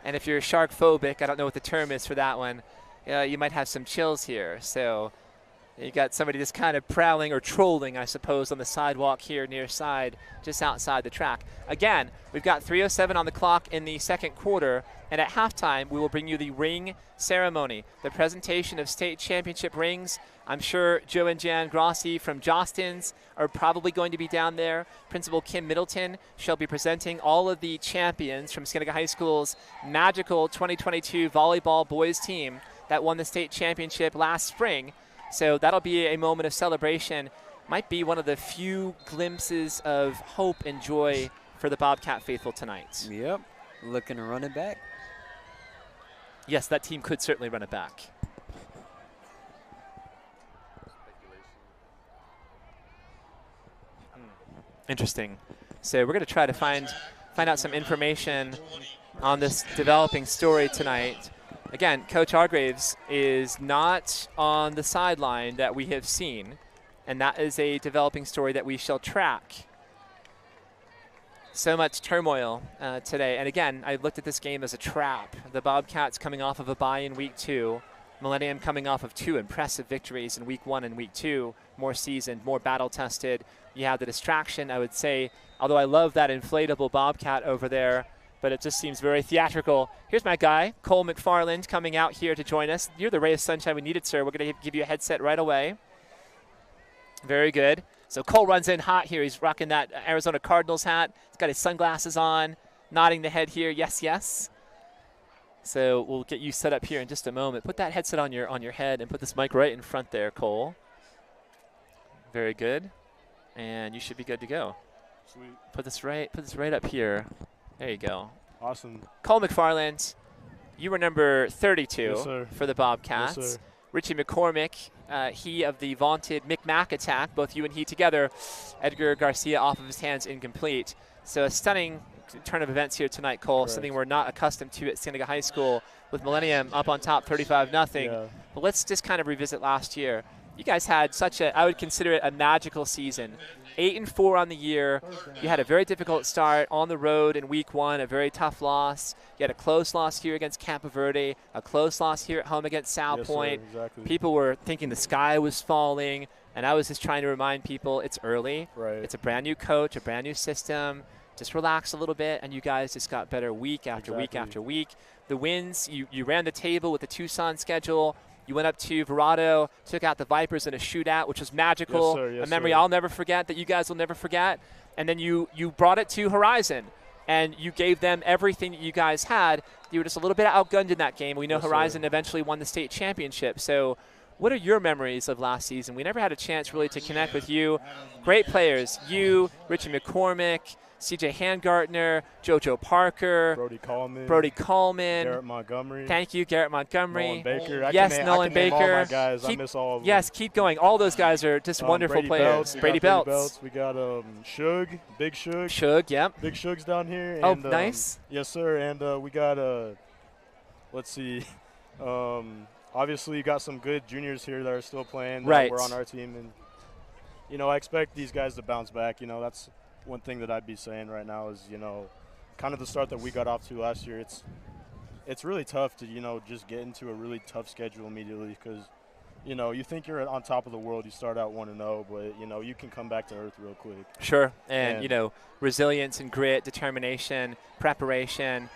And if you're shark phobic, I don't know what the term is for that one, you might have some chills here. So you got somebody just kind of prowling or trolling, I suppose, on the sidewalk here near side, just outside the track. Again, we've got 3:07 on the clock in the 2nd quarter, and at halftime, we will bring you the ring ceremony, the presentation of state championship rings. I'm sure Joe and Jan Grossi from Jostens are probably going to be down there. Principal Kim Middleton shall be presenting all of the champions from Cienega High School's magical 2022 volleyball boys team that won the state championship last spring. So that'll be a moment of celebration. Might be one of the few glimpses of hope and joy for the Bobcat faithful tonight. Yep, looking to run it back. Yes, that team could certainly run it back. Interesting. So we're going to try to find out some information on this developing story tonight. Again, Coach Hargraves is not on the sideline that we have seen, and that is a developing story that we shall track. So much turmoil today. And again, I looked at this game as a trap. The Bobcats coming off of a bye in week 2. Millennium coming off of 2 impressive victories in week 1 and week 2. More seasoned, more battle-tested. You have the distraction, I would say, although I love that inflatable Bobcat over there, but it just seems very theatrical. Here's my guy, Cole McFarland, coming out here to join us. You're the ray of sunshine we needed, sir. We're going to give you a headset right away. Very good. So Cole runs in hot here. He's rocking that Arizona Cardinals hat. He's got his sunglasses on, nodding the head here. Yes, yes. So we'll get you set up here in just a moment. Put that headset on your head and put this mic right in front there, Cole. Very good. And you should be good to go. Sweet. Put this right up here. There you go. Awesome. Cole McFarland, you were number 32 Yes, for the Bobcats. Yes, sir. Richie McCormick, he of the vaunted Micmac attack, both you and he together. Edgar Garcia off of his hands, incomplete. So a stunning turn of events here tonight, Cole. Correct. Something we're not accustomed to at Cienega High School, with Millennium up on top 35-0. Yeah. But let's just kind of revisit last year. You guys had such a, I would consider it a magical season. 8-4 on the year. You had a very difficult start on the road in week 1, a very tough loss. You had a close loss here against Campo Verde, a close loss here at home against Sal Point. Sir, exactly. People were thinking the sky was falling, and I was just trying to remind people it's early. Right. It's a brand new coach, a brand new system. Just relax a little bit, and you guys just got better week after week after week. The wins, you ran the table with the Tucson schedule. You went up to Verado, took out the Vipers in a shootout, which was magical. Yes, sir, yes, a memory sir. I'll never forget, that you guys will never forget. And then you brought it to Horizon, and you gave them everything that you guys had. You were just a little bit outgunned in that game. We know Yes, Horizon sir. eventually won the state championship. So what are your memories of last season? We never had a chance really to connect with you. Great players. You, Richie McCormick, C.J. Handgartner, JoJo Parker, Brody Coleman, Garrett Montgomery. Thank you, Garrett Montgomery. Nolan Baker. Yes, I Nolan can name Baker. all my guys. I Keep- miss all of them. Yes, keep going. All those guys are just wonderful Brady players. Belts. We Brady got Belts. We got Shug, Big Shug. Shug, yep. Big Shug's down here. Oh, And, nice. Yes, sir. And we got, let's see, obviously you got some good juniors here that are still playing. That Right. were on our team. And, you know, I expect these guys to bounce back. You know, that's one thing that I'd be saying right now is, you know, kind of the start that we got off to last year. It's really tough to, you know, just get into a really tough schedule immediately because, you know, you think you're on top of the world. You start out 1-0, but, you know, you can come back to earth real quick. Sure. And, you know, resilience and grit, determination, preparation,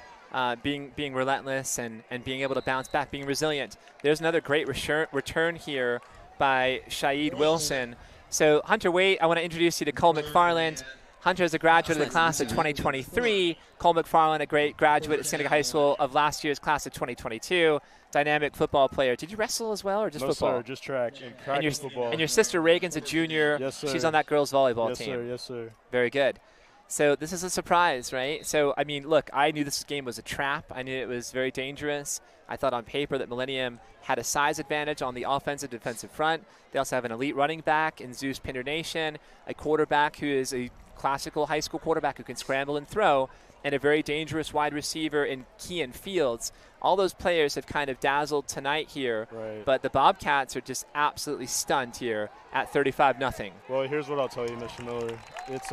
being relentless and being able to bounce back, being resilient. There's another great return here by Shaid Wilson. So, Hunter Waite, I want to introduce you to Cole McFarland. Hunter is a graduate of the class of 2023. Cole McFarland, a great graduate at Cienega High School of last year's class of 2022. Dynamic football player. Did you wrestle as well, or just no, football? No, sir, just track and football. And your sister Reagan's a junior. Yes, sir. She's on that girls' volleyball yes, team. Sir, yes, sir. Very good. So this is a surprise, right? So, I mean, look, I knew this game was a trap. I knew it was very dangerous. I thought on paper that Millennium had a size advantage on the offensive defensive front. They also have an elite running back in Zeus Pinder Nation, a quarterback who is a classical high school quarterback who can scramble and throw, and a very dangerous wide receiver in Kean Fields. All those players have kind of dazzled tonight here, right. But the Bobcats are just absolutely stunned here at 35-0. Well, here's what I'll tell you, Mr. Miller. It's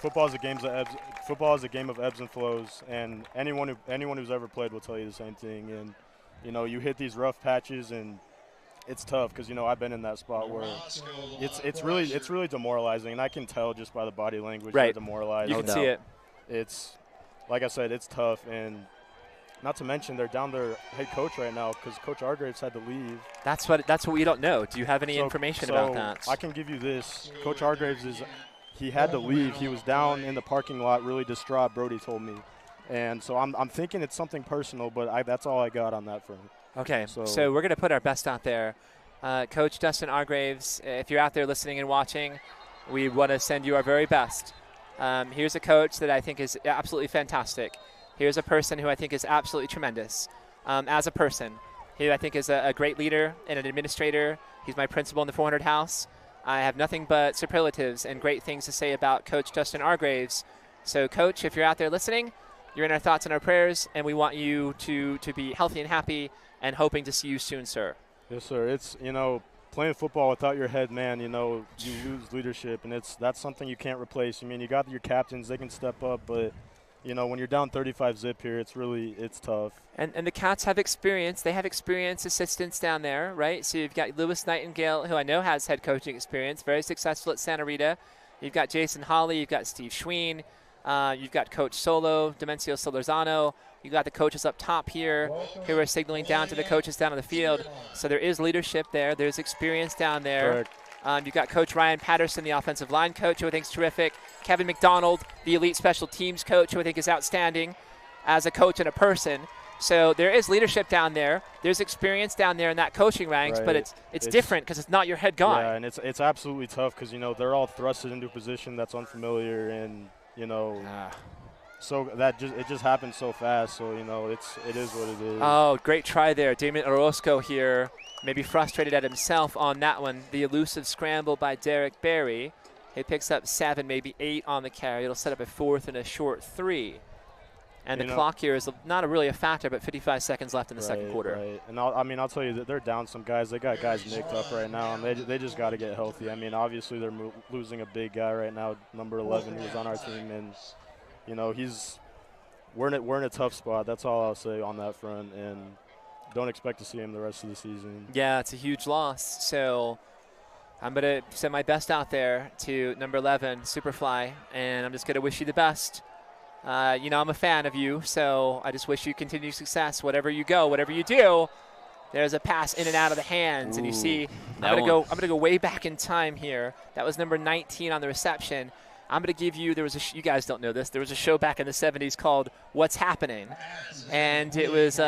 football is a game of ebbs. Football is a game of ebbs and flows, and anyone who's ever played will tell you the same thing. And you know, you hit these rough patches, and it's tough because you know I've been in that spot where it's really demoralizing, and I can tell just by the body language right. they're demoralized. You can see it. It's like I said, it's tough, and not to mention they're down their head coach right now because Coach Hargraves had to leave. That's what we don't know. Do you have any information about that? I can give you this. Coach Hargraves he had to leave. He was down in the parking lot, really distraught. Brody told me, and so I'm thinking it's something personal, but that's all I got on that front. Okay, so we're going to put our best out there. Coach Dustin Hargraves, if you're out there listening and watching, we want to send you our very best. Here's a coach that I think is absolutely fantastic. Here's a person who I think is absolutely tremendous as a person. He, I think, is a great leader and an administrator. He's my principal in the 400 house. I have nothing but superlatives and great things to say about Coach Dustin Hargraves. So, Coach, if you're out there listening, You're in our thoughts and our prayers, and we want you to be healthy and happy and hoping to see you soon, sir. Yes, sir. It's, playing football without your head man, you lose leadership, and that's something you can't replace. I mean, you got your captains, they can step up, but when you're down 35 zip here, it's tough. And the Cats have experience. They have experienced assistants down there, right? So you've got Lewis Nightingale, who I know has head coaching experience, very successful at Santa Rita. You've got Jason Hawley. You've got Steve Schween. You've got Coach Solo, Demencio Solorzano. You've got the coaches up top here who are signaling down to the coaches down on the field. So there is leadership there. There's experience down there. You've got Coach Ryan Patterson, the offensive line coach, who I think is terrific. Kevin McDonald, the elite special teams coach, who I think is outstanding as a coach and a person. So there is leadership down there. There's experience down there in that coaching ranks, but it's different because it's not your head guy. Yeah, and it's absolutely tough because, they're all thrusted into a position that's unfamiliar and, so it just happens so fast. So, it is what it is. Oh, great try there. Damien Orozco here, maybe frustrated at himself on that one. The elusive scramble by Derek Berry. He picks up 7, maybe 8 on the carry. It'll set up a 4th and a short 3. And the clock here is not really a factor, but 55 seconds left in the second quarter. Right. And I'll tell you that they're down some guys. They got guys nicked up right now, and they just got to get healthy. I mean, obviously they're losing a big guy right now, number 11, who was on our team, and we're in a tough spot. That's all I'll say on that front, and don't expect to see him the rest of the season. Yeah, it's a huge loss. So I'm going to send my best out there to number 11, Superfly, and I'm just going to wish you the best. I'm a fan of you, so I just wish you continued success. Whatever you go, whatever you do, there's a pass in and out of the hands, and you see, I'm gonna go way back in time here. That was number 19 on the reception. I'm gonna give you. You guys don't know this. There was a show back in the 70s called "What's Happening," and it was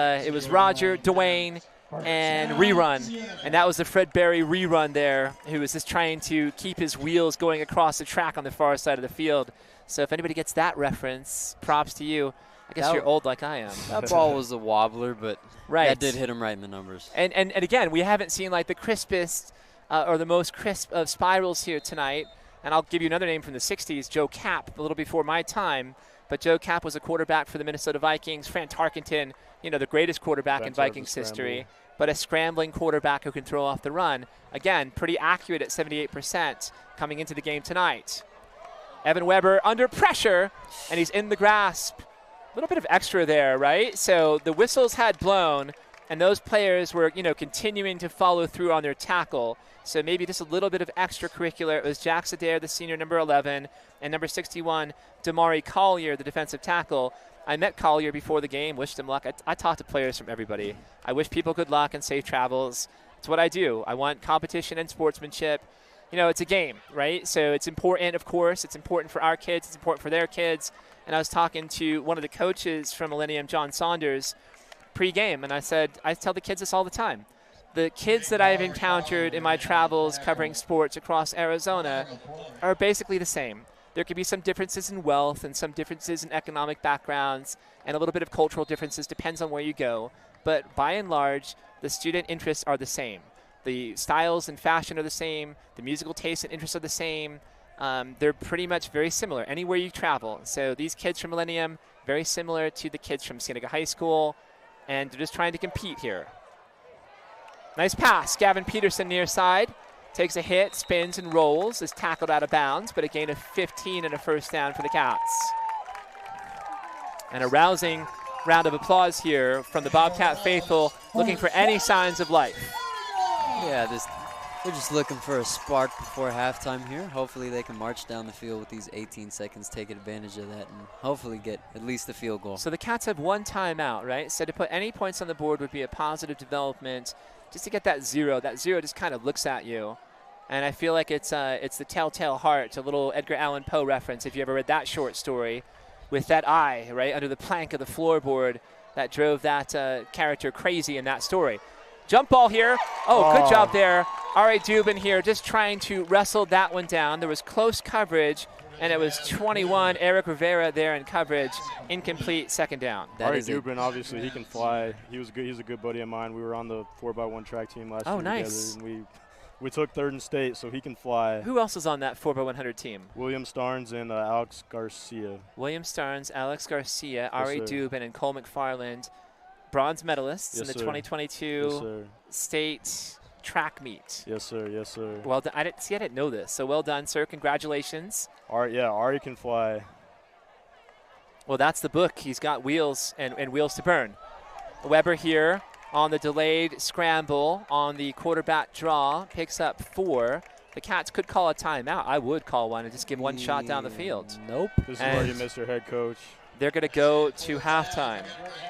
Roger, Dwayne, and Rerun, and that was the Fred Berry rerun there, who was just trying to keep his wheels going across the track on the far side of the field. So if anybody gets that reference, props to you. I guess you're old like I am. That ball was a wobbler, but that did hit him right in the numbers. And again, we haven't seen like the crispest or the most crisp of spirals here tonight. And I'll give you another name from the 60s, Joe Kapp, a little before my time. But Joe Kapp was a quarterback for the Minnesota Vikings. Fran Tarkenton, the greatest quarterback in Vikings history. But a scrambling quarterback who can throw off the run. Again, pretty accurate at 78% coming into the game tonight. Evan Weber under pressure, and he's in the grasp. A little bit of extra there, right? So the whistles had blown, and those players were, continuing to follow through on their tackle. So maybe just a little bit of extracurricular. It was Jack Adair, the senior, number 11, and number 61, Damari Collier, the defensive tackle. I met Collier before the game, wished him luck. I talk to players from everybody. I wish people good luck and safe travels. It's what I do. I want competition and sportsmanship. It's a game, right? So it's important, of course. It's important for our kids. It's important for their kids. And I was talking to one of the coaches from Millennium, John Saunders, pre-game, and I said, I tell the kids this all the time. The kids that I've encountered in my travels covering sports across Arizona are basically the same. There could be some differences in wealth and some differences in economic backgrounds and a little bit of cultural differences, depends on where you go. But by and large, the student interests are the same. The styles and fashion are the same. The musical tastes and interests are the same. They're pretty much very similar anywhere you travel. So these kids from Millennium, very similar to the kids from Cienega High School, and they're just trying to compete here. Nice pass. Gavin Peterson near side. Takes a hit, spins and rolls. Is tackled out of bounds, but a gain of 15 and a first down for the Cats. And a rousing round of applause here from the Bobcat faithful looking for any signs of life. Yeah, they're just looking for a spark before halftime here. Hopefully they can march down the field with these 18 seconds, take advantage of that, and hopefully get at least a field goal. So the Cats have one timeout, right? So to put any points on the board would be a positive development. Just to get that zero just kind of looks at you. And I feel like it's the telltale heart, a little Edgar Allan Poe reference, if you ever read that short story, with that eye, right, under the plank of the floorboard that drove that character crazy in that story. Jump ball here. Oh, good job there. R.A. Dubin here just trying to wrestle that one down. There was close coverage, and it was 21. Eric Rivera there in coverage. Incomplete, second down. R.A. Dubin, obviously, he can fly. He was good. He's a good buddy of mine. We were on the 4x1 track team last year nice. together, and We took third in state, so he can fly. Who else is on that 4x100 team? William Starnes and Alex Garcia. William Starnes, Alex Garcia, Yes, Ari sir. Dubin, and Cole McFarland, bronze medalists in Yes, the sir. 2022 Yes, sir. state track meet. Yes, sir. Yes, sir. Well done. I didn't know this. So well done, sir. Congratulations. Ari can fly. Well, that's the book. He's got wheels and wheels to burn. Weber here on the delayed scramble on the quarterback draw, picks up 4. The Cats could call a timeout. I would call one and just give one shot down the field. Nope. This is where you missed your head coach. They're going to go to halftime.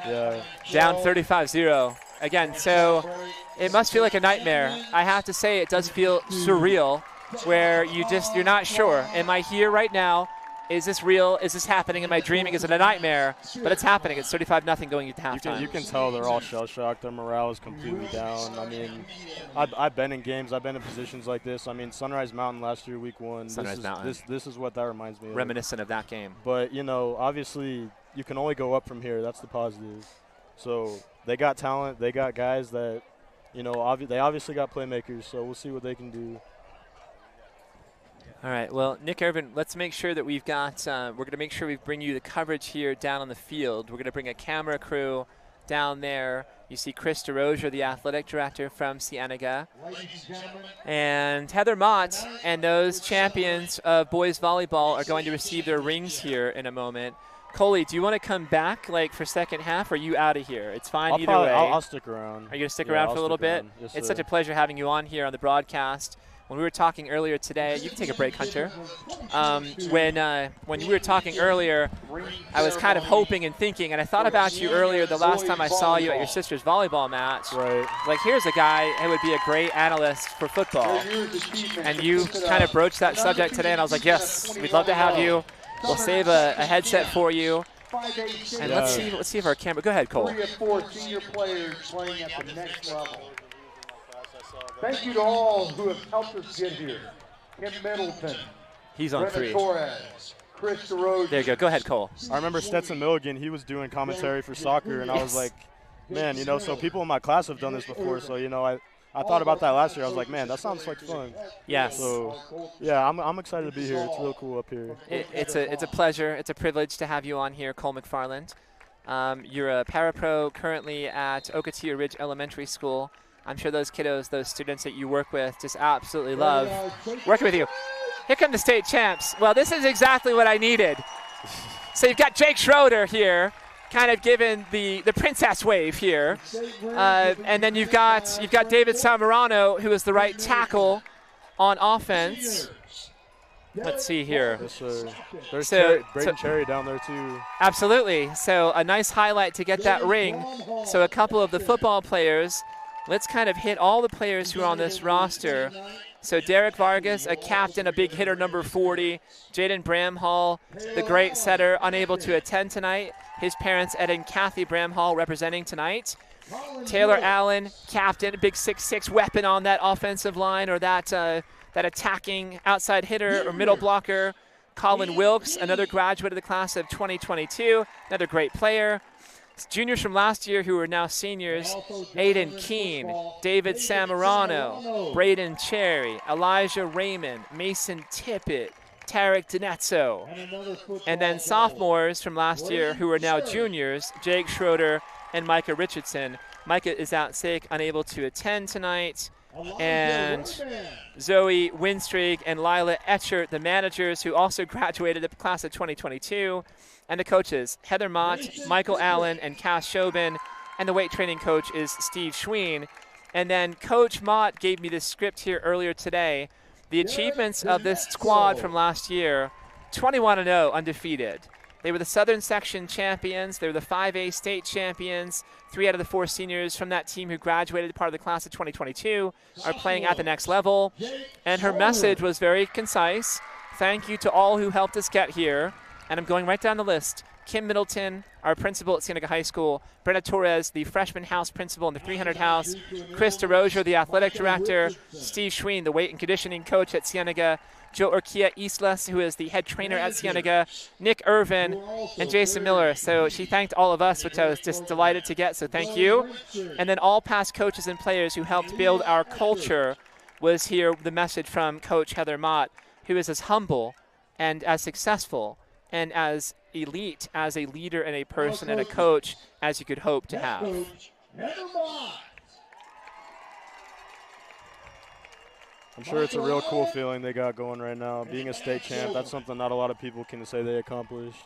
Yeah. Down 35-0. Again, so it must feel like a nightmare. I have to say it does feel surreal where you're not sure. Am I here right now? Is this real? Is this happening? Am I dreaming? Is it a nightmare? But it's happening. It's 35-0 going into halftime. You can tell they're all shell-shocked. Their morale is completely down. I mean, I've been in games. I've been in positions like this. I mean, Sunrise Mountain last year, week 1. This is what that reminds me of. Reminiscent of that game. But, obviously, you can only go up from here. That's the positive. So they got talent. They got guys that, they obviously got playmakers. So we'll see what they can do. All right, well, Nick Irvin, let's make sure that we've got, we're going to make sure we bring you the coverage here down on the field. We're going to bring a camera crew down there. You see Chris DeRozier, the athletic director from Cienega. And Heather Mott and those champions of boys volleyball are going to receive their rings here in a moment. Coley, do you want to come back for second half, or are you out of here? It's fine either way. I'll stick around. Are you going to stick around for a little bit? Yes, it's sir. such a pleasure having you on here on the broadcast. When we were talking earlier today, you can take a break, Hunter. When we were talking earlier, I was kind of hoping and thinking, and I thought about you earlier the last time I saw you at your sister's volleyball match. Right. Here's a guy who would be a great analyst for football. And you kind of broached that subject today, and I was like, yes, we'd love to have you. We'll save a headset for you. And let's see if our camera. Go ahead, Cole. 3 of 4 senior players playing at the next level. Thank you to all who have helped us get here. Kim Middleton. He's on Brenda 3. Torres, Chris DeRozier. There you go. Go ahead, Cole. I remember Stetson Milligan. He was doing commentary for soccer, and I was like, man, so people in my class have done this before. So, I thought about that last year. I was like, man, that sounds like fun. Yes. So, yeah, I'm excited to be here. It's real cool up here. It's a pleasure. It's a privilege to have you on here, Cole McFarland. You're a parapro currently at Ocotillo Ridge Elementary School. I'm sure those kiddos, those students that you work with just absolutely love working with you. Here come the state champs. Well, this is exactly what I needed. So you've got Jake Schroeder here, kind of giving the princess wave here. And then you've got David Samorano, who is the right tackle on offense. Let's see here. Yes, sir. There's Braden Cherry down there, too. Absolutely. So a nice highlight to get that ring. So a couple of the football players. Let's kind of hit all the players who are on this roster. So Derek Vargas, a captain, a big hitter, number 40. Jaden Bramhall, the great setter, unable to attend tonight. His parents, Ed and Kathy Bramhall, representing tonight. Taylor Allen, captain, big 6'6" weapon on that offensive line, or that attacking outside hitter or middle blocker. Colin Wilkes, another graduate of the class of 2022, another great player. Juniors from last year who are now seniors, Aiden Keene, David Samorano, Braden Cherry, Elijah Raymond, Mason Tippett, Tarek Dinetzo. And then sophomores from last year who are now juniors, Jake Schroeder and Micah Richardson. Micah is out sick, unable to attend tonight. And Zoe Winstreak and Lila Etchert, the managers who also graduated the class of 2022. And the coaches, Heather Mott, Michael Allen, and Cass Shobin. And the weight training coach is Steve Schween. And then Coach Mott gave me this script here earlier today. The achievements of this squad from last year, 21-0 undefeated. They were the Southern Section champions. They were the 5A state champions. 3 out of the 4 seniors from that team who graduated, part of the class of 2022, are playing at the next level. And her message was very concise. Thank you to all who helped us get here. And I'm going right down the list. Kim Middleton, our principal at Cienega High School. Brenda Torres, the freshman house principal in the 300 house. Chris DeRozier, the athletic director. Steve Schween, the weight and conditioning coach at Cienega. Joe Urquia Islas, who is the head trainer at Cienega. Nick Irvin, and Jason Miller. So she thanked all of us, which I was just delighted to get, so thank you. And then all past coaches and players who helped build our culture was hear the message from Coach Heather Mott, who is as humble and as successful and as elite as a leader and a person and a coach as you could hope to have. I'm sure it's a real cool feeling they got going right now. Being a state champ, that's something not a lot of people can say they accomplished.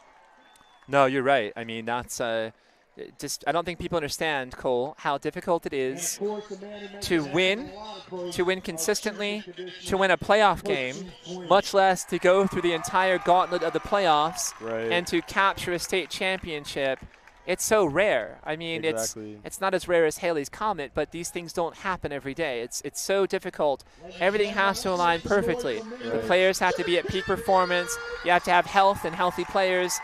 No, you're right. I mean, that's just, I don't think people understand, Cole, how difficult it is to win consistently, to win a playoff game, much less to go through the entire gauntlet of the playoffs and to capture a state championship. It's so rare. I mean, it's not as rare as Haley's Comet, but these things don't happen every day. It's so difficult. Everything has to align perfectly. The players have to be at peak performance. You have to have health and healthy players.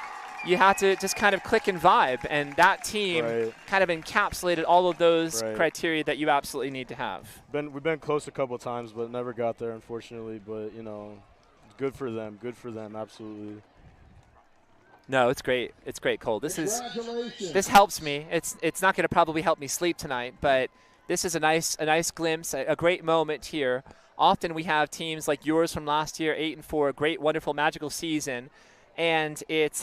You have to just kind of click and vibe, and that team kind of encapsulated all of those criteria that you absolutely need to have. We've been close a couple of times, but never got there, unfortunately. But, you know, good for them. Good for them, absolutely. No, it's great. It's great, Cole. This helps me. It's not going to probably help me sleep tonight, but this is a nice glimpse, a great moment here. Often we have teams like yours from last year, 8-4, a great, wonderful, magical season, and it's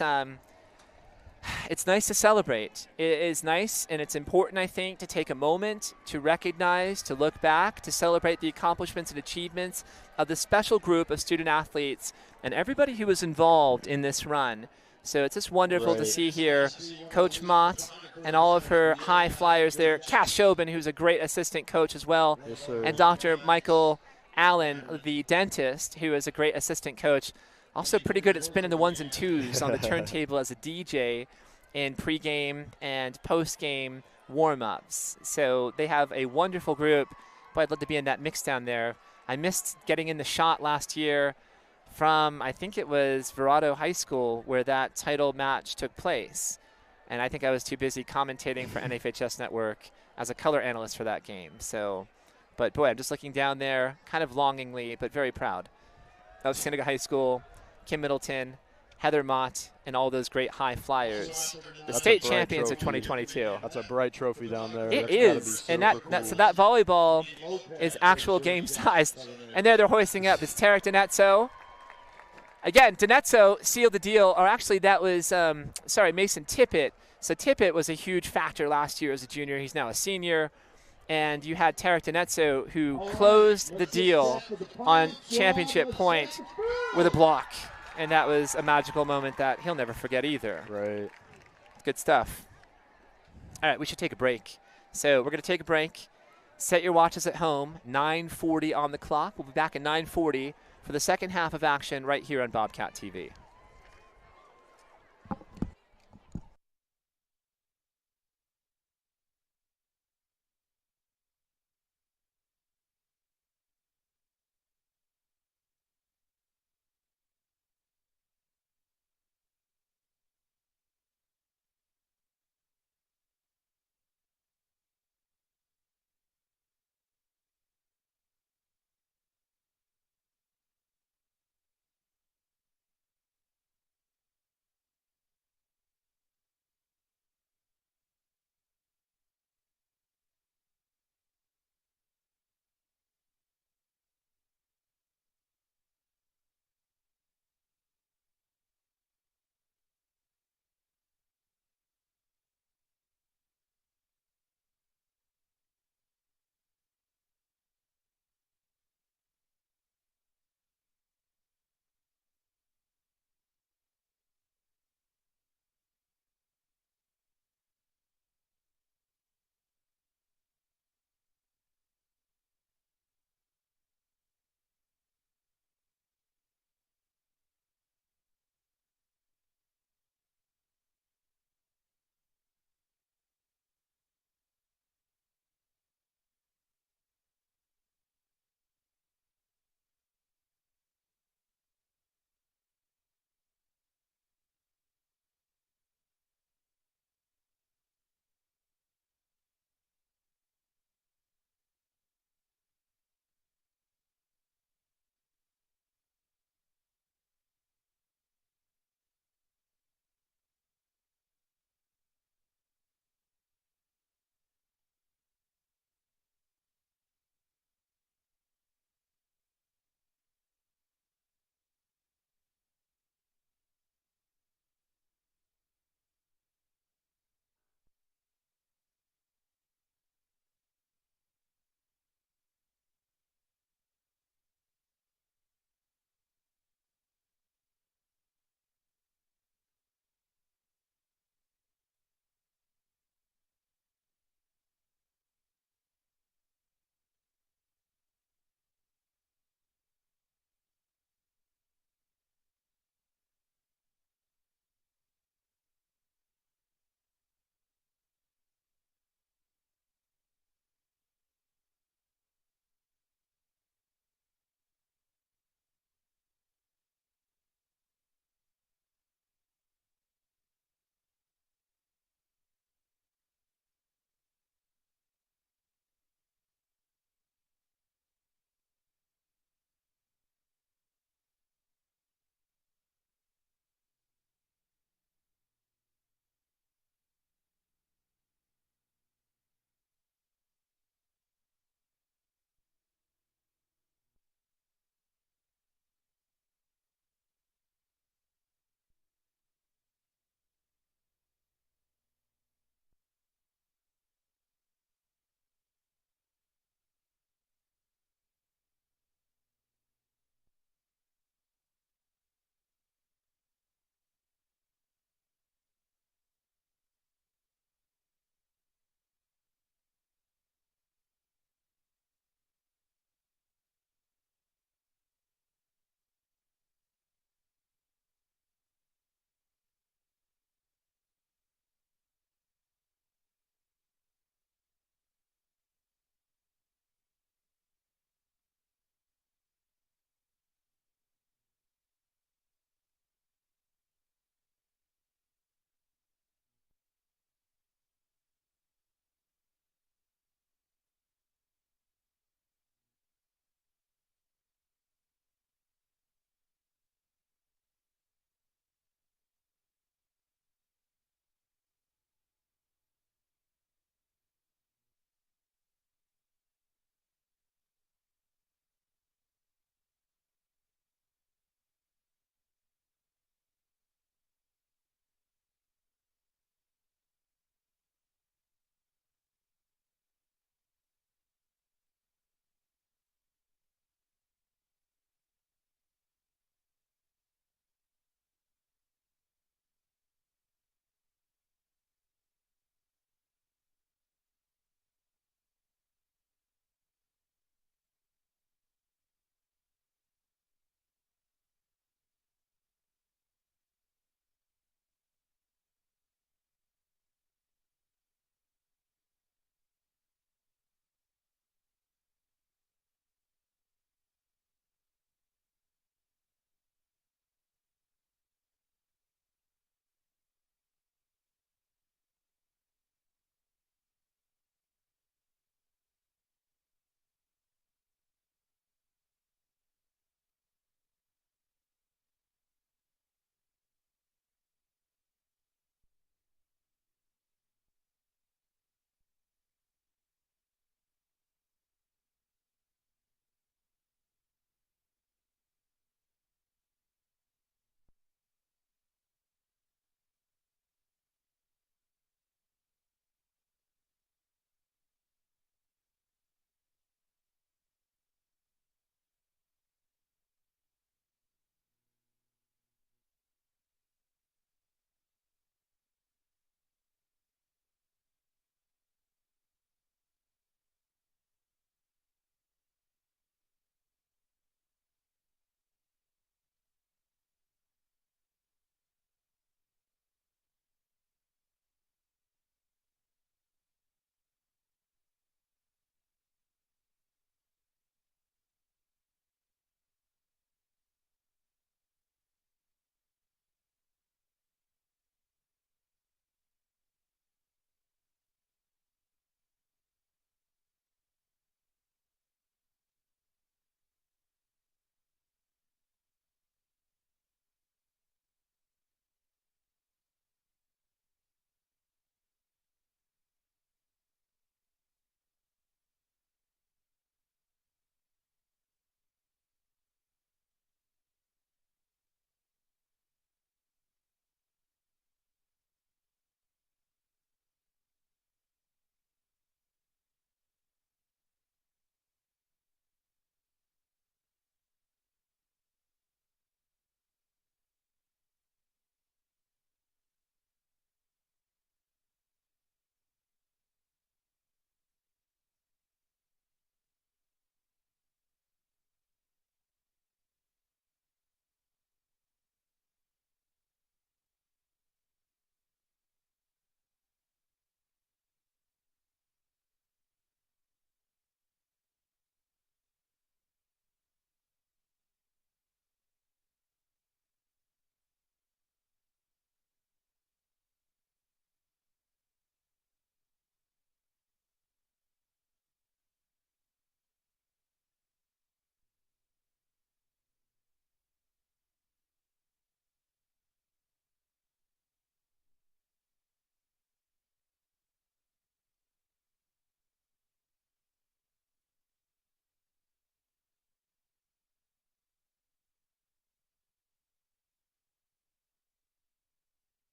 nice to celebrate. It is nice, and it's important, I think, to take a moment to recognize, to look back, to celebrate the accomplishments and achievements of the special group of student athletes and everybody who was involved in this run. So it's just wonderful to see here Coach Mott and all of her high flyers there. Cass Shobin, who's a great assistant coach as well, and Dr. Michael Allen, the dentist, who is a great assistant coach. Also pretty good at spinning the ones and twos on the turntable as a DJ in pregame and postgame warm-ups. So they have a wonderful group. Boy, I'd love to be in that mix down there. I missed getting in the shot last year from, I think it was Verado High School, where that title match took place. And I think I was too busy commentating for NFHS Network as a color analyst for that game. So, but boy, I'm just looking down there, kind of longingly, but very proud of Cienega High School, Kim Middleton, Heather Mott, and all those great high flyers. The state champions of 2022. That's a bright trophy down there. It is, and so that volleyball is actual game sized. And there they're hoisting up. It's Tarek Donetso. Again, Donetso sealed the deal, or actually that was, Mason Tippett. So Tippett was a huge factor last year as a junior. He's now a senior. And you had Tarek Donetso, who closed the deal on championship point with a block. And that was a magical moment that he'll never forget either. Right. Good stuff. All right, we should take a break. So we're going to take a break. Set your watches at home. 9:40 on the clock. We'll be back at 9:40 for the second half of action right here on Bobcat TV.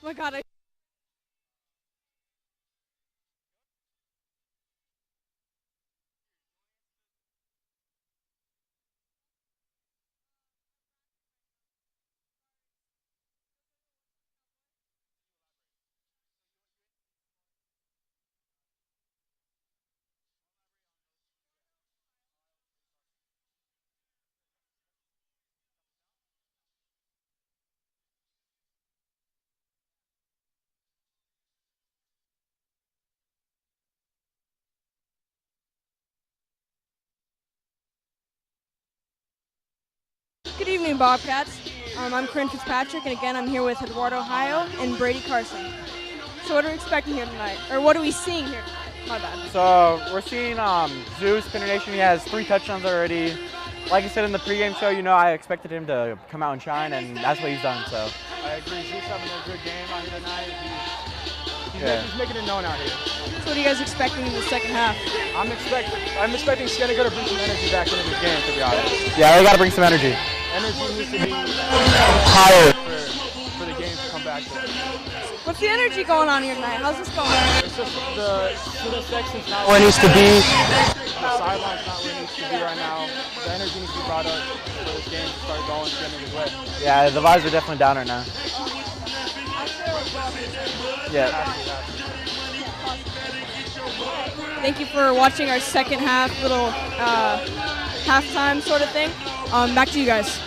my God. Good evening, Bobcats. I'm Corinne Fitzpatrick, and again, I'm here with Eduardo Ohio and Brady Carson. So what are we expecting here tonight? Or what are we seeing here tonight? My bad. So we're seeing Zeus, Pinner Nation. He has 3 touchdowns already. Like I said in the pregame show, you know, I expected him to come out and shine, and that's what he's done. So I agree. Zeus having a good game out here tonight. He's Yeah. making it known out here. So what are you guys expecting in the second half? I'm expecting Cienega to bring some energy back into this game, to be honest. yeah, they got to bring some energy. Energy needs to be higher for the game to come back to. What's the energy going on here tonight? How's this going? It's just the student section's not where it needs to be. The sideline's not where it needs to be right now. The energy needs to be brought up for this game to start going Cienega's way. Yeah, the vibes are definitely down right now. Yeah. Thank you for watching our second half little halftime sort of thing. Back to you guys.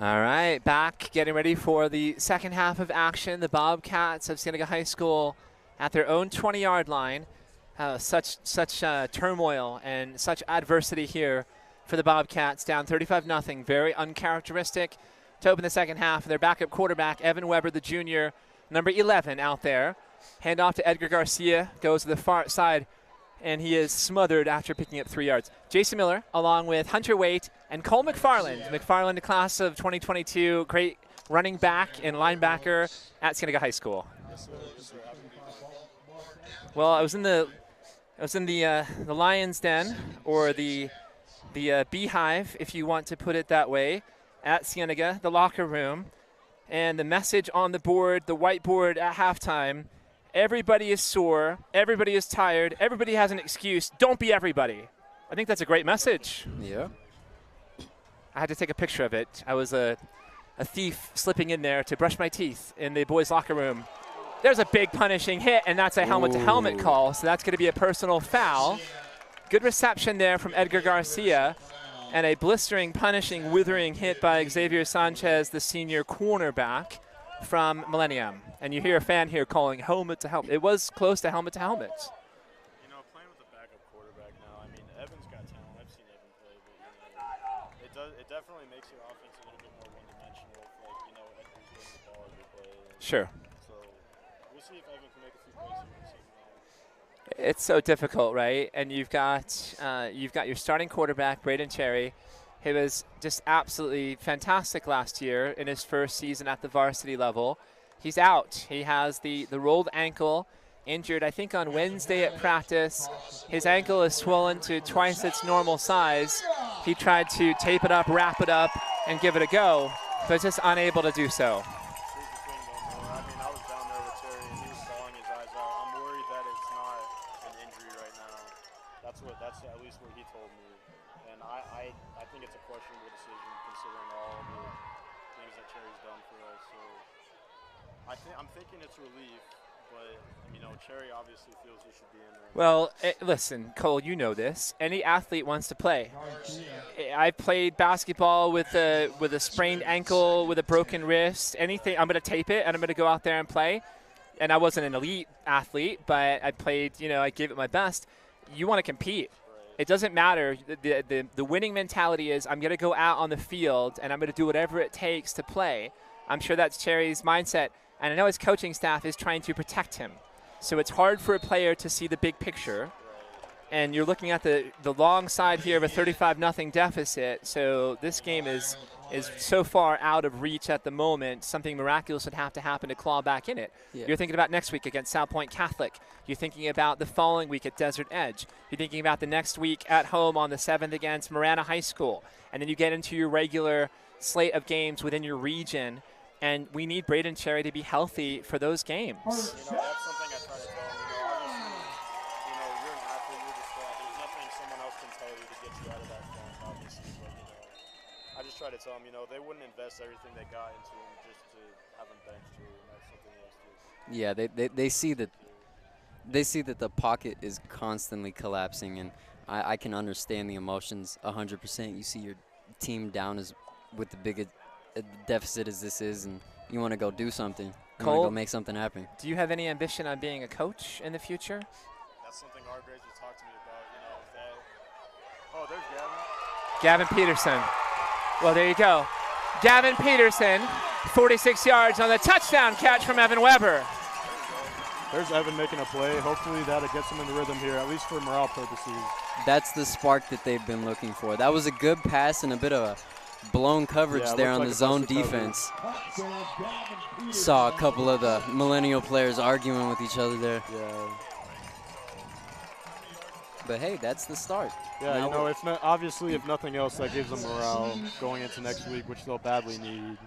All right, back getting ready for the second half of action. The Bobcats of Cienega High School at their own 20-yard line. Such turmoil and such adversity here for the Bobcats, down 35-0. Very uncharacteristic to open the second half. Their backup quarterback, Evan Weber, the junior, number 11 out there. Hand off to Edgar Garcia, goes to the far side, and he is smothered after picking up 3 yards. Jason Miller, along with Hunter Waite and Cole McFarland. McFarland, the class of 2022, great running back and linebacker at Cienega High School. Well, I was in the lion's den, or the beehive, if you want to put it that way, at Cienega, the locker room, and the message on the board, the whiteboard at halftime. Everybody is sore. Everybody is tired. Everybody has an excuse. Don't be everybody. I think that's a great message. Yeah. I had to take a picture of it. I was a thief slipping in there to brush my teeth in the boys' locker room. There's a big punishing hit, and that's a helmet-to-helmet call, so that's going to be a personal foul. Good reception there from Edgar Garcia, and a blistering, punishing, withering hit by Xavier Sanchez, the senior cornerback from Millennium. And you hear a fan here calling helmet to helmet. It was close to helmet to helmet. You know, playing with a backup quarterback now, I mean, Evan's got talent. I've seen Evan play, but you know, it definitely makes your offense a little bit more one-dimensional. Like, you know, Edgar's getting the ball every play. Sure. So we'll see if Evan can make a few plays here this season. It's so difficult, right? And you've got your starting quarterback, Braden Cherry. He was just absolutely fantastic last year in his first season at the varsity level. He's out. He has the rolled ankle, injured, I think, on Wednesday at practice. His ankle is swollen to twice its normal size. He tried to tape it up, wrap it up, and give it a go, but just unable to do so. I mean, I was down there with Terry, and he was bawling his eyes out. I'm worried that it's not an injury right now. That's at least what he told me. And I think it's a questionable decision considering all the things that Cherry's done for us. So I'm thinking it's relief, but you know, Cherry obviously feels he should be in there. Well, listen, Cole, you know this. Any athlete wants to play. I played basketball with a sprained ankle, with a broken wrist, anything. I'm going to tape it, and I'm going to go out there and play. And I wasn't an elite athlete, but I played, you know, I gave it my best. You want to compete. It doesn't matter. The winning mentality is I'm going to go out on the field, and I'm going to do whatever it takes to play. I'm sure that's Cherry's mindset. And I know his coaching staff is trying to protect him. So it's hard for a player to see the big picture. And you're looking at the long side here of a 35-0 deficit. So this game is so far out of reach at the moment. Something miraculous would have to happen to claw back in it. Yeah. You're thinking about next week against South Point Catholic. You're thinking about the following week at Desert Edge. You're thinking about the next week at home on the 7th against Marana High School. And then you get into your regular slate of games within your region. And we need Braden Cherry to be healthy for those games. You know, that's something I try to tell him. You know, obviously, you know, you're an athlete, you're the squad. There's nothing someone else can tell you to get you out of that funk, obviously. But, you know, I just try to tell him, you know, they wouldn't invest everything they got into him just to have him benched here, and that's something he has to do. Yeah, they see that the pocket is constantly collapsing, and I can understand the emotions 100%. You see your team down with the big deficit as this is, and you want to go do something. You want to go make something happen. Do you have any ambition on being a coach in the future? That's something our grades will talk to me about. You know, there's Gavin Gavin. Peterson. Well, there you go. Gavin Peterson, 46 yards on the touchdown catch from Evan Weber. There's Evan making a play. Hopefully that gets him in the rhythm here, at least for morale purposes. That's the spark that they've been looking for. That was a good pass and a bit of a blown coverage there on the zone defense. Saw a couple of the Millennial players arguing with each other there. Yeah. But hey, that's the start. Yeah, now, you know, obviously, if nothing else, that gives them morale going into next week, which they'll badly need.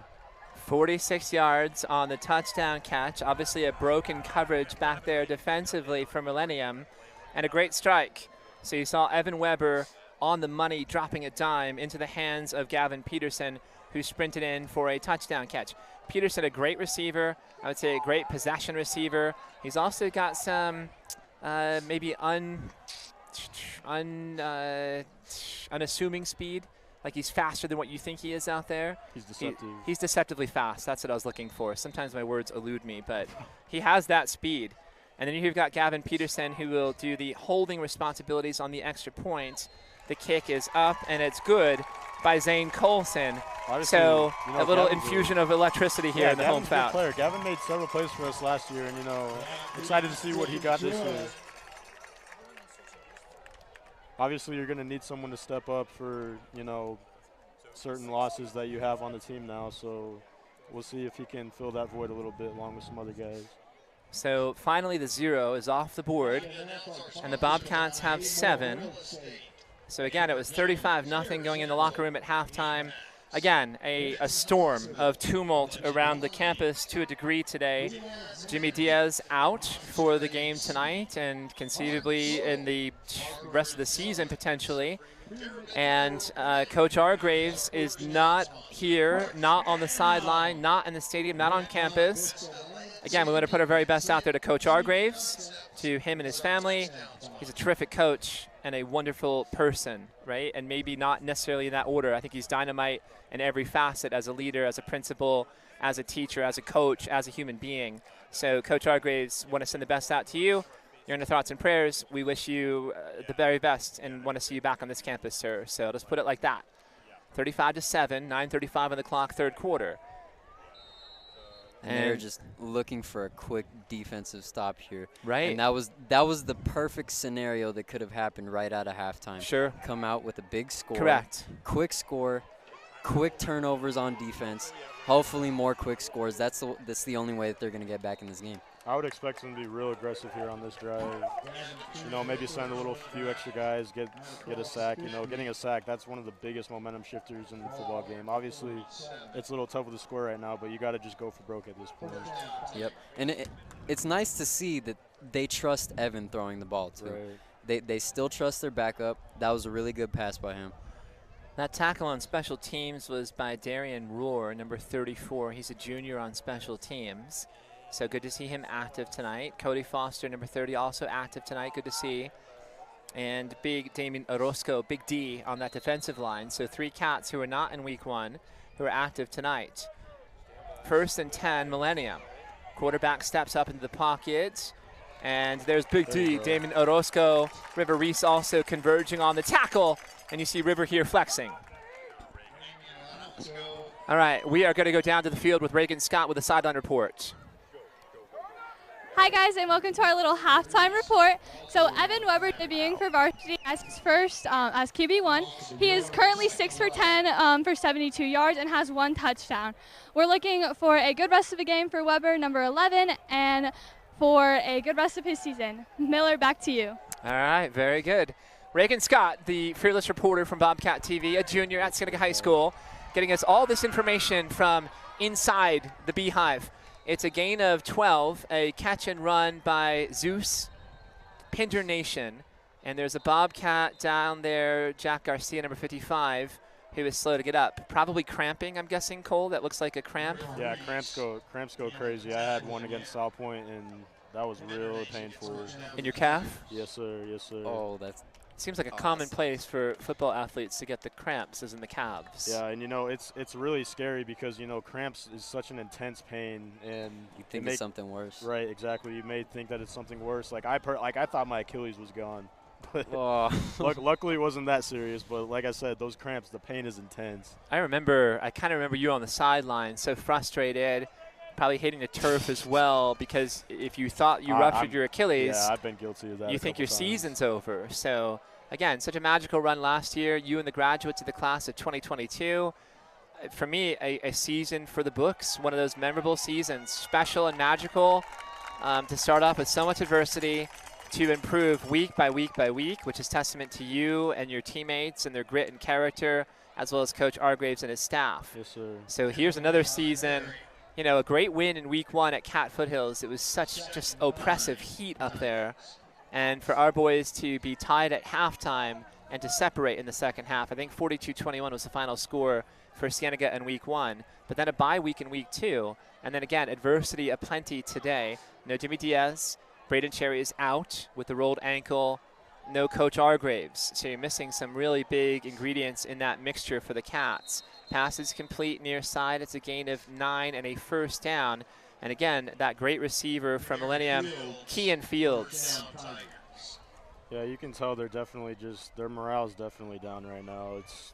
46 yards on the touchdown catch. Obviously a broken coverage back there defensively for Millennium, and a great strike. So you saw Evan Weber on the money, dropping a dime into the hands of Gavin Peterson, who sprinted in for a touchdown catch. Peterson, a great receiver. I would say a great possession receiver. He's also got some maybe unassuming speed. like he's faster than what you think he is out there. He's deceptive. He's deceptively fast. That's what I was looking for. Sometimes my words elude me, but he has that speed. And then you've got Gavin Peterson, who will do the holding responsibilities on the extra point. The kick is up, and it's good by Zane Colson. Honestly, so a little Gavin's infusion of electricity here in the home foul. Player. Gavin made several plays for us last year, and excited to see what he got this year. Obviously, you're going to need someone to step up for certain losses that you have on the team now. So we'll see if he can fill that void a little bit along with some other guys. So finally, the 0 is off the board, and the Bobcats have 7. So again, it was 35-0 going in the locker room at halftime. Again, a storm of tumult around the campus to a degree today. Jimmy Diaz out for the game tonight and conceivably in the rest of the season potentially. And Coach Hargraves is not here, not on the sideline, not in the stadium, not on campus. Again, we want to put our very best out there to Coach Hargraves, to him and his family. He's a terrific coach and a wonderful person, right? And maybe not necessarily in that order. I think he's dynamite in every facet as a leader, as a principal, as a teacher, as a coach, as a human being. So Coach Hargraves, want to send the best out to you. You're in the thoughts and prayers. We wish you the very best and want to see you back on this campus, sir. So let's put it like that. 35-7, 9:35 on the clock, third quarter. And they're just looking for a quick defensive stop here. Right. And that was the perfect scenario that could have happened right out of halftime. Sure. Come out with a big score. Correct. Quick score, quick turnovers on defense. Hopefully more quick scores. That's the only way that they're going to get back in this game. I would expect them to be real aggressive here on this drive. Maybe send a few extra guys, get a sack. Getting a sack, that's one of the biggest momentum shifters in the football game. Obviously, it's a little tough with the score right now, but you got to just go for broke at this point. Yep. And it's nice to see that they trust Evan throwing the ball, too. Right. They still trust their backup. That was a really good pass by him. That tackle on special teams was by Darian Rohr, number 34. He's a junior on special teams. So good to see him active tonight. Cody Foster, number 30, also active tonight. Good to see. And big Damien Orozco, big D on that defensive line. So 3 Cats who are not in week 1 who are active tonight. 1st and 10, Millennium. Quarterback steps up into the pocket. And there's big D, Damien Orozco. River Reese also converging on the tackle. And you see River here flexing. All right, we are going to go down to the field with Reagan Scott with a sideline report. Hi guys, and welcome to our little halftime report. So Evan Weber debuting for varsity as his first as QB1. He is currently 6 for 10 for 72 yards and has 1 touchdown. We're looking for a good rest of the game for Weber, number 11, and for a good rest of his season. Miller, back to you. All right, very good. Reagan Scott, the fearless reporter from Bobcat TV, a junior at Cienega High School, getting us all this information from inside the Beehive. It's a gain of 12, a catch and run by Zeus, Pinder Nation. And there's a Bobcat down there, Jack Garcia, number 55, who is slow to get up. Probably cramping, I'm guessing, Cole. That looks like a cramp. Yeah, cramps go crazy. I had one against South Point, and that was real painful. In your calf? Yes, sir. Yes, sir. Oh, that's... Seems like a common place for football athletes to get the cramps, as in the calves. Yeah, and it's really scary because cramps is such an intense pain, and you think it's something worse. Right, exactly. You may think that it's something worse. Like I thought my Achilles was gone, but luckily it wasn't that serious. But like I said, those cramps, the pain is intense. I kind of remember you on the sideline, so frustrated. Probably hitting the turf as well, because if you thought you ruptured your Achilles, yeah, I've been guilty of that. You think your season's over. So again, such a magical run last year. You and the graduates of the class of 2022. For me, a season for the books. One of those memorable seasons, special and magical. To start off with so much adversity, to improve week by week by week, which is testament to you and your teammates and their grit and character, as well as Coach Hargraves and his staff. Yes, sir. So here's another season. A great win in week 1 at Cat Foothills. It was such just oppressive heat up there. And for our boys to be tied at halftime and to separate in the second half, I think 42-21 was the final score for Cienega in week 1. But then a bye week in week 2. And then again, adversity aplenty today. No Jimmy Diaz. Braden Cherry is out with the rolled ankle. no Coach Argraves, so you're missing some really big ingredients in that mixture for the Cats. Pass is complete near side. It's a gain of 9 and a first down. And again, that great receiver from Millennium, Kean Fields. Yeah, you can tell they're definitely their morale's definitely down right now. It's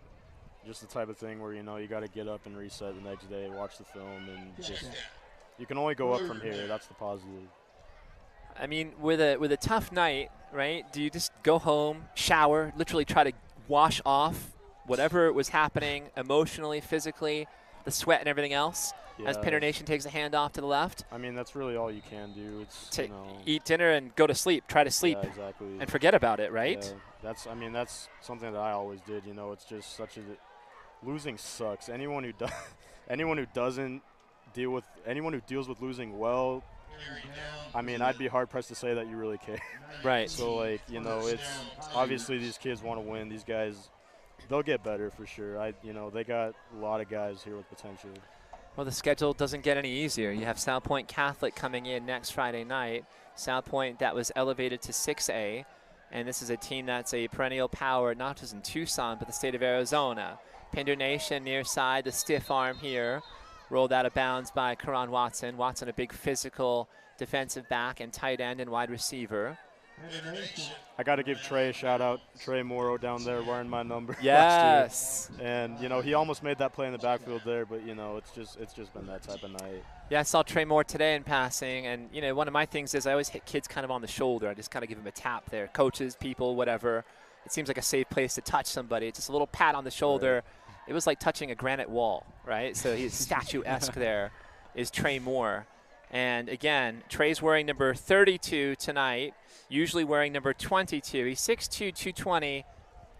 just the type of thing where, you know, you got to get up and reset the next day, watch the film, and just you can only go up from here. That's the positive. I mean, with a tough night, right, do you just go home, shower, literally try to wash off whatever was happening emotionally, physically, the sweat and everything else, as Pender Nation takes a handoff to the left? I mean, that's really all you can do. It's you know, eat dinner and go to sleep. Try to sleep and forget about it, right? Yeah, that's something that I always did. You know, it's just such a losing sucks. Anyone who deals with losing well, I mean, I'd be hard pressed to say that you really care. Right. So, like, you know, it's obviously these kids want to win. These guys, they'll get better for sure. You know, they got a lot of guys here with potential. Well, the schedule doesn't get any easier. You have South Point Catholic coming in next Friday night. South Point that was elevated to 6A, and this is a team that's a perennial power, not just in Tucson, but the state of Arizona. Pender Nation near side, the stiff arm here, rolled out of bounds by Karan Watson. Watson, a big physical defensive back and tight end and wide receiver. I got to give Trey a shout out. Trey Morrow down there wearing my number. Yes. And you know, he almost made that play in the backfield there, but you know, it's just been that type of night. Yeah, I saw Trey Moore today in passing, and you know, one of my things is I always hit kids kind of on the shoulder. I just kind of give them a tap there. Coaches, people, whatever. It seems like a safe place to touch somebody. It's just a little pat on the shoulder. Right. It was like touching a granite wall, right? So he's statuesque there is Trey Moore. And again, Trey's wearing number 32 tonight, usually wearing number 22. He's 6'2", 220.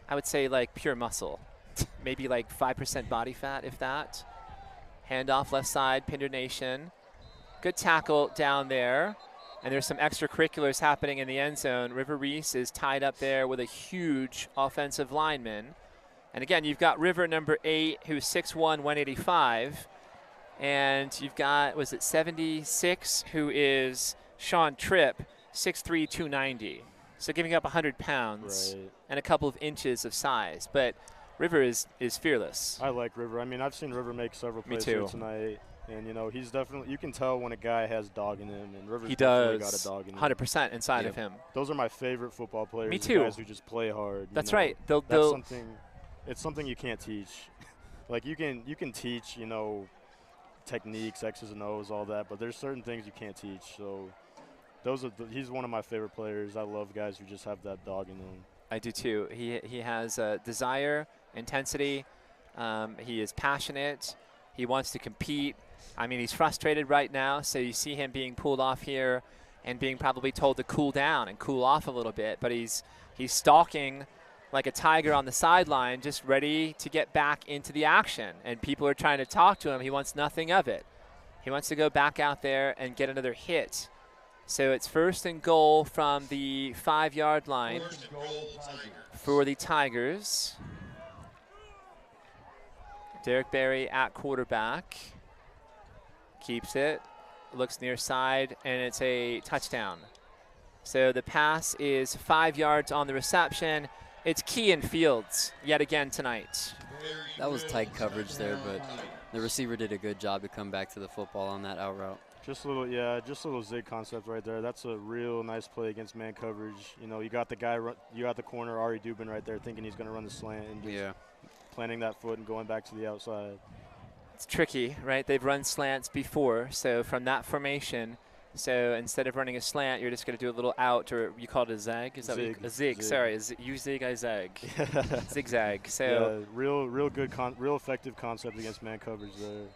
I would say like pure muscle. Maybe like 5% body fat, if that. Handoff left side, Pender Nation. Good tackle down there. And there's some extracurriculars happening in the end zone. River Reese is tied up there with a huge offensive lineman. And again, you've got River number 8, who's 6'1", 185. And you've got, was it 76, who is Sean Tripp, 6'3", 290. So giving up 100 pounds and a couple of inches of size. But River is fearless. I like River. I mean, I've seen River make several plays here tonight. And, you know, he's definitely – you can tell when a guy has dog in him. And River's definitely got a dog in him. 100% inside of him. Those are my favorite football players. Me too. Guys who just play hard. That's know. right. It's something you can't teach. Like, you can teach, you know, techniques, X's and O's, all that, but there's certain things you can't teach. So he's one of my favorite players. I love guys who just have that dog in them. I do too. He has desire, intensity. He is passionate. He wants to compete. I mean, he's frustrated right now, so you see him being pulled off here and being probably told to cool down and cool off a little bit, but he's stalking like a tiger on the sideline, just ready to get back into the action. And people are trying to talk to him. He wants nothing of it. He wants to go back out there and get another hit. So it's 1st and goal from the 5-yard line for the Tigers. Derek Berry at quarterback. Keeps it. Looks near side, and it's a touchdown. So the pass is 5 yards on the reception. It's Kean Fields yet again tonight. That was tight coverage there, but the receiver did a good job to come back to the football on that out route. Just a little zig concept right there. That's a real nice play against man coverage. You know, you got the guy, you got the corner, Ari Dubin right there, thinking he's going to run the slant and just planting that foot and going back to the outside. It's tricky, right? They've run slants before, so from that formation, so instead of running a slant, you're just going to do a little out, or you call it a zag? Is that zig. A zig. Sorry, you zig, I zag. Zigzag. So yeah, real good, real effective concept against man coverage there.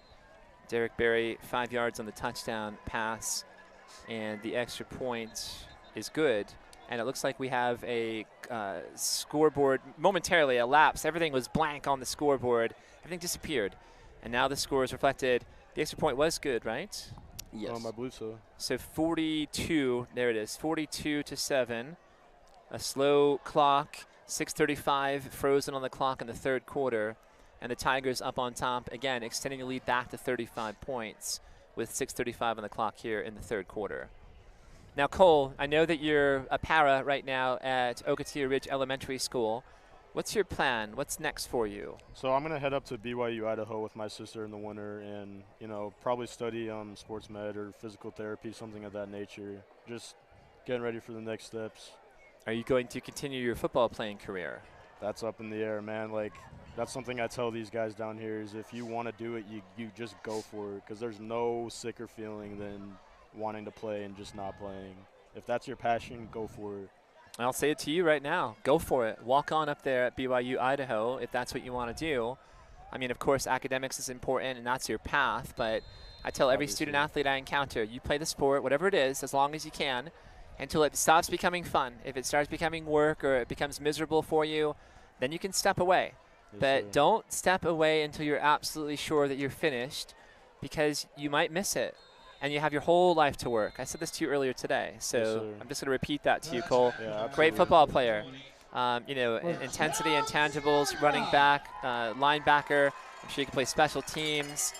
Derek Berry, 5 yards on the touchdown pass, and the extra point is good. And it looks like we have a scoreboard momentarily elapsed. Everything was blank on the scoreboard. Everything disappeared. And now the score is reflected. The extra point was good, right? Yes. I believe so. So 42, there it is, 42-7. A slow clock, 6:35 frozen on the clock in the 3rd quarter. And the Tigers up on top, again, extending the lead back to 35 points with 6:35 on the clock here in the 3rd quarter. Now, Cole, I know that you're a para right now at Ocotillo Ridge Elementary School. What's your plan? What's next for you? So I'm gonna head up to BYU, Idaho, with my sister in the winter, and probably study sports med or physical therapy, something of that nature. Just getting ready for the next steps. Are you going to continue your football playing career? That's up in the air, man. Like, that's something I tell these guys down here is if you want to do it, you just go for it, because there's no sicker feeling than wanting to play and just not playing. If that's your passion, go for it. I'll say it to you right now. Go for it. Walk on up there at BYU, Idaho, if that's what you want to do. I mean, of course, academics is important, and that's your path, but I tell every student athlete I encounter, you play the sport, whatever it is, as long as you can, until it stops becoming fun. If it starts becoming work or it becomes miserable for you, then you can step away. Yes, but sir. don't step away until you're absolutely sure that you're finished, because you might miss it. And you have your whole life to work. I said this to you earlier today, so Yes, I'm just going to repeat that to you, Cole. Yeah, Great football player. Intensity, intangibles, running back, linebacker. I'm sure you can play special teams.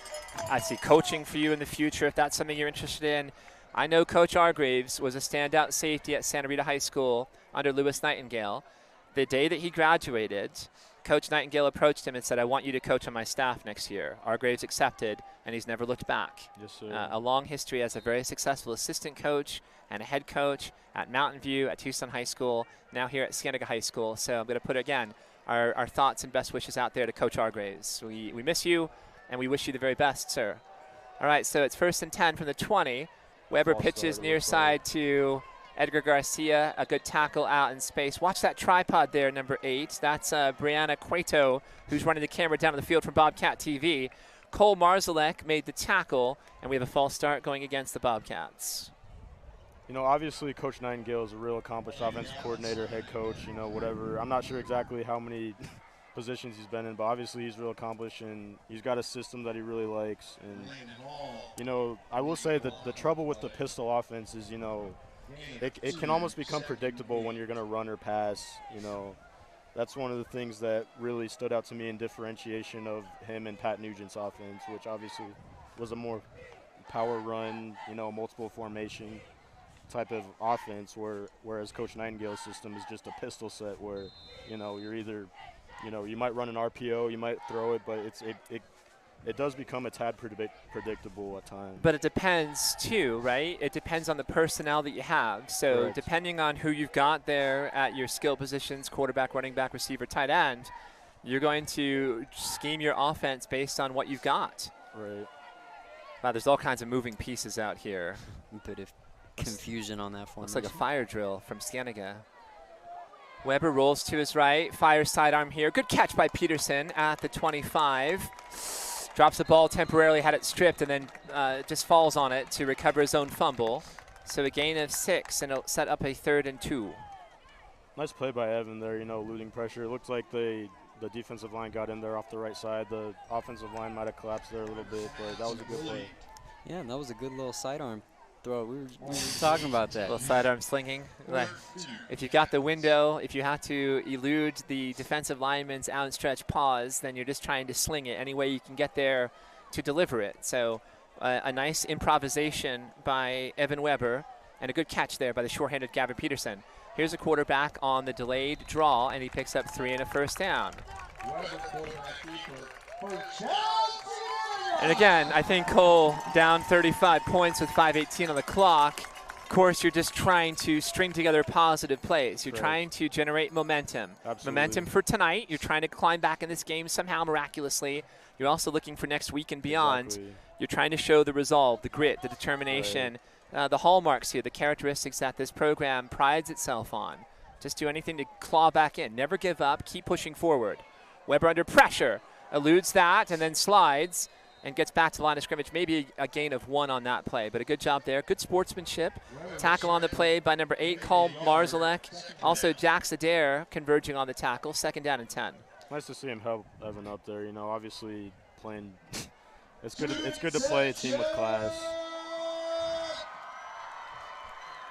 I see coaching for you in the future if that's something you're interested in. I know Coach Argraves was a standout safety at Santa Rita High School under Louis Nightingale. The day that he graduated, Coach Nightingale approached him and said, I want you to coach on my staff next year. Argraves accepted, and he's never looked back. Yes, sir. A long history as a very successful assistant coach and a head coach at Mountain View, at Tucson High School, now here at Cienega High School. So I'm going to put, again, our thoughts and best wishes out there to Coach Argraves. We miss you, and we wish you the very best, sir. All right, so it's 1st and 10 from the 20. Weber pitches near side to Edgar Garcia, a good tackle out in space. Watch that tripod there, number 8. That's Brianna Cueto, who's running the camera down on the field from Bobcat TV. Cole Marzalek made the tackle, and we have a false start going against the Bobcats. Obviously Coach Nightingale is a real accomplished offensive coordinator, head coach, whatever. I'm not sure exactly how many positions he's been in, but obviously he's real accomplished, and he's got a system that he really likes. And, I will say that the trouble with the pistol offense is, it can almost become predictable when you're going to run or pass. That's one of the things that really stood out to me in differentiation of him and Pat Nugent's offense, which obviously was a more power run, multiple formation type of offense, whereas Coach Nightingale's system is just a pistol set where, you're either, you might run an RPO, you might throw it, but it does become a tad predictable at times. But it depends, too, right? It depends on the personnel that you have. So Correct. Depending on who you've got there at your skill positions, quarterback, running back, receiver, tight end, you're going to scheme your offense based on what you've got. Right. Wow, there's all kinds of moving pieces out here. A bit of confusion on that formation. Looks like a fire drill from Cienega. Weber rolls to his right, fires sidearm here. Good catch by Peterson at the 25. Drops the ball temporarily, had it stripped, and then just falls on it to recover his own fumble. So a gain of 6, and it'll set up a 3rd and 2. Nice play by Evan there, eluding pressure. It looked like the defensive line got in there off the right side. The offensive line might have collapsed there a little bit, but that was a good play. Yeah, and that was a good little sidearm throw. We were talking about that. Little sidearm slinging. If you got the window, if you have to elude the defensive lineman's outstretched paws, then you're just trying to sling it any way you can get there to deliver it. So a nice improvisation by Evan Weber, and a good catch there by the short-handed Gavin Peterson. Here's a quarterback on the delayed draw, and he picks up 3 and a first down. And again, I think Cole down 35 points with 5:18 on the clock. Of course, you're just trying to string together positive plays. You're trying to generate momentum. Absolutely. Momentum for tonight. You're trying to climb back in this game somehow miraculously. You're also looking for next week and beyond. Exactly. You're trying to show the resolve, the grit, the determination, the hallmarks here, the characteristics that this program prides itself on. Just do anything to claw back in. Never give up. Keep pushing forward. Weber under pressure. Eludes that and then slides and gets back to the line of scrimmage. Maybe a gain of 1 on that play, but a good job there. Good sportsmanship. Tackle on the play by number 8, Cole Marzalek. Also, Jax Adair converging on the tackle. 2nd down and 10. Nice to see him help Evan up there. Obviously playing. It's good to play a team with class.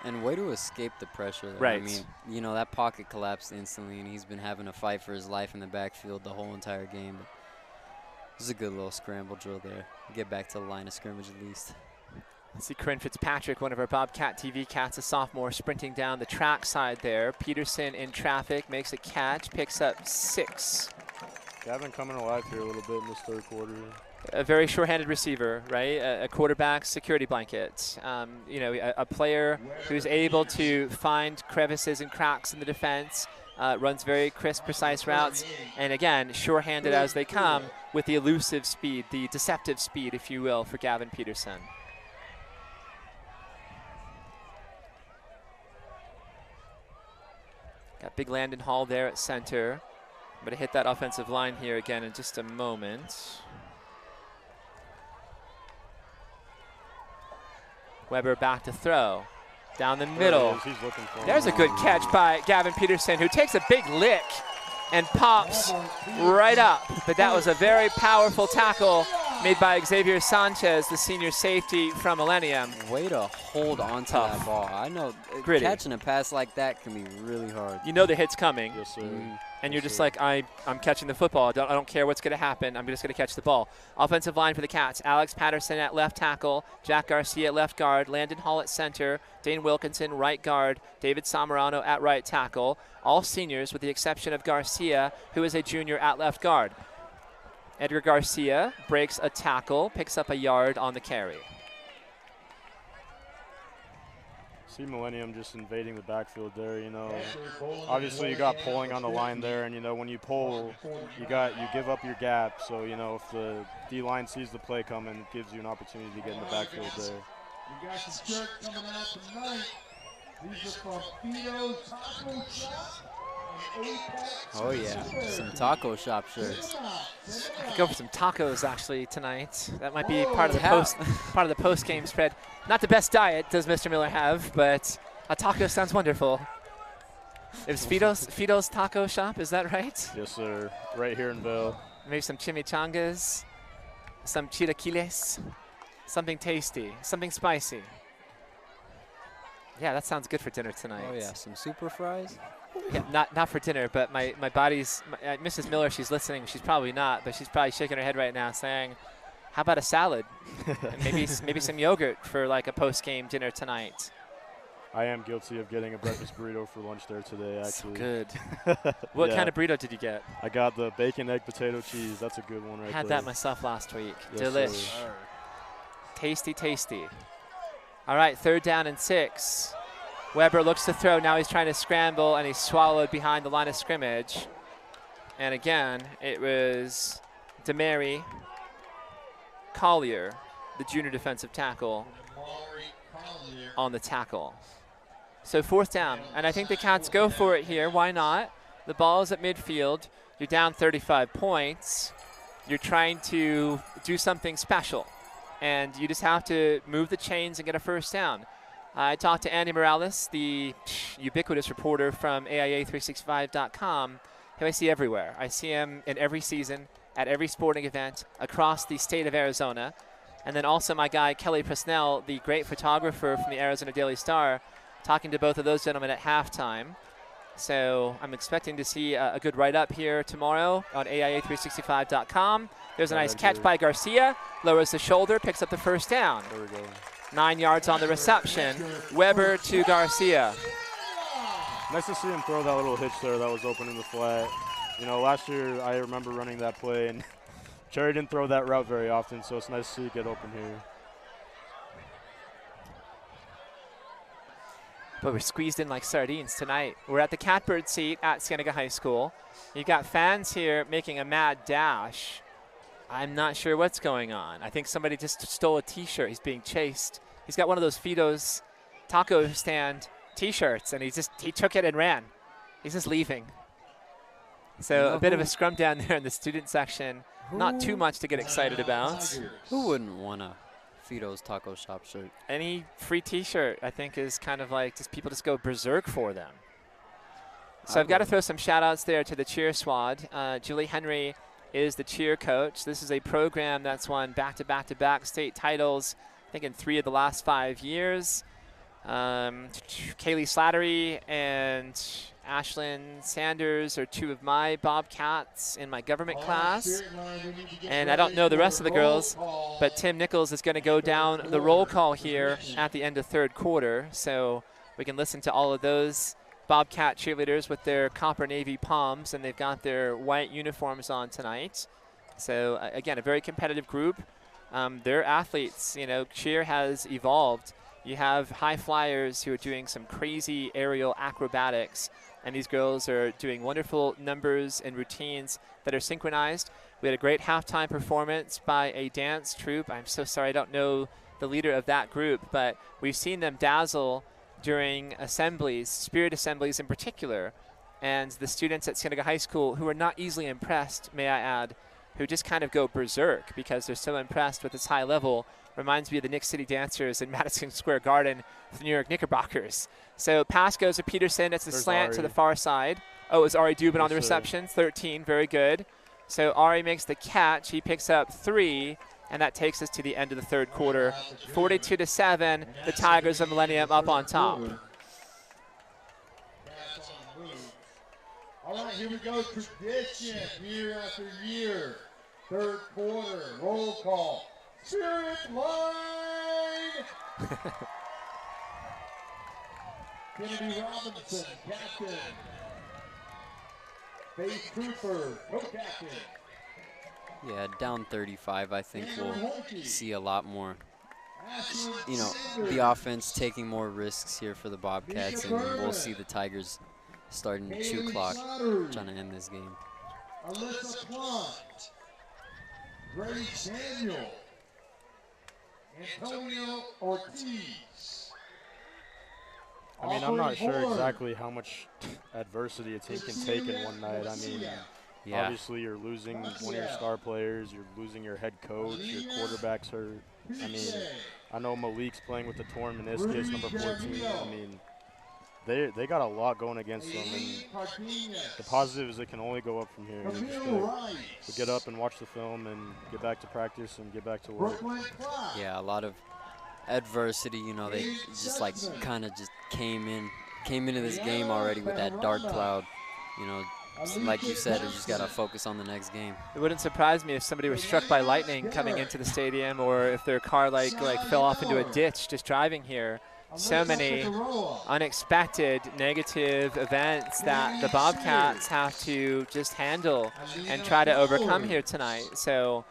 And way to escape the pressure there. Right. I mean, that pocket collapsed instantly, and he's been having a fight for his life in the backfield the whole entire game. But this is a good little scramble drill there. Get back to the line of scrimmage at least. See Corinne Fitzpatrick, one of our Bobcat TV cats, a sophomore, sprinting down the track side there. Peterson in traffic, makes a catch, picks up 6. Gavin coming alive here a little bit in this third quarter. A very sure-handed receiver, right? A quarterback security blanket. You know, a player who's able to find crevices and cracks in the defense, runs very crisp, precise routes, and again, sure-handed as they come with the elusive speed, the deceptive speed, if you will, for Gavin Peterson. Got big Landon Hall there at center. I'm going to hit that offensive line here again in just a moment. Weber back to throw. Down the middle. There's a good catch by Gavin Peterson, who takes a big lick and pops right up. But that was a very powerful tackle made by Xavier Sanchez, the senior safety from Millennium. Way to hold on to that ball. I know catching a pass like that can be really hard. You know the hit's coming. Yes, sir. And you're just like, I'm catching the football. I don't care what's going to happen. I'm just going to catch the ball. Offensive line for the Cats. Alex Patterson at left tackle. Jack Garcia at left guard. Landon Hall at center. Dane Wilkinson right guard. David Samarano at right tackle. All seniors with the exception of Garcia, who is a junior at left guard. Edgar Garcia breaks a tackle, picks up a yard on the carry. See Millennium just invading the backfield there, you know. Obviously you got pulling on the line there, and you know when you pull, you give up your gap. So you know if the D-line sees the play coming, it gives you an opportunity to get in the backfield there. You got some shirts coming out tonight. These are from Fido's Taco Shop. Oh yeah, some taco shop shirts. I could go for some tacos actually tonight. That might be part of the post game spread. Not the best diet does Mr. Miller have, but a taco sounds wonderful. It was Fido's Taco Shop, is that right? Yes, sir. Right here in Vail. Maybe some chimichangas, some chilaquiles, something tasty, something spicy. Yeah, that sounds good for dinner tonight. Oh yeah, some super fries. Yeah, not for dinner, but my body's, Mrs. Miller, she's listening. She's probably not, but she's probably shaking her head right now saying, how about a salad? And maybe some yogurt for like a post-game dinner tonight. I am guilty of getting a breakfast burrito for lunch there today, actually. So good. What kind of burrito did you get? I got the bacon, egg, potato, cheese. That's a good one right there. Had that myself last week. Yes, Delish. Sir. Tasty, tasty. All right, 3rd down and 6. Weber looks to throw. Now he's trying to scramble, and he's swallowed behind the line of scrimmage. And again, it was Demary Collier, the junior defensive tackle, on the tackle. So 4th down, and I think the Cats go for it here. Why not? The ball is at midfield. You're down 35 points. You're trying to do something special, and you just have to move the chains and get a 1st down. I talked to Andy Morales, the ubiquitous reporter from AIA365.com, who I see everywhere. I see him in every season, at every sporting event across the state of Arizona. And then also my guy, Kelly Presnell, the great photographer from the Arizona Daily Star, talking to both of those gentlemen at halftime. So I'm expecting to see a good write-up here tomorrow on AIA365.com. There's a nice catch by Garcia, lowers the shoulder, picks up the 1st down. There we go. 9 yards on the reception. Weber to Garcia. Nice to see him throw that little hitch there that was open in the flat. You know, last year I remember running that play, and Cherry didn't throw that route very often, so it's nice to see it get open here. But we're squeezed in like sardines tonight. We're at the Catbird seat at Cienega High School. You've got fans here making a mad dash. I'm not sure what's going on. I think somebody just stole a T-shirt. He's being chased. He's got one of those Fido's taco stand T-shirts, and he took it and ran. He's just leaving. So a bit of a scrum down there in the student section. Not too much to get excited about. Who wouldn't want a Fido's Taco Shop shirt? Any free T-shirt, I think, is kind of like just people just go berserk for them. So I've got to throw some shout-outs there to the cheer squad. Julie Henry is the cheer coach. This is a program that's won back-to-back-to-back state titles, I think in 3 of the last 5 years. Kaylee Slattery and Ashlyn Sanders are two of my Bobcats in my government class. And I don't know the rest of the girls, but Tim Nichols is going to go down the roll call here at the end of third quarter. So we can listen to all of those Bobcat cheerleaders with their copper navy palms, and they've got their white uniforms on tonight. So again, a very competitive group. Their athletes, you know, cheer has evolved. You have high flyers who are doing some crazy aerial acrobatics, and these girls are doing wonderful numbers and routines that are synchronized. We had a great halftime performance by a dance troupe. I'm so sorry, I don't know the leader of that group, but we've seen them dazzle during assemblies, spirit assemblies in particular. And the students at Cienega High School, who are not easily impressed, may I add, who just kind of go berserk because they're so impressed with this high level, reminds me of the Nick City Dancers in Madison Square Garden with the New York Knickerbockers. So pass goes to Peterson. It's a slant to the far side. Oh, it was Ari Dubin on the reception. 13, very good. So Ari makes the catch. He picks up 3, and that takes us to the end of the third quarter. 42-7, the Tigers of Millennium up on top. All right, here we go. Tradition, year after year. Third quarter, roll call. Spirit line! Kennedy Robinson, captain. Base trooper, co-captain. Yeah, down 35, I think we'll see a lot more, you know, the offense taking more risks here for the Bobcats, and we'll see the Tigers starting to chew clock, trying to end this game. Alyssa Plant, Grace Daniel, Antonio Ortiz. I mean, I'm not sure exactly how much adversity a team can take in one night. I mean, obviously you're losing one of your star players, you're losing your head coach, your quarterback's hurt. I mean, I know Malik's playing with the torn meniscus, number 14. I mean, they got a lot going against them, and the positive is it can only go up from here. You're just gonna get up and watch the film and get back to practice and get back to work. Yeah, a lot of adversity. You know, they just like kind of just came into this game already with that dark cloud. You know, like you said, you just gotta focus on the next game. It wouldn't surprise me if somebody was struck by lightning coming into the stadium, or if their car like fell off into a ditch just driving here. So many unexpected negative events that the Bobcats have to just handle and try to overcome here tonight. So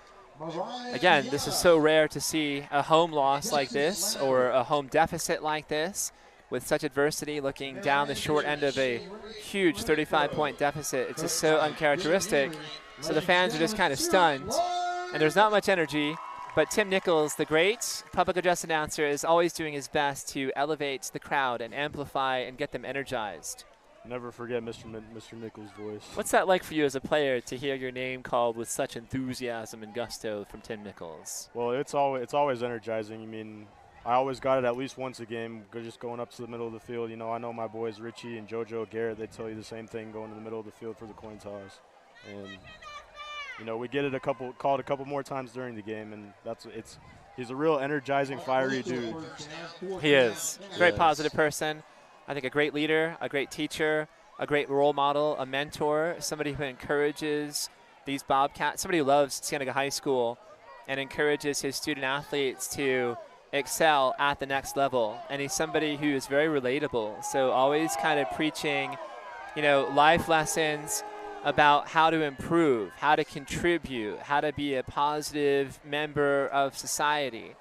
again, this is so rare to see a home loss like this or a home deficit like this with such adversity, looking down the short end of a huge 35-point deficit. It's just so uncharacteristic. So the fans are just kind of stunned, and there's not much energy. But Tim Nichols, the great public address announcer, is always doing his best to elevate the crowd and amplify and get them energized. Never forget Mr. Nichols' voice. What's that like for you as a player to hear your name called with such enthusiasm and gusto from Tim Nichols? Well, it's always energizing. I mean, I always got it at least once a game, just going up to the middle of the field. You know, I know my boys Richie and JoJo Garrett, they tell you the same thing going to the middle of the field for the coin toss. And you know, we get it called a couple more times during the game, and he's a real energizing, fiery dude. He is. Very positive person. I think a great leader, a great teacher, a great role model, a mentor, somebody who encourages these Bobcats, somebody who loves Cienega High School and encourages his student athletes to excel at the next level. And he's somebody who is very relatable, so always kind of preaching, you know, life lessons about how to improve, how to contribute, how to be a positive member of society.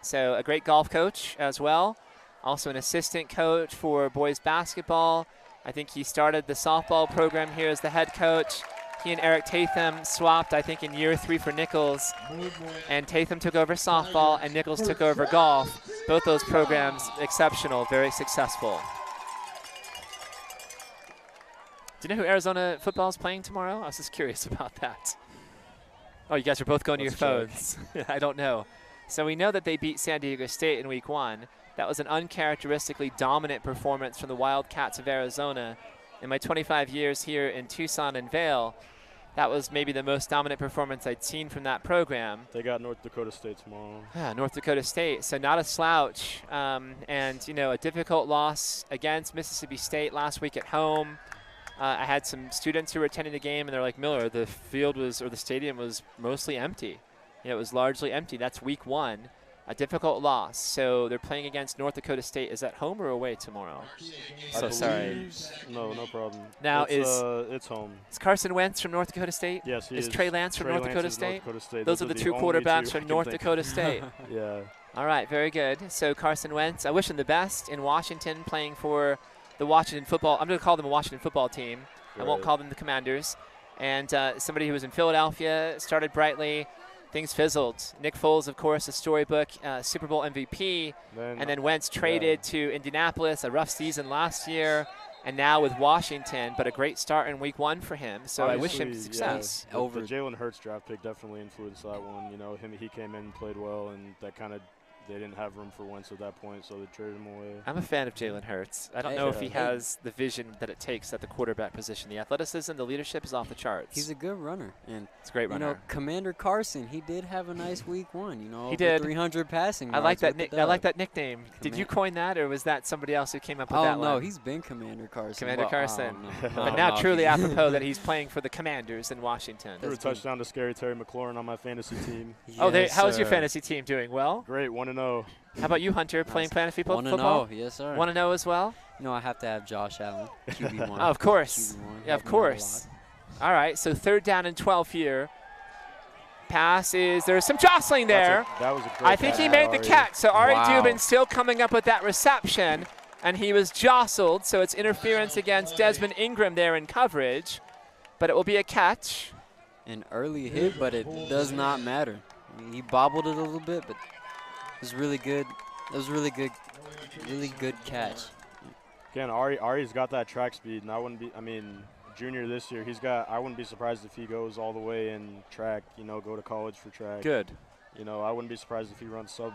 So a great golf coach as well, also an assistant coach for boys basketball. I think he started the softball program here as the head coach. He and Eric Tatham swapped, I think, in year 3 for Nichols, and Tatham took over softball and Nichols took over golf. Both those programs exceptional, very successful. Do you know who Arizona football is playing tomorrow? I was just curious about that. Oh, you guys are both going to your phones. I don't know. So we know that they beat San Diego State in week 1. That was an uncharacteristically dominant performance from the Wildcats of Arizona. In my 25 years here in Tucson and Vail, that was maybe the most dominant performance I'd seen from that program. They got North Dakota State tomorrow. Yeah, North Dakota State, so not a slouch. And, you know, a difficult loss against Mississippi State last week at home. I had some students who were attending the game, and they're like, Miller, the field was, or the stadium was mostly empty. You know, it was largely empty. That's week 1. A difficult loss. So they're playing against North Dakota State. Is that home or away tomorrow? So sorry. No problem. Now it's home. Is Carson Wentz from North Dakota State? Yes, he is. Is Trey Lance from North Dakota State? Those are the two only quarterbacks two I from can North think Dakota of. State. Yeah. All right, very good. So Carson Wentz, I wish him the best in Washington, playing for the Washington football. I'm going to call them a Washington football team. I won't call them the Commanders. And somebody who was in Philadelphia, started brightly. Things fizzled. Nick Foles, of course, a storybook Super Bowl MVP. And then Wentz traded to Indianapolis, a rough season last year. And now with Washington, but a great start in week 1 for him. So I wish him success. Yeah, the Jalen Hurts draft pick definitely influenced that one. You know, he came in and played well, and that kind of, they didn't have room for Wentz at that point, so they traded him away. I'm a fan of Jalen Hurts. I don't know if he has the vision that it takes at the quarterback position. The athleticism, the leadership is off the charts. He's a good runner. And it's a great runner. You know, Commander Carson, he did have a nice week 1. You know, he did. 300 passing yards. I like that. I like that nickname. Did you coin that, or was that somebody else who came up with that one? Oh no, he's been Commander Carson. Commander Carson. But now truly apropos that he's playing for the Commanders in Washington. Threw a touchdown to Scary Terry McLaurin on my fantasy team. Yes, how's your fantasy team doing? Well. Great, 1-0. How about you, Hunter, playing fantasy football? 1-0, yes, sir. 1-0 as well? You know, I have to have Josh Allen, QB1. Oh, of course. QB1, yeah, of course. All right, so 3rd down and 12 here. Pass is, there's some jostling there. That was a great I think he made the catch. So Ari Dubin still coming up with that reception, and he was jostled, so it's interference against Desmond Ingram there in coverage. But it will be a catch. An early hit, but it does not matter. I mean, he bobbled it a little bit, but it was really good. It was really good catch. Again, Ari's got that track speed, and I wouldn't be. I mean, junior this year, I wouldn't be surprised if he goes all the way in track. You know, go to college for track. Good. You know, I wouldn't be surprised if he runs sub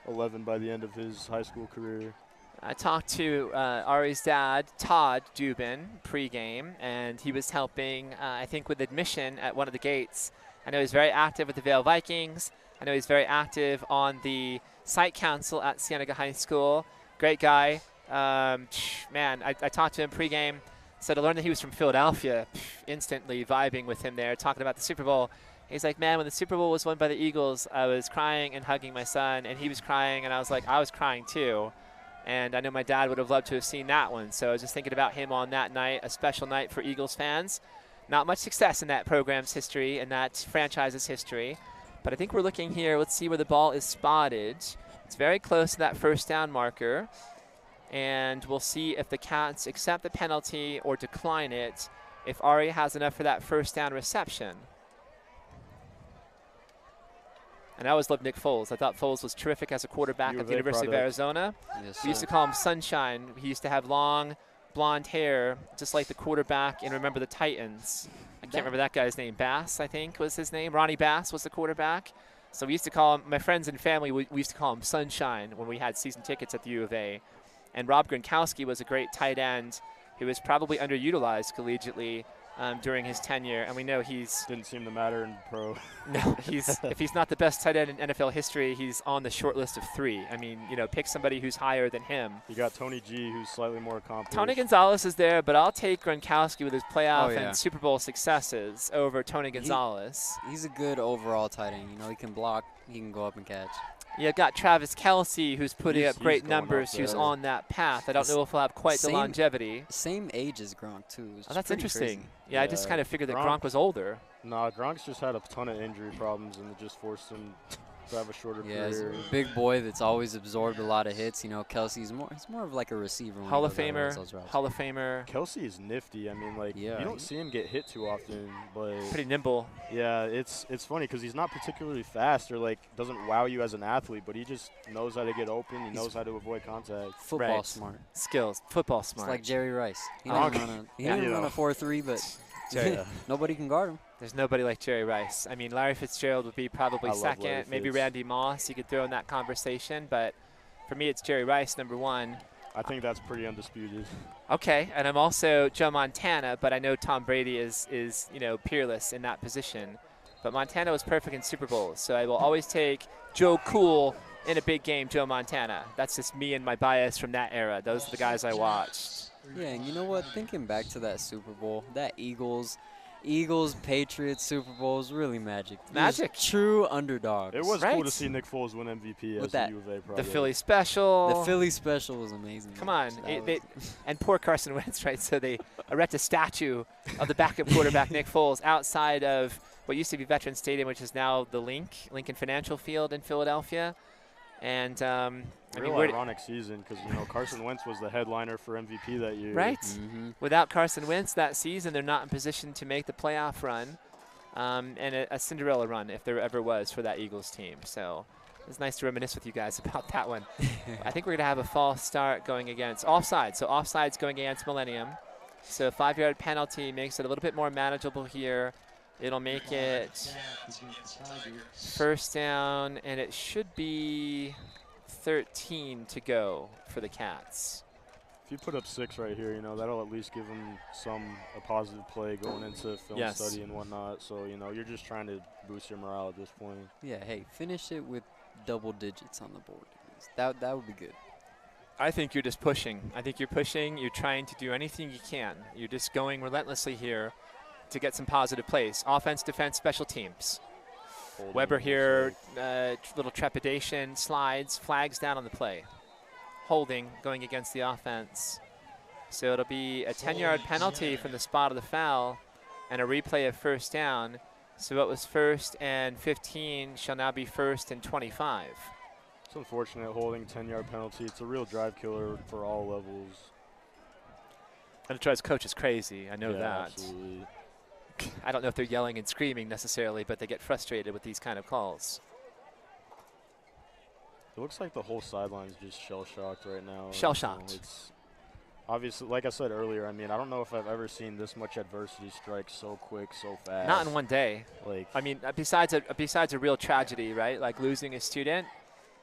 11 by the end of his high school career. I talked to Ari's dad, Todd Dubin, pregame, and he was helping, I think, with admission at one of the gates. I know he's very active with the Vail Vikings. I know he's very active on the site council at Cienega High School. Great guy. Man, I talked to him pregame. So to learn that he was from Philadelphia, instantly vibing with him there, talking about the Super Bowl. He's like, man, when the Super Bowl was won by the Eagles, I was crying and hugging my son, and he was crying, and I was like, I was crying too. And I know my dad would have loved to have seen that one. So I was just thinking about him on that night, a special night for Eagles fans. Not much success in that program's history and that franchise's history. But I think we're looking here. Let's see where the ball is spotted. It's very close to that 1st down marker. And we'll see if the Cats accept the penalty or decline it if Ari has enough for that 1st down reception. And I always loved Nick Foles. I thought Foles was terrific as a quarterback at the University of Arizona. Yes, we used to call him Sunshine. He used to have long blonde hair, just like the quarterback in Remember the Titans. I can't remember that guy's name. Bass, I think, was his name. Ronnie Bass was the quarterback. So we used to call him, my friends and family, we used to call him Sunshine when we had season tickets at the U of A. And Rob Gronkowski was a great tight end who was probably underutilized collegiately during his tenure, and we know he's didn't seem to matter in pro. No, if he's not the best tight end in NFL history, he's on the short list of 3. I mean, you know, pick somebody who's higher than him. You got Tony G, who's slightly more accomplished. Tony Gonzalez is there, but I'll take Gronkowski with his playoff and Super Bowl successes over Tony Gonzalez. He's a good overall tight end. You know, he can block, he can go up and catch. You got Travis Kelce, who's putting up great numbers, who's on that path. I don't know if he'll have quite the longevity. Same age as Gronk, too. Oh, that's interesting. Crazy. Yeah, I just kind of figured that Gronk was older. No, Gronk's just had a ton of injury problems, and it just forced him to have a shorter career. He's a big boy that's always absorbed a lot of hits. You know, Kelsey's he's more of like a receiver. Hall of Famer. Kelsey is nifty. I mean, like, you don't see him get hit too often, but pretty nimble. Yeah, it's funny because he's not particularly fast or like doesn't wow you as an athlete, but he just knows how to get open. He knows how to avoid contact. Football smart. Skills. Football smart. It's like Jerry Rice. He didn't run a 4.3, but nobody can guard him. There's nobody like Jerry Rice. I mean, Larry Fitzgerald would be probably second. Maybe Randy Moss. You could throw in that conversation. But for me, it's Jerry Rice, number 1. I think that's pretty undisputed. Okay, and I'm also Joe Montana, but I know Tom Brady is peerless in that position. But Montana was perfect in Super Bowls, so I will always take Joe Cool in a big game, Joe Montana. That's just me and my bias from that era. Those are the guys I watched. Yeah, and you know what? Thinking back to that Super Bowl, that Eagles, Patriots Super Bowl is really magic. Magic. True underdogs. It was cool to see Nick Foles win MVP as a U of A product. The Philly special. The Philly special was amazing. Come on. And poor Carson Wentz, right? So they erect a statue of the backup quarterback, Nick Foles, outside of what used to be Veterans Stadium, which is now the Lincoln Financial Field in Philadelphia. And real ironic season because, Carson Wentz was the headliner for MVP that year. Right. Mm-hmm. Without Carson Wentz that season, they're not in position to make the playoff run and a Cinderella run if there ever was for that Eagles team. So it's nice to reminisce with you guys about that one. I think we're going to have a false start going against offside. So offside's going against Millennium. So 5-yard penalty makes it a little bit more manageable here. It'll make it first down, and it should be 13 to go for the Cats. If you put up 6 right here, that'll at least give them a positive play going into film study and whatnot. So, you're just trying to boost your morale at this point. Yeah, hey, finish it with double digits on the board. That would be good. I think you're just pushing. I think you're pushing. You're trying to do anything you can. You're just going relentlessly here to get some positive plays. Offense, defense, special teams. Holding Weber here, little trepidation, slides, flags down on the play. Holding going against the offense. So it'll be a 10-yard penalty from the spot of the foul and a replay of first down. So what was 1st and 15 shall now be 1st and 25. It's unfortunate holding 10-yard penalty. It's a real drive killer for all levels. And it drives coaches crazy. I know yeah, that. Absolutely. I don't know if they're yelling and screaming necessarily, but they get frustrated with these kind of calls. It looks like the whole sideline is just shell-shocked right now. Shell-shocked. It's obviously, like I said earlier, I don't know if I've ever seen this much adversity strike so quick, so fast. Not in one day. Besides a real tragedy, right? Like losing a student.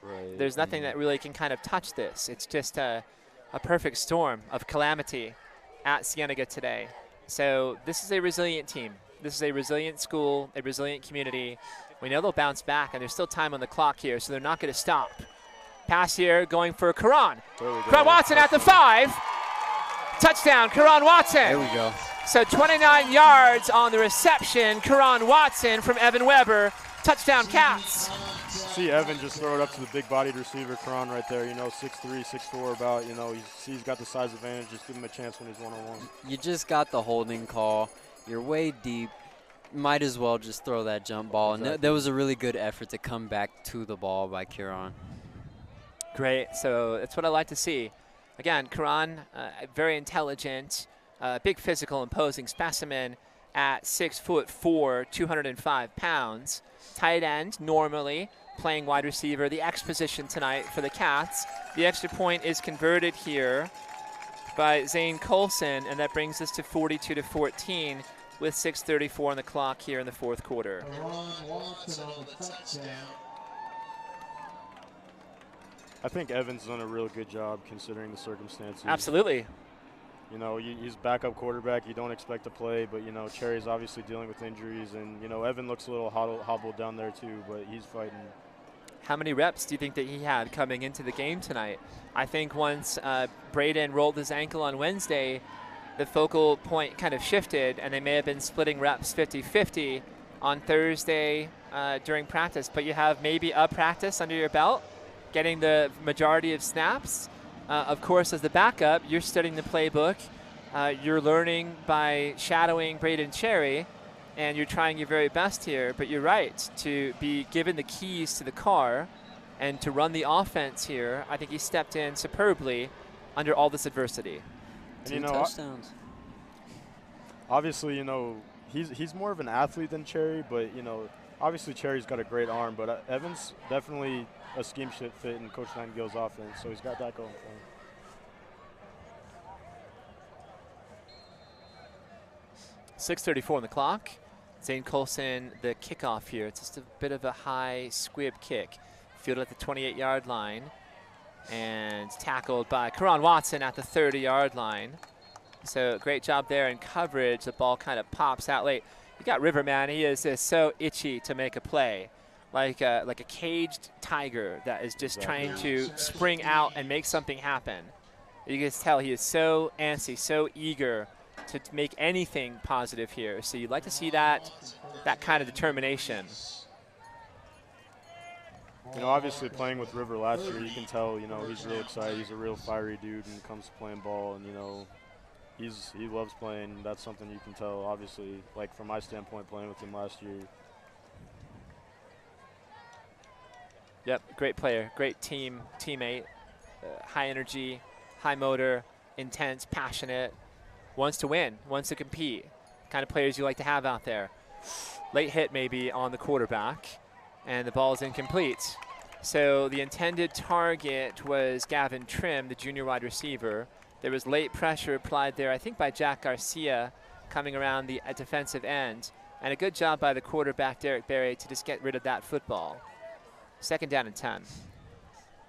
Right. There's nothing that really can kind of touch this. It's just a perfect storm of calamity at Cienega today. So this is a resilient team. This is a resilient school, a resilient community. We know they'll bounce back, and there's still time on the clock here, so they're not going to stop. Pass here going for Karan. Karan Watson at the 5. Touchdown, Karan Watson. There we go. So 29 yards on the reception. Karan Watson from Evan Weber. Touchdown, Cats. See Evan just throw it up to the big-bodied receiver, Karan, right there. 6'3", 6'4", about. He's got the size advantage. Just give him a chance when he's one-on-one. You just got the holding call. You're way deep. Might as well just throw that jump ball. Exactly. And there was a really good effort to come back to the ball by Karan. Great. So that's what I like to see. Again, Karan, very intelligent, big physical, imposing specimen at 6'4", 205 pounds. Tight end normally, playing wide receiver, the X position tonight for the Cats. The extra point is converted here by Zane Colson, and that brings us to 42-14 with 6:34 on the clock here in the fourth quarter. I think Evan's done a real good job considering the circumstances. Absolutely. He's backup quarterback. You don't expect to play, but, Cherry's obviously dealing with injuries, and, Evan looks a little hobbled down there too, but he's fighting. How many reps do you think that he had coming into the game tonight? I think once Braden rolled his ankle on Wednesday, the focal point kind of shifted, and they may have been splitting reps 50-50 on Thursday during practice, but you have maybe a practice under your belt, getting the majority of snaps. Of course, as the backup, you're studying the playbook. You're learning by shadowing Braden Cherry, and you're trying your very best here. But you're right, to be given the keys to the car and to run the offense here, I think he stepped in superbly under all this adversity. And 2 touchdowns. Obviously, he's more of an athlete than Cherry, but, obviously Cherry's got a great arm, but Evan's definitely a scheme fit in Coach Nightingale's offense, so he's got that going for him. 6:34 on the clock. Zane Colson, the kickoff here. It's just a bit of a high squib kick. Fielded at the 28-yard line. and tackled by Karan Watson at the 30-yard line. So great job there in coverage. The ball kind of pops out late. You got Riverman. He is just so itchy to make a play, like a caged tiger that is just trying to spring out and make something happen. You can just tell he is so antsy, so eager to make anything positive here. So you'd like to see that kind of determination. You know, obviously playing with River last year, you can tell, you know, he's real excited. He's a real fiery dude when it comes to playing ball, and, you know, he loves playing. That's something you can tell, obviously, like from my standpoint, playing with him last year. Yep, great player, great teammate, high energy, high motor, intense, passionate, wants to win, wants to compete. Kind of players you like to have out there. Late hit maybe on the quarterback, and the ball is incomplete. So the intended target was Gavin Trim, the junior wide receiver. There was late pressure applied there, I think by Jack Garcia, coming around the defensive end, and a good job by the quarterback, Derek Berry, to just get rid of that football. 2nd down and 10.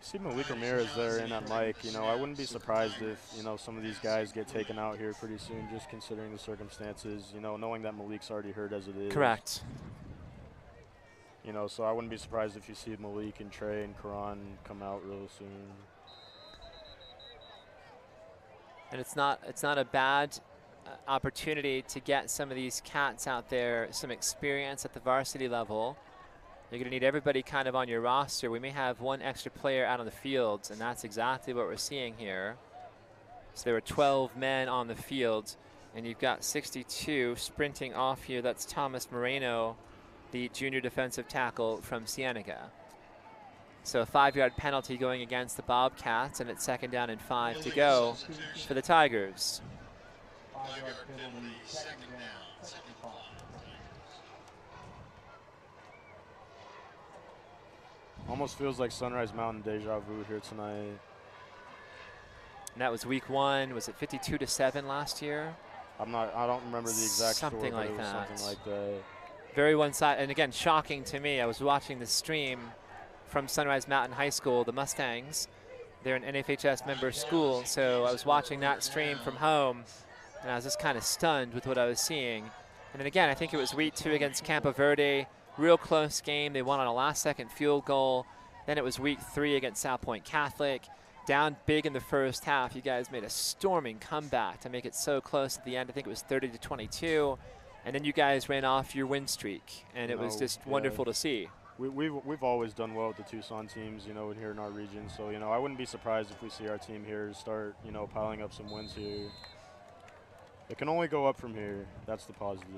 See Malik Ramirez there in that mic. You know, I wouldn't be surprised if, you know, some of these guys get taken out here pretty soon, just considering the circumstances, you know, knowing that Malik's already hurt as it is. Correct. You know, so I wouldn't be surprised if you see Malik and Trey and Karan come out real soon. And it's not a bad opportunity to get some of these cats out there some experience at the varsity level. You're going to need everybody kind of on your roster. We may have one extra player out on the field, and that's exactly what we're seeing here. So there were 12 men on the field, and you've got 62 sprinting off here. That's Thomas Moreno, the junior defensive tackle from Cienega. So a 5-yard penalty going against the Bobcats, and it's 2nd down and 5 to go for the Tigers. 5-yard penalty, 2nd down, 5. Almost feels like Sunrise Mountain deja vu here tonight. And that was week 1. Was it 52-7 last year? I don't remember the exact something score, like that. Something like that. Very one-sided, and again, shocking to me. I was watching the stream from Sunrise Mountain High School, the Mustangs. They're an NFHS member school, so I was watching that stream from home, and I was just kind of stunned with what I was seeing. And then again, I think it was week 2 against Campo Verde. Real close game. They won on a last-second field goal. Then it was week 3 against South Point Catholic. Down big in the first half. You guys made a storming comeback to make it so close at the end. I think it was 30-22. And then you guys ran off your win streak, and it was just wonderful to see. We've always done well with the Tucson teams, you know, here in our region. So, you know, I wouldn't be surprised if we see our team here start, you know, piling up some wins here. It can only go up from here. That's the positive.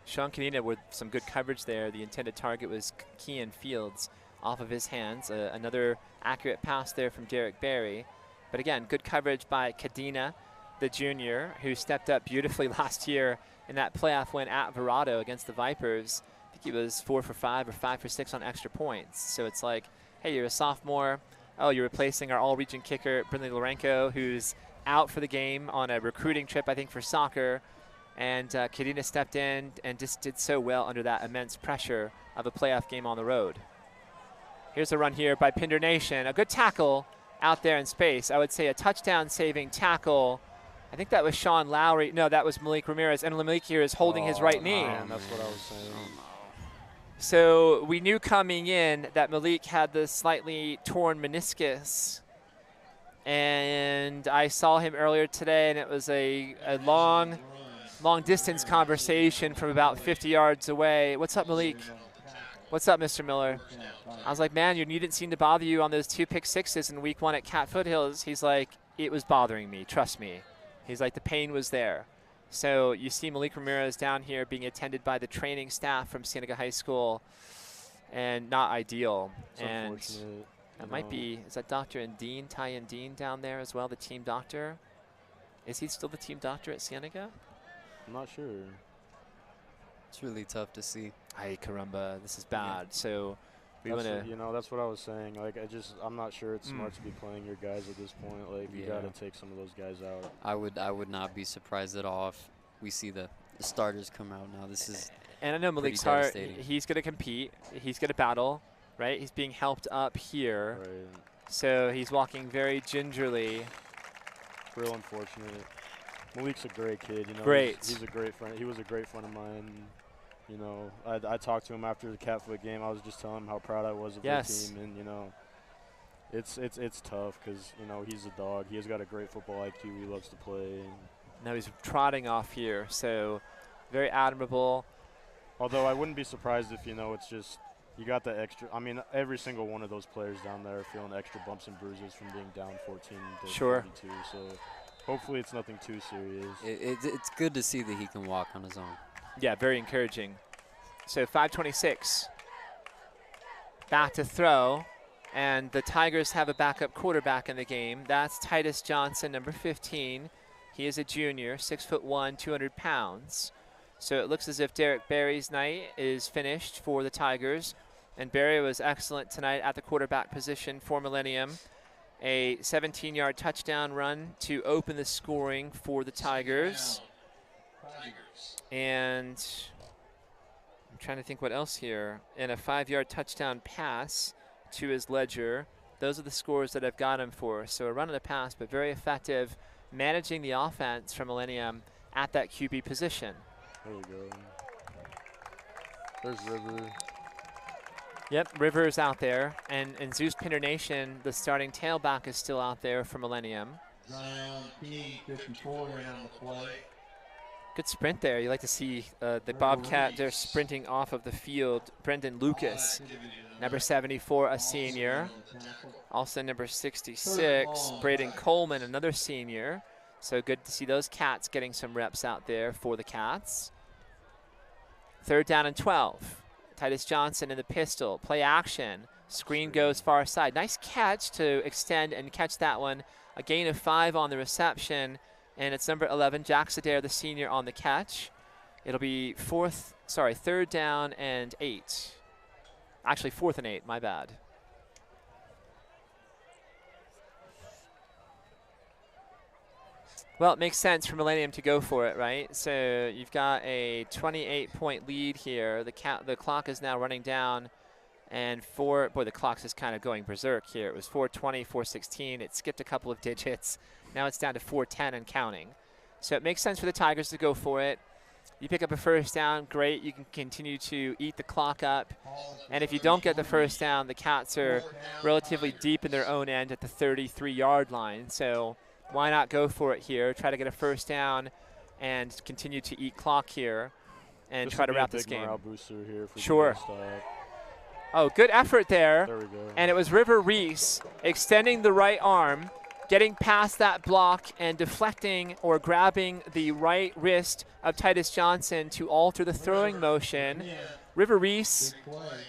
Sean Canina with some good coverage there. The intended target was Kean Fields off of his hands. Another accurate pass there from Derek Berry. But again, good coverage by Cadena, the junior, who stepped up beautifully last year in that playoff win at Verado against the Vipers. I think he was 4 for 5 or 5 for 6 on extra points. So it's like, hey, you're a sophomore. Oh, you're replacing our all-region kicker, Brindley Lorenko, who's out for the game on a recruiting trip, I think, for soccer. And Cadena stepped in and just did so well under that immense pressure of a playoff game on the road. Here's a run here by Pinder Nation. A good tackle out there in space. I would say a touchdown-saving tackle. I think that was Sean Lowry. No, that was Malik Ramirez. And Malik here is holding his right knee. Man, that's what I was saying. So we knew coming in that Malik had the slightly torn meniscus. And I saw him earlier today, and it was a long distance conversation from about 50 yards away. What's up, Malik? What's up, Mr. Miller? I was like, man, you didn't seem to bother you on those 2 pick sixes in week 1 at Cat Foothills. He's like, it was bothering me, trust me. He's like, the pain was there. So you see Malik Ramirez down here being attended by the training staff from Cienega High School, and not ideal. And that might be, is that Dr. Indine, Ty Indine down there as well, the team doctor? Is he still the team doctor at Cienega? I'm not sure. It's really tough to see. Ay, caramba, this is bad. So we want to, you know, that's what I was saying. Like, I'm not sure it's smart to be playing your guys at this point. Like, you got to take some of those guys out. I would not be surprised at all if we see the starters come out now. This is and I know Malik's heart. He's going to compete. He's going to battle, right? He's being helped up here. Right. So he's walking very gingerly. Real unfortunate. Malik's a great kid. You know, Great. He's a great friend. He was a great friend of mine. You know, I talked to him after the Catfoot game. I was just telling him how proud I was of the team, and you know, it's tough because you know he's a dog. He's got a great football IQ. He loves to play. Now he's trotting off here, so very admirable. Although I wouldn't be surprised if you know it's just you got the extra. I mean, every single one of those players down there are feeling extra bumps and bruises from being down 14 to 42. So hopefully it's nothing too serious. It's good to see that he can walk on his own. Yeah, very encouraging. So 5:26. Back to throw. And the Tigers have a backup quarterback in the game. That's Titus Johnson, number 15. He is a junior, 6'1", 200 pounds. So it looks as if Derek Berry's night is finished for the Tigers. And Berry was excellent tonight at the quarterback position for Millennium. A 17-yard touchdown run to open the scoring for the Tigers. And I'm trying to think what else here. And a 5-yard touchdown pass to his ledger. Those are the scores that I've got him for. So a run and a pass, but very effective managing the offense from Millennium at that QB position. There we go. There's River. Yep, River's out there. And Zeus Pinder Nation, the starting tailback, is still out there for Millennium. Zion King, 54, ran on the play. Good sprint there. You like to see the Bobcat there sprinting off of the field. Brendan Lucas, number 74, a senior. Also number 66, Braden Coleman, another senior. So good to see those Cats getting some reps out there for the Cats. 3rd down and 12. Titus Johnson in the pistol. Play action. Screen goes far side. Nice catch to extend and catch that one. A gain of 5 on the reception. And it's number 11, Jack Sedare, the senior, on the catch. It'll be 3rd down and 8. Actually, 4th and 8, my bad. Well, it makes sense for Millennium to go for it, right? So you've got a 28-point lead here. The clock is now running down. And boy, the clock's just kind of going berserk here. It was 4:20, 4:16. It skipped a couple of digits. Now it's down to 4:10 and counting. So it makes sense for the Tigers to go for it. You pick up a 1st down, great. You can continue to eat the clock up. And if you don't get the 1st down, the Cats are relatively deep in their own end at the 33-yard line. So why not go for it here? Try to get a 1st down and continue to eat clock here and try to wrap this game. Morale booster here for sure. Oh, good effort there. There we go. And it was River Reese extending the right arm, getting past that block and deflecting or grabbing the right wrist of Titus Johnson to alter the throwing motion. River Reese,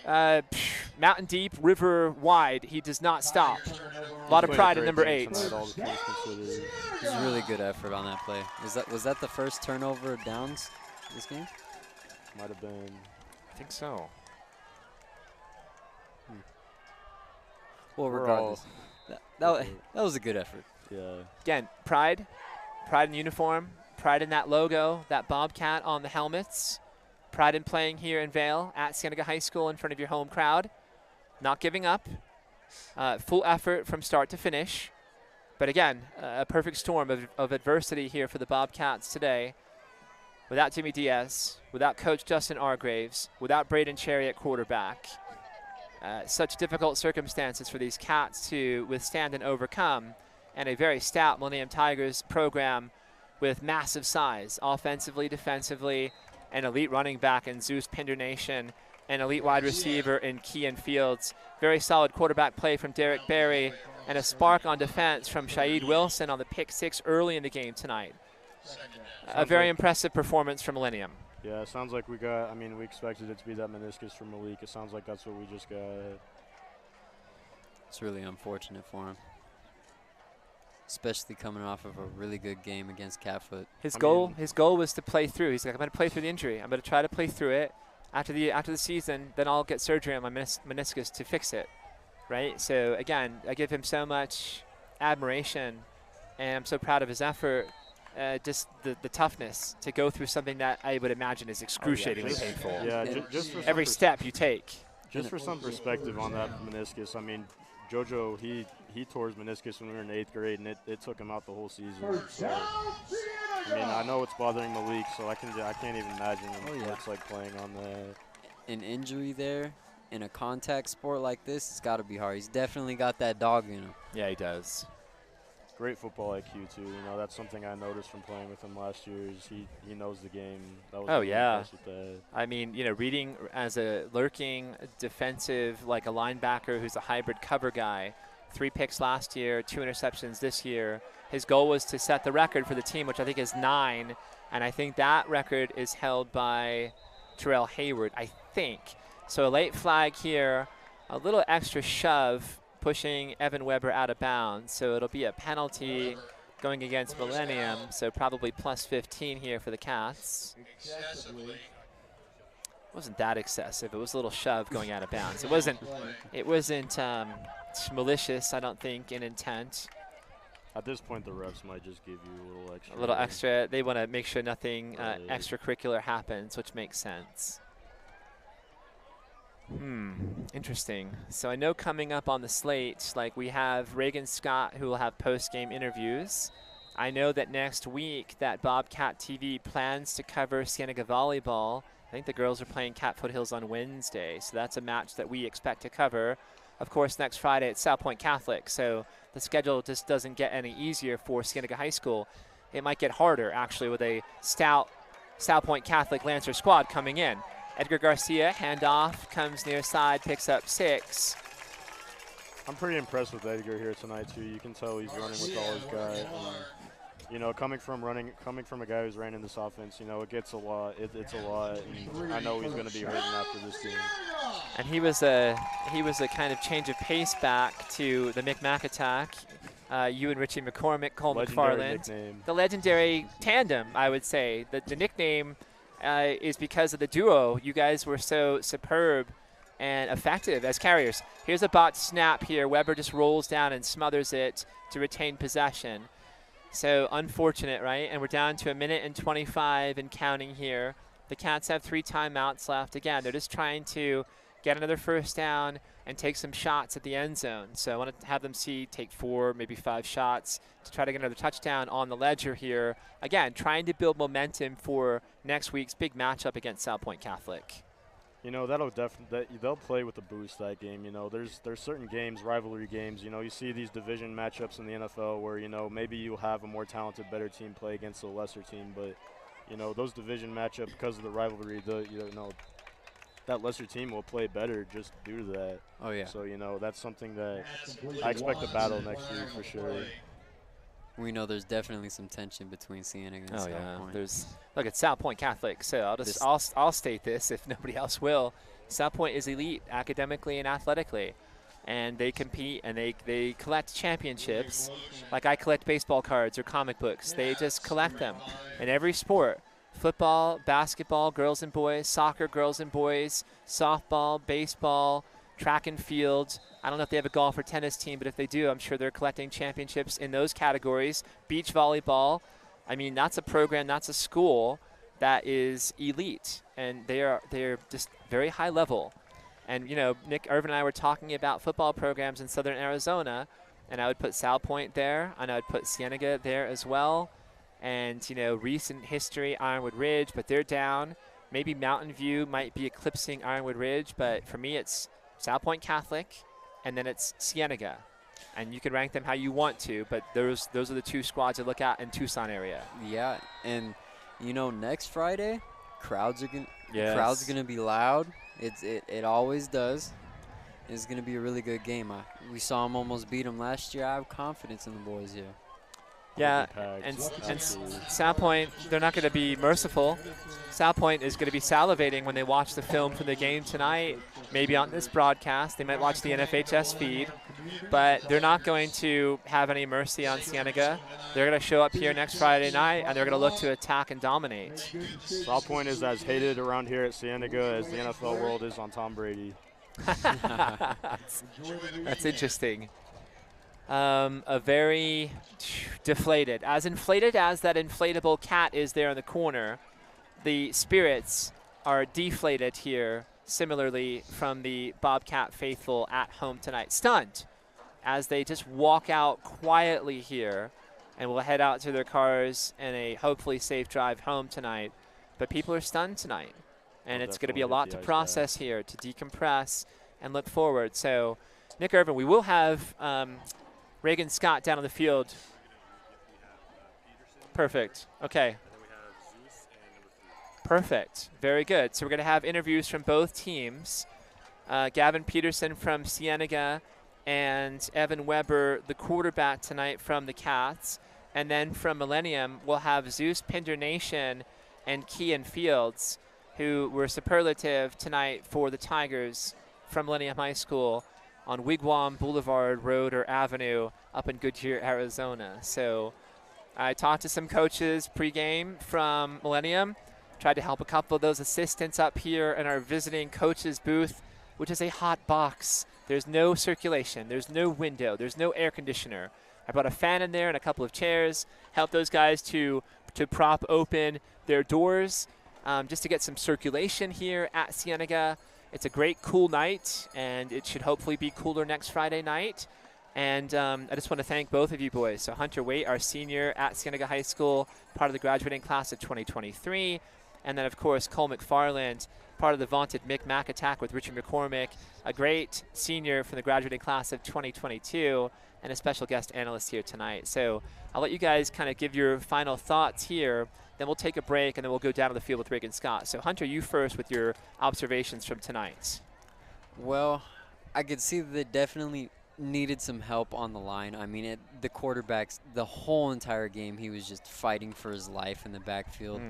mountain deep, river wide. He does not stop. A lot of pride in number 8. It was a really good effort on that play. Was that the first turnover downs this game? Might have been. I think so. Well, regardless, that was a good effort. Yeah. Again, pride in uniform, pride in that logo, that Bobcat on the helmets, pride in playing here in Vail at Cienega High School in front of your home crowd. Not giving up. Full effort from start to finish. But again, a perfect storm of adversity here for the Bobcats today. Without Jimmy Diaz, without Coach Justin Argraves, without Braden Cherry at quarterback. Such difficult circumstances for these Cats to withstand and overcome, and a very stout Millennium Tigers program with massive size, offensively, defensively, an elite running back in Zeus Pinder Nation, an elite wide receiver in Kean Fields. Very solid quarterback play from Derek Berry, and a spark on defense from Shaid Wilson on the pick 6 early in the game tonight. A very impressive performance from Millennium. Yeah, it sounds like we expected it to be that meniscus from Malik. It sounds like that's what we just got. It's really unfortunate for him, especially coming off of a really good game against Catfoot. His goal was to play through. He's like, I'm going to play through the injury. I'm going to try to play through it. After the season, then I'll get surgery on my meniscus to fix it, right? So again, I give him so much admiration, and I'm so proud of his effort. Just the toughness to go through something that I would imagine is excruciatingly painful. Yeah, just for every step you take. Just for some perspective on that meniscus, I mean, JoJo, he tore his meniscus when we were in 8th grade, and it took him out the whole season. So, I mean, I know it's bothering Malik, so I can't even imagine what it's like playing on that. An injury there in a contact sport like this, it's got to be hard. He's definitely got that dog in him. Yeah, he does. Great football IQ too. You know, that's something I noticed from playing with him last year. Is he knows the game. That was really impressed with that. I mean, you know, reading as a lurking defensive, like a linebacker who's a hybrid cover guy. 3 picks last year, 2 interceptions this year. His goal was to set the record for the team, which I think is 9, and I think that record is held by Terrell Hayward, I think. So a late flag here, a little extra shove, pushing Evan Weber out of bounds. So it'll be a penalty going against Millennium, so probably plus 15 here for the Cats. Wasn't that excessive. It was a little shove going out of bounds. It wasn't malicious, I don't think, in intent. At this point, the refs might just give you a little extra. A little extra. They want to make sure nothing extracurricular happens, which makes sense. Interesting. So I know coming up on the slate, like we have Reagan Scott, who will have post-game interviews. I know that next week that Bobcat TV plans to cover Cienega volleyball. I think the girls are playing Cat Foothills on Wednesday, so that's a match that we expect to cover. Of course, next Friday at South Point Catholic, so the schedule just doesn't get any easier for Cienega High School. It might get harder, actually, with a stout South Point Catholic Lancer squad coming in. Edgar Garcia, handoff, comes near side, picks up 6. I'm pretty impressed with Edgar here tonight, too. You can tell he's running with all his guys. You know, coming from a guy who's ran in this offense, you know, it gets a lot. It's a lot, and I know he's going to be hurting after this game. And he was a kind of change of pace back to the Mick attack. You and Richie McCormick, Cole McFarland. The legendary tandem, I would say. The nickname is because of the duo. You guys were so superb and effective as carriers. Here's a bot snap here. Weber just rolls down and smothers it to retain possession. So unfortunate, right? And we're down to 1:25 and counting here. The Cats have 3 timeouts left. Again, they're just trying to get another first down and take some shots at the end zone. So I want to have them take 4, maybe 5 shots to try to get another touchdown on the ledger here. Again, trying to build momentum for next week's big matchup against South Point Catholic. You know, they'll play with the boost that game. You know, there's certain games, rivalry games. You know, you see these division matchups in the NFL where, you know, maybe you'll have a more talented, better team play against a lesser team. But, you know, those division matchups, because of the rivalry, that lesser team will play better just due to that. Oh, yeah. So, you know, that's something that I expect to battle next year for sure. We know there's definitely some tension between Cienega and South Point. Look at South Point Catholic. So I'll state this if nobody else will. South Point is elite academically and athletically, and they compete and they collect championships. Like I collect baseball cards or comic books. They just collect them in every sport. Football, basketball, girls and boys, soccer, girls and boys, softball, baseball, track and field. I don't know if they have a golf or tennis team, but if they do, I'm sure they're collecting championships in those categories. Beach volleyball. I mean, that's a program, that's a school that is elite, and they're just very high level. And, you know, Nick Irvin and I were talking about football programs in southern Arizona, and I would put South Point there, and I would put Cienega there as well. And, you know, recent history, Ironwood Ridge, but they're down. Maybe Mountain View might be eclipsing Ironwood Ridge, but for me it's South Point Catholic, and then it's Cienega. And you can rank them how you want to, but those are the 2 squads to look at in Tucson area. Yeah, and, you know, next Friday, crowds are gonna be loud. It always does. It's gonna be a really good game. We saw them almost beat them last year. I have confidence in the boys here. Yeah, and South Point, they're not going to be merciful. South Point is going to be salivating when they watch the film from the game tonight, maybe on this broadcast. They might watch the NFHS feed, but they're not going to have any mercy on Cienega. They're going to show up here next Friday night, and they're going to look to attack and dominate. South Point is as hated around here at Cienega as the NFL world is on Tom Brady. That's interesting. A very deflated. As inflated as that inflatable cat is there in the corner, the spirits are deflated here similarly from the Bobcat faithful at home tonight. Stunned as they just walk out quietly here and will head out to their cars in a hopefully safe drive home tonight. But people are stunned tonight, and it's going to be a lot to process here, to decompress and look forward. So, Nick Irvin, we will have Reagan Scott down on the field. Perfect. Okay. Perfect. Very good. So we're going to have interviews from both teams. Gavin Peterson from Cienega and Evan Weber, the quarterback tonight from the Cats. And then from Millennium, we'll have Zeus Pinder Nation and Kean Fields, who were superlative tonight for the Tigers from Millennium High School on Wigwam Boulevard Road or Avenue up in Goodyear, Arizona. So I talked to some coaches pregame from Millennium, tried to help a couple of those assistants up here in our visiting coaches booth, which is a hot box. There's no circulation, there's no window, there's no air conditioner. I brought a fan in there and a couple of chairs, helped those guys to prop open their doors just to get some circulation here at Cienega. It's a great cool night, and it should hopefully be cooler next Friday night. And I just want to thank both of you boys. So Hunter Waite, our senior at Cienega High School, part of the graduating class of 2023. And then, of course, Cole McFarland, part of the vaunted Mick attack with Richard McCormick, a great senior from the graduating class of 2022, and a special guest analyst here tonight. So I'll let you guys kind of give your final thoughts here. Then we'll take a break, and then we'll go down to the field with Reagan Scott. So, Hunter, you first with your observations from tonight. Well, I could see that they definitely needed some help on the line. I mean, the quarterbacks, the whole entire game, he was just fighting for his life in the backfield.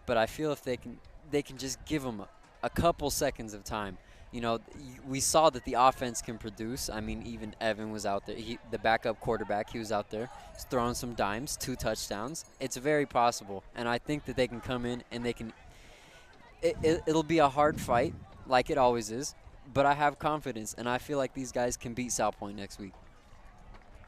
But I feel if they can just give him a couple seconds of time. You know, we saw that the offense can produce. I mean, even Evan was out there. The backup quarterback, he was out there. He's throwing some dimes, 2 touchdowns. It's very possible. And I think that they can come in and they can – it'll be a hard fight, like it always is. But I have confidence, and I feel like these guys can beat South Point next week.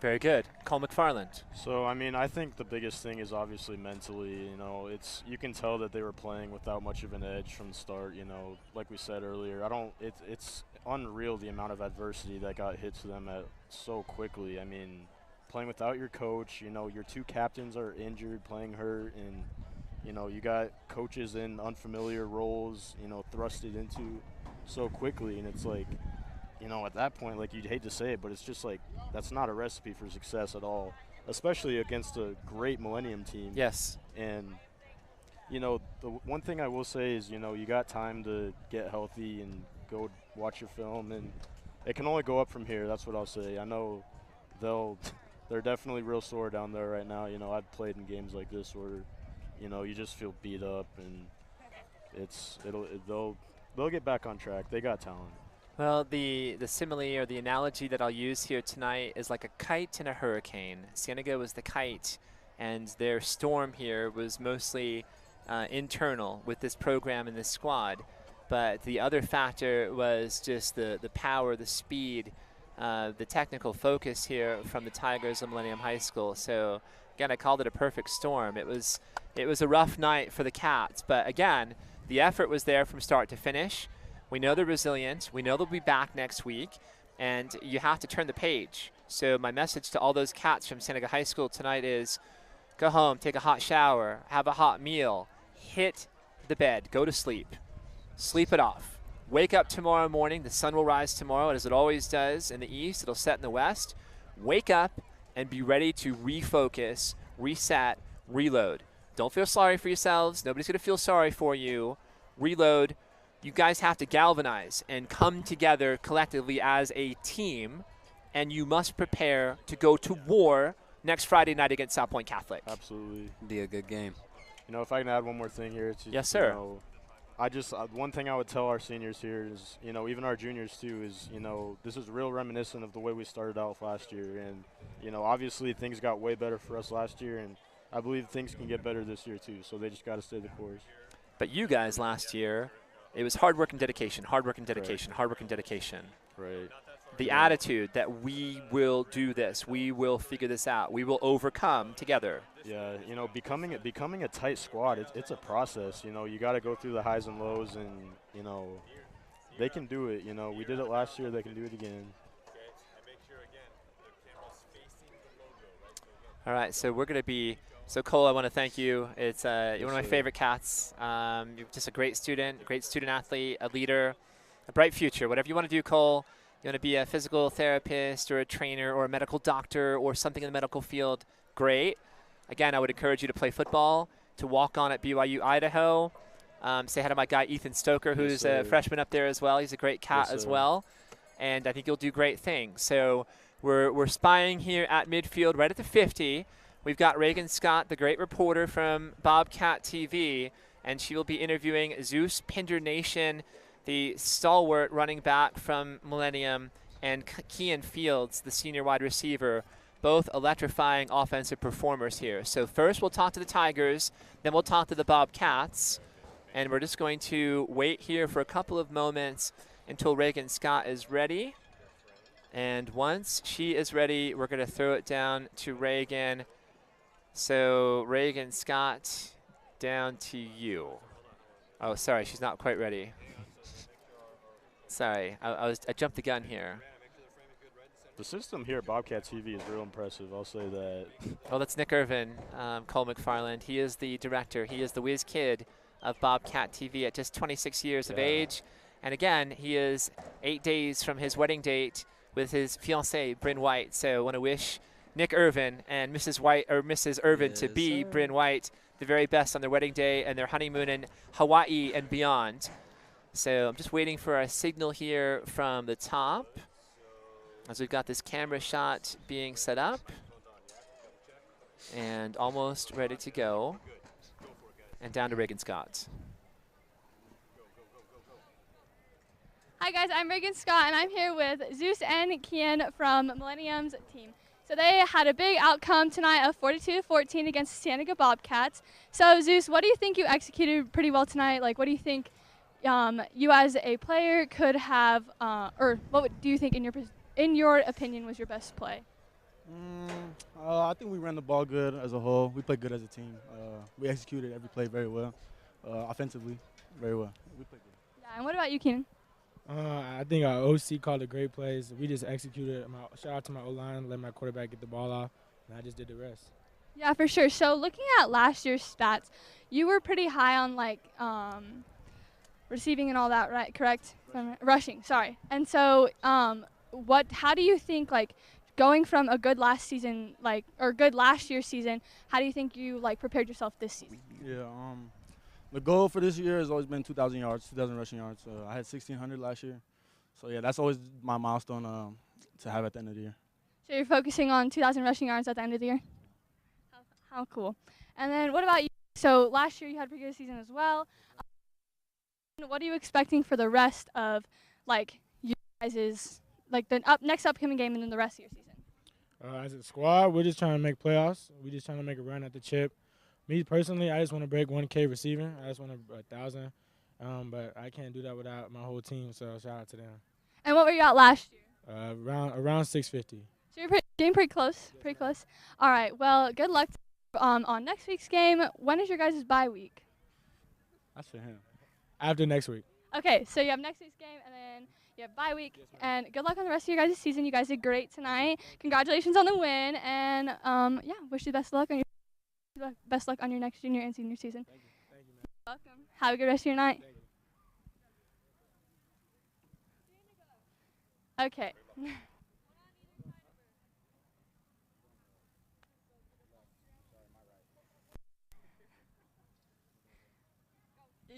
Very good. Cole McFarland. So, I mean, I think the biggest thing is obviously mentally. You know, you can tell that they were playing without much of an edge from the start. You know, like we said earlier, it's unreal the amount of adversity that got hit to them so quickly. I mean, playing without your coach, you know, your 2 captains are injured, playing hurt, and, you know, you got coaches in unfamiliar roles, you know, thrusted into so quickly, and it's like, you know, at that point, like, you'd hate to say it, but it's just like that's not a recipe for success at all, especially against a great Millennium team. Yes. And, you know, the one thing I will say is, you know, you got time to get healthy and go watch your film, and it can only go up from here. That's what I'll say. I know they're definitely real sore down there right now. You know, I've played in games like this where, you know, you just feel beat up, and they'll get back on track. They got talent. Well, the simile or the analogy that I'll use here tonight is like a kite in a hurricane. Cienega was the kite, and their storm here was mostly internal with this program and this squad. But the other factor was just the power, the speed, the technical focus here from the Tigers of Millennium High School. So, again, I called it a perfect storm. It was a rough night for the Cats. But, again, the effort was there from start to finish. We know they're resilient. We know they'll be back next week, and you have to turn the page. So my message to all those Cats from Cienega High School tonight is go home, take a hot shower, have a hot meal, hit the bed, go to sleep. Sleep it off. Wake up tomorrow morning. The sun will rise tomorrow, as it always does in the east. It'll set in the west. Wake up and be ready to refocus, reset, reload. Don't feel sorry for yourselves. Nobody's going to feel sorry for you. Reload. You guys have to galvanize and come together collectively as a team, and you must prepare to go to war next Friday night against South Point Catholic. Absolutely. Be a good game. You know, if I can add one more thing here. Yes, sir. You know, one thing I would tell our seniors here is, you know, even our juniors too, is, you know, this is real reminiscent of the way we started out last year. And, you know, obviously things got way better for us last year, and I believe things can get better this year too. So they just got to stay the course. But you guys last year, it was hard work and dedication, hard work and dedication, hard work and dedication. Right. The attitude that we will do this, we will figure this out, we will overcome together. Yeah, you know, becoming a tight squad, it's a process. You know, you got to go through the highs and lows, and, you know, they can do it. You know, we did it last year, they can do it again. All right, so we're going to be – so, Cole, I want to thank you. It's you're one of my favorite cats. You're just a great student athlete, a leader, a bright future. Whatever you want to do, Cole, you want to be a physical therapist or a trainer or a medical doctor or something in the medical field, great. Again, I would encourage you to play football, to walk on at BYU Idaho. Say hi to my guy Ethan Stoker, who's a freshman up there as well. He's a great cat as well. And I think you'll do great things. So we're spying here at midfield right at the 50. We've got Reagan Scott, the great reporter from Bobcat TV, and she will be interviewing Zeus Pinder Nation, the stalwart running back from Millennium, and Kean Fields, the senior wide receiver, both electrifying offensive performers here. So first we'll talk to the Tigers, then we'll talk to the Bobcats, and we're just going to wait here for a couple of moments until Reagan Scott is ready. And once she is ready, we're going to throw it down to Reagan. So Reagan Scott, down to you. Oh, sorry, she's not quite ready. Sorry, I jumped the gun here. The system here at Bobcat TV is real impressive. I'll say that. Well, that's Nick Irvin, Cole McFarland. He is the director. He is the whiz kid of Bobcat TV at just 26 years of age. And again, he is 8 days from his wedding date with his fiancée, Bryn White. So I want to wish Nick Irvin and Mrs. White, or Mrs. Irvin to be Bryn White, the very best on their wedding day and their honeymoon in Hawaii and beyond. So I'm just waiting for a signal here from the top as we've got this camera shot being set up and almost ready to go. And down to Reagan Scott. Hi guys, I'm Reagan Scott and I'm here with Zeus and Kian from Millennium's team. So they had a big outcome tonight of 42-14 against Cienega Bobcats. So Zeus, what do you think you executed pretty well tonight? Like, what do you think you as a player could have, or what do you think in your opinion was your best play? I think we ran the ball good as a whole. We played good as a team. We executed every play very well. Offensively, very well. We played good. Yeah, and what about you, Keenan? I think our OC called a great plays. We just executed. Shout out to my O-line, let my quarterback get the ball off, and I just did the rest. Yeah, for sure. So looking at last year's stats, you were pretty high on like receiving and all that, right? Correct? Rushing, sorry. And so how do you think, like, going from a good last season, like, or good last year's season, how do you think you, like, prepared yourself this season? Yeah, the goal for this year has always been 2,000 yards, 2,000 rushing yards. I had 1,600 last year. So, yeah, that's always my milestone to have at the end of the year. So you're focusing on 2,000 rushing yards at the end of the year? How cool. And then what about you? So last year you had a pretty good season as well. What are you expecting for the rest of, like, you guys' like the next upcoming game and then the rest of your season? As a squad, we're just trying to make playoffs. We're just trying to make a run at the chip. Me personally, I just want to break 1K receiving. I just want to 1,000, but I can't do that without my whole team. So shout out to them. And what were you at last year? Around 650. So you're getting pretty close. Pretty close. All right. Well, good luck on next week's game. When is your guys' bye week? That's for him. After next week. Okay. So you have next week's game and then. Yeah, bye week, and good luck on the rest of your guys' season. You guys did great tonight. Congratulations on the win, and yeah, wish you best luck on your next junior and senior season. Thank you, man. Welcome. Have a good rest of your night. Okay. You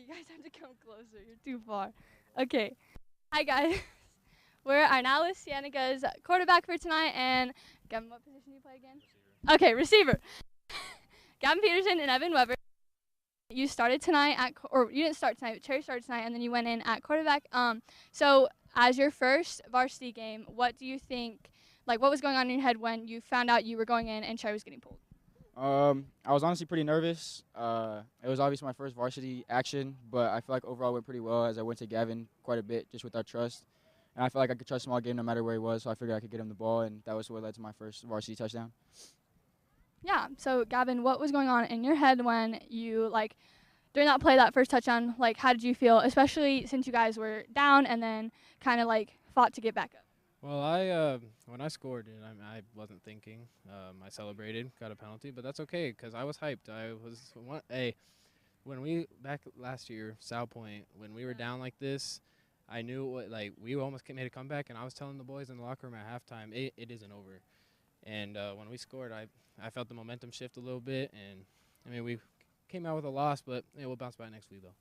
guys have to come closer. You're too far. Okay. Hi guys, we are now with Cienega's quarterback for tonight, and Gavin, what position do you play again? Receiver. Okay, receiver. Gavin Peterson and Evan Weber. You started tonight or you didn't start tonight, but Cherry started tonight, and then you went in at quarterback. So as your first varsity game, what do you think, like what was going on in your head when you found out you were going in and Cherry was getting pulled? I was honestly pretty nervous. It was obviously my first varsity action, but I feel like overall it went pretty well as I went to Gavin quite a bit just with our trust. And I felt like I could trust him all game no matter where he was, so I figured I could get him the ball, and that was what led to my first varsity touchdown. Yeah, so Gavin, what was going on in your head when you, like, during that play, that first touchdown, like, how did you feel, especially since you guys were down and then kind of, like, fought to get back up? Well, when I scored, I wasn't thinking. I celebrated, got a penalty, but that's okay because I was hyped. When we back last year, South Point, when we were down like this, I knew we almost made a comeback, and I was telling the boys in the locker room at halftime, it isn't over. And when we scored, I felt the momentum shift a little bit, and I mean we came out with a loss, but we'll bounce back next week though.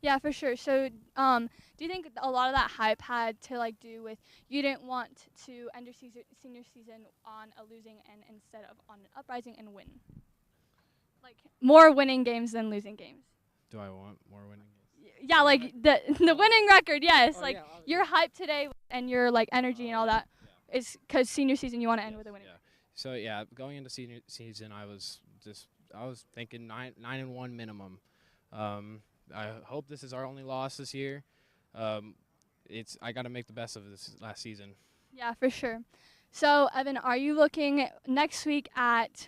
Yeah, for sure. So, do you think a lot of that hype had to do with you didn't want to end your senior season on a losing end instead of on an uprising and win? Like more winning games than losing games. Do I want more winning games? Yeah, like the winning record. Yes, your hype today and your energy and all that is because senior season you want to end with a winning. Yeah. So yeah, going into senior season, I was thinking 9-1 minimum. I hope this is our only loss this year. I got to make the best of this last season. Yeah, for sure. So, Evan, are you looking next week at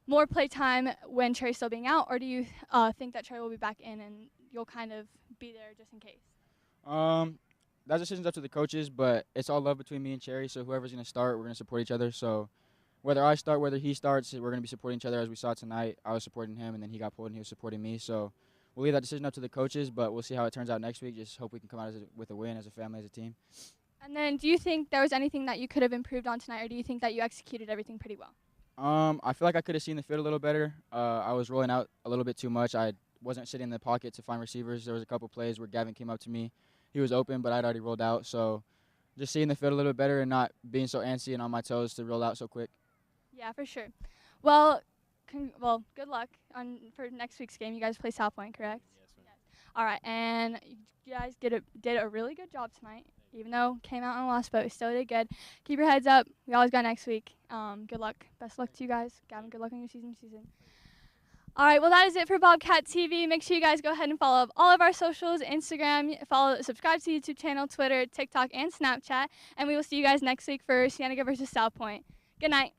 more playtime when Cherry's still being out, or do you think that Cherry will be back in and you'll kind of be there just in case? That decision's up to the coaches, but it's all love between me and Cherry, so whoever's going to start, we're going to support each other. So whether I start, whether he starts, we're going to be supporting each other as we saw tonight. I was supporting him, and then he got pulled and he was supporting me. So we'll leave that decision up to the coaches, but we'll see how it turns out next week. Just hope we can come out with a win as a family, as a team. And then do you think there was anything that you could have improved on tonight, or do you think that you executed everything pretty well? I feel like I could have seen the field a little better. I was rolling out a little bit too much. I wasn't sitting in the pocket to find receivers. There was a couple plays where Gavin came up to me. He was open, but I'd already rolled out. So just seeing the field a little bit better and not being so antsy and on my toes to roll out so quick. Yeah, for sure. Well, good luck for next week's game. You guys play South Point, correct? Yes, ma'am. Yes. All right, and you guys did a really good job tonight. Even though came out and lost, but we still did good. Keep your heads up. We always got next week. Good luck. Best luck to you guys. Gavin, good luck on your season. All right, well, that is it for Bobcat TV. Make sure you guys go ahead and follow all of our socials, Instagram, subscribe to the YouTube channel, Twitter, TikTok, and Snapchat. And we will see you guys next week for Cienega versus South Point. Good night.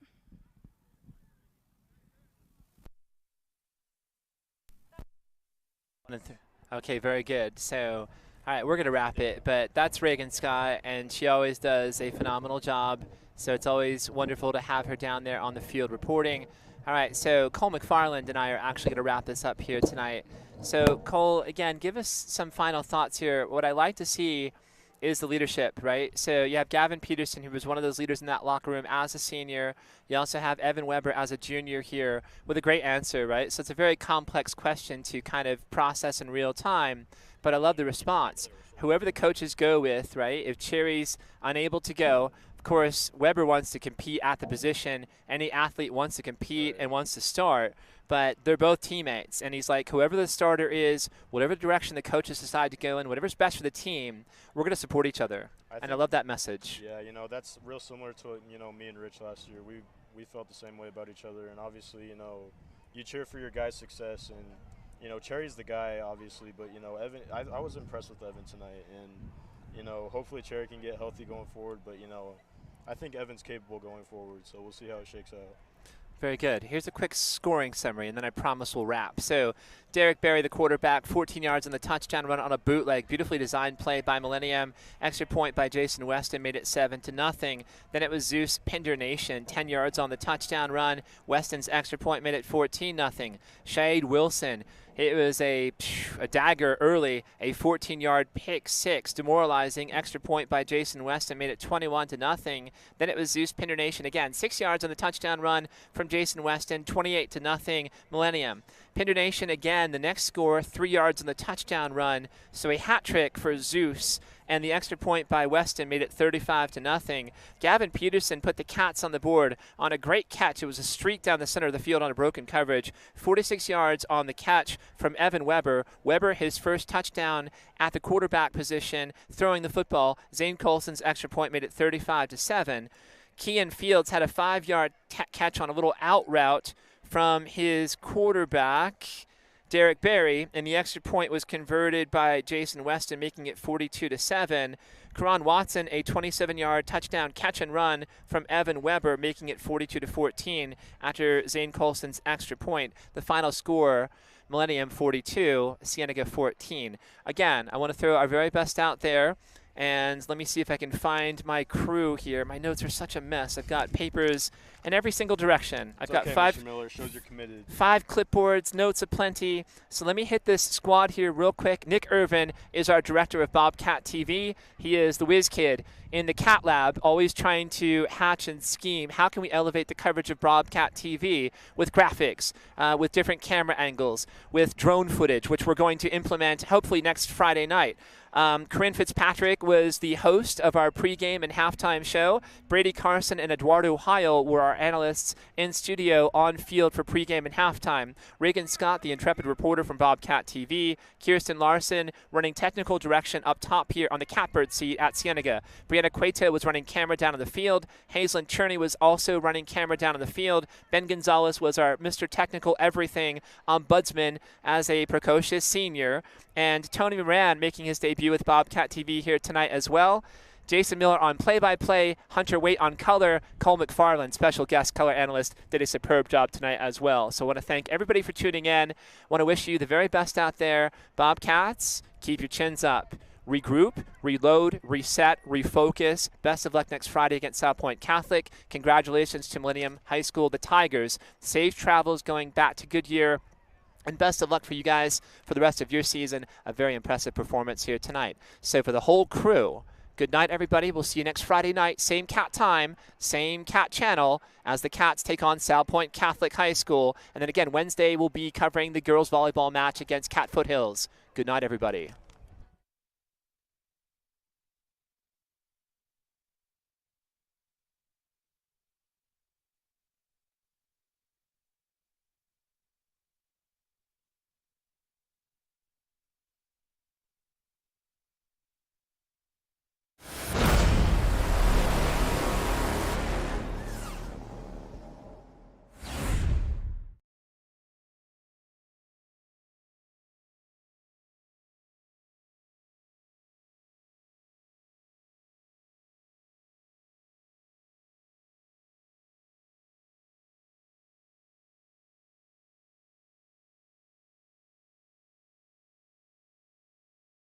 Okay, very good. So, all right, we're going to wrap it. But that's Reagan Scott, and she always does a phenomenal job. So it's always wonderful to have her down there on the field reporting. All right, so Cole McFarland and I are actually going to wrap this up here tonight. So, Cole, again, give us some final thoughts here. What I like to see is the leadership, right? So you have Gavin Peterson, who was one of those leaders in that locker room as a senior. You also have Evan Weber as a junior here with a great answer, right? So it's a very complex question to kind of process in real time, but I love the response. Whoever the coaches go with, right, if Cherry's unable to go, of course, Weber wants to compete at the position. Any athlete wants to compete and wants to start, but they're both teammates. And he's like, whoever the starter is, whatever direction the coaches decide to go in, whatever's best for the team, we're going to support each other. And I love that message. Yeah, that's real similar to what, me and Rich last year. We felt the same way about each other. And obviously, you cheer for your guy's success. And, Cherry's the guy, obviously. But, Evan, I was impressed with Evan tonight. And, hopefully Cherry can get healthy going forward. But, I think Evan's capable going forward, so we'll see how it shakes out. Very good. Here's a quick scoring summary, and then I promise we'll wrap. So Derek Berry, the quarterback, 14 yards on the touchdown run on a bootleg. Beautifully designed play by Millennium. Extra point by Jason Weston made it 7-0. Then it was Zeus Pinder Nation, 10 yards on the touchdown run. Weston's extra point made it 14-0. Shade Wilson, it was a dagger early, a 14-yard pick six, demoralizing extra point by Jason Weston made it 21-0. Then it was Zeus Pinder Nation again, 6 yards on the touchdown run from Jason Weston, 28-0 Millennium. Pinder Nation again, the next score, 3 yards on the touchdown run, so a hat trick for Zeus. And the extra point by Weston made it 35-0. Gavin Peterson put the Cats on the board on a great catch. It was a streak down the center of the field on a broken coverage. 46 yards on the catch from Evan Weber. Weber, his first touchdown at the quarterback position, throwing the football. Zane Colson's extra point made it 35-7. Kean Fields had a 5-yard catch on a little out route from his quarterback, Derek Berry, and the extra point was converted by Jason Weston, making it 42-7. Karan Watson, a 27-yard touchdown catch and run from Evan Weber, making it 42-14 after Zane Colson's extra point. The final score, Millennium 42, Cienega 14. Again, I want to throw our very best out there And let me see if I can find my crew here. My notes are such a mess. I've got papers in every single direction. I've got okay, five. Mr. Miller, shows you're committed. 5 clipboards, notes aplenty. So let me hit this squad here real quick. Nick Irvin is our director of Bobcat TV. He is the whiz kid in the Cat Lab, always trying to hatch and scheme. How can we elevate the coverage of Bobcat TV with graphics, with different camera angles, with drone footage, which we're going to implement hopefully next Friday night. Corinne Fitzpatrick was the host of our pregame and halftime show. Brady Carson and Eduardo Heil were our analysts in studio on field for pregame and halftime. Reagan Scott, the intrepid reporter from Bobcat TV. Kirsten Larson running technical direction up top here on the catbird seat at Cienega. Brianna Cueto was running camera down on the field. Hazelyn Cherney was also running camera down on the field. Ben Gonzalez was our Mr. Technical Everything ombudsman as a precocious senior. And Tony Moran making his debut with Bobcat TV here tonight as well. Jason Miller on play-by-play, Hunter Waite on color, Cole McFarland, special guest color analyst, did a superb job tonight as well. So I want to thank everybody for tuning in. Want to wish you the very best out there. Bobcats, keep your chins up. Regroup, reload, reset, refocus. Best of luck next Friday against South Point Catholic. Congratulations to Millennium High School, the Tigers. Safe travels going back to Goodyear. And best of luck for you guys for the rest of your season. A very impressive performance here tonight. So for the whole crew, good night, everybody. We'll see you next Friday night. Same cat time, same cat channel as the Cats take on South Point Catholic High School. And then again, Wednesday we'll be covering the girls volleyball match against Cat Foothills. Good night, everybody.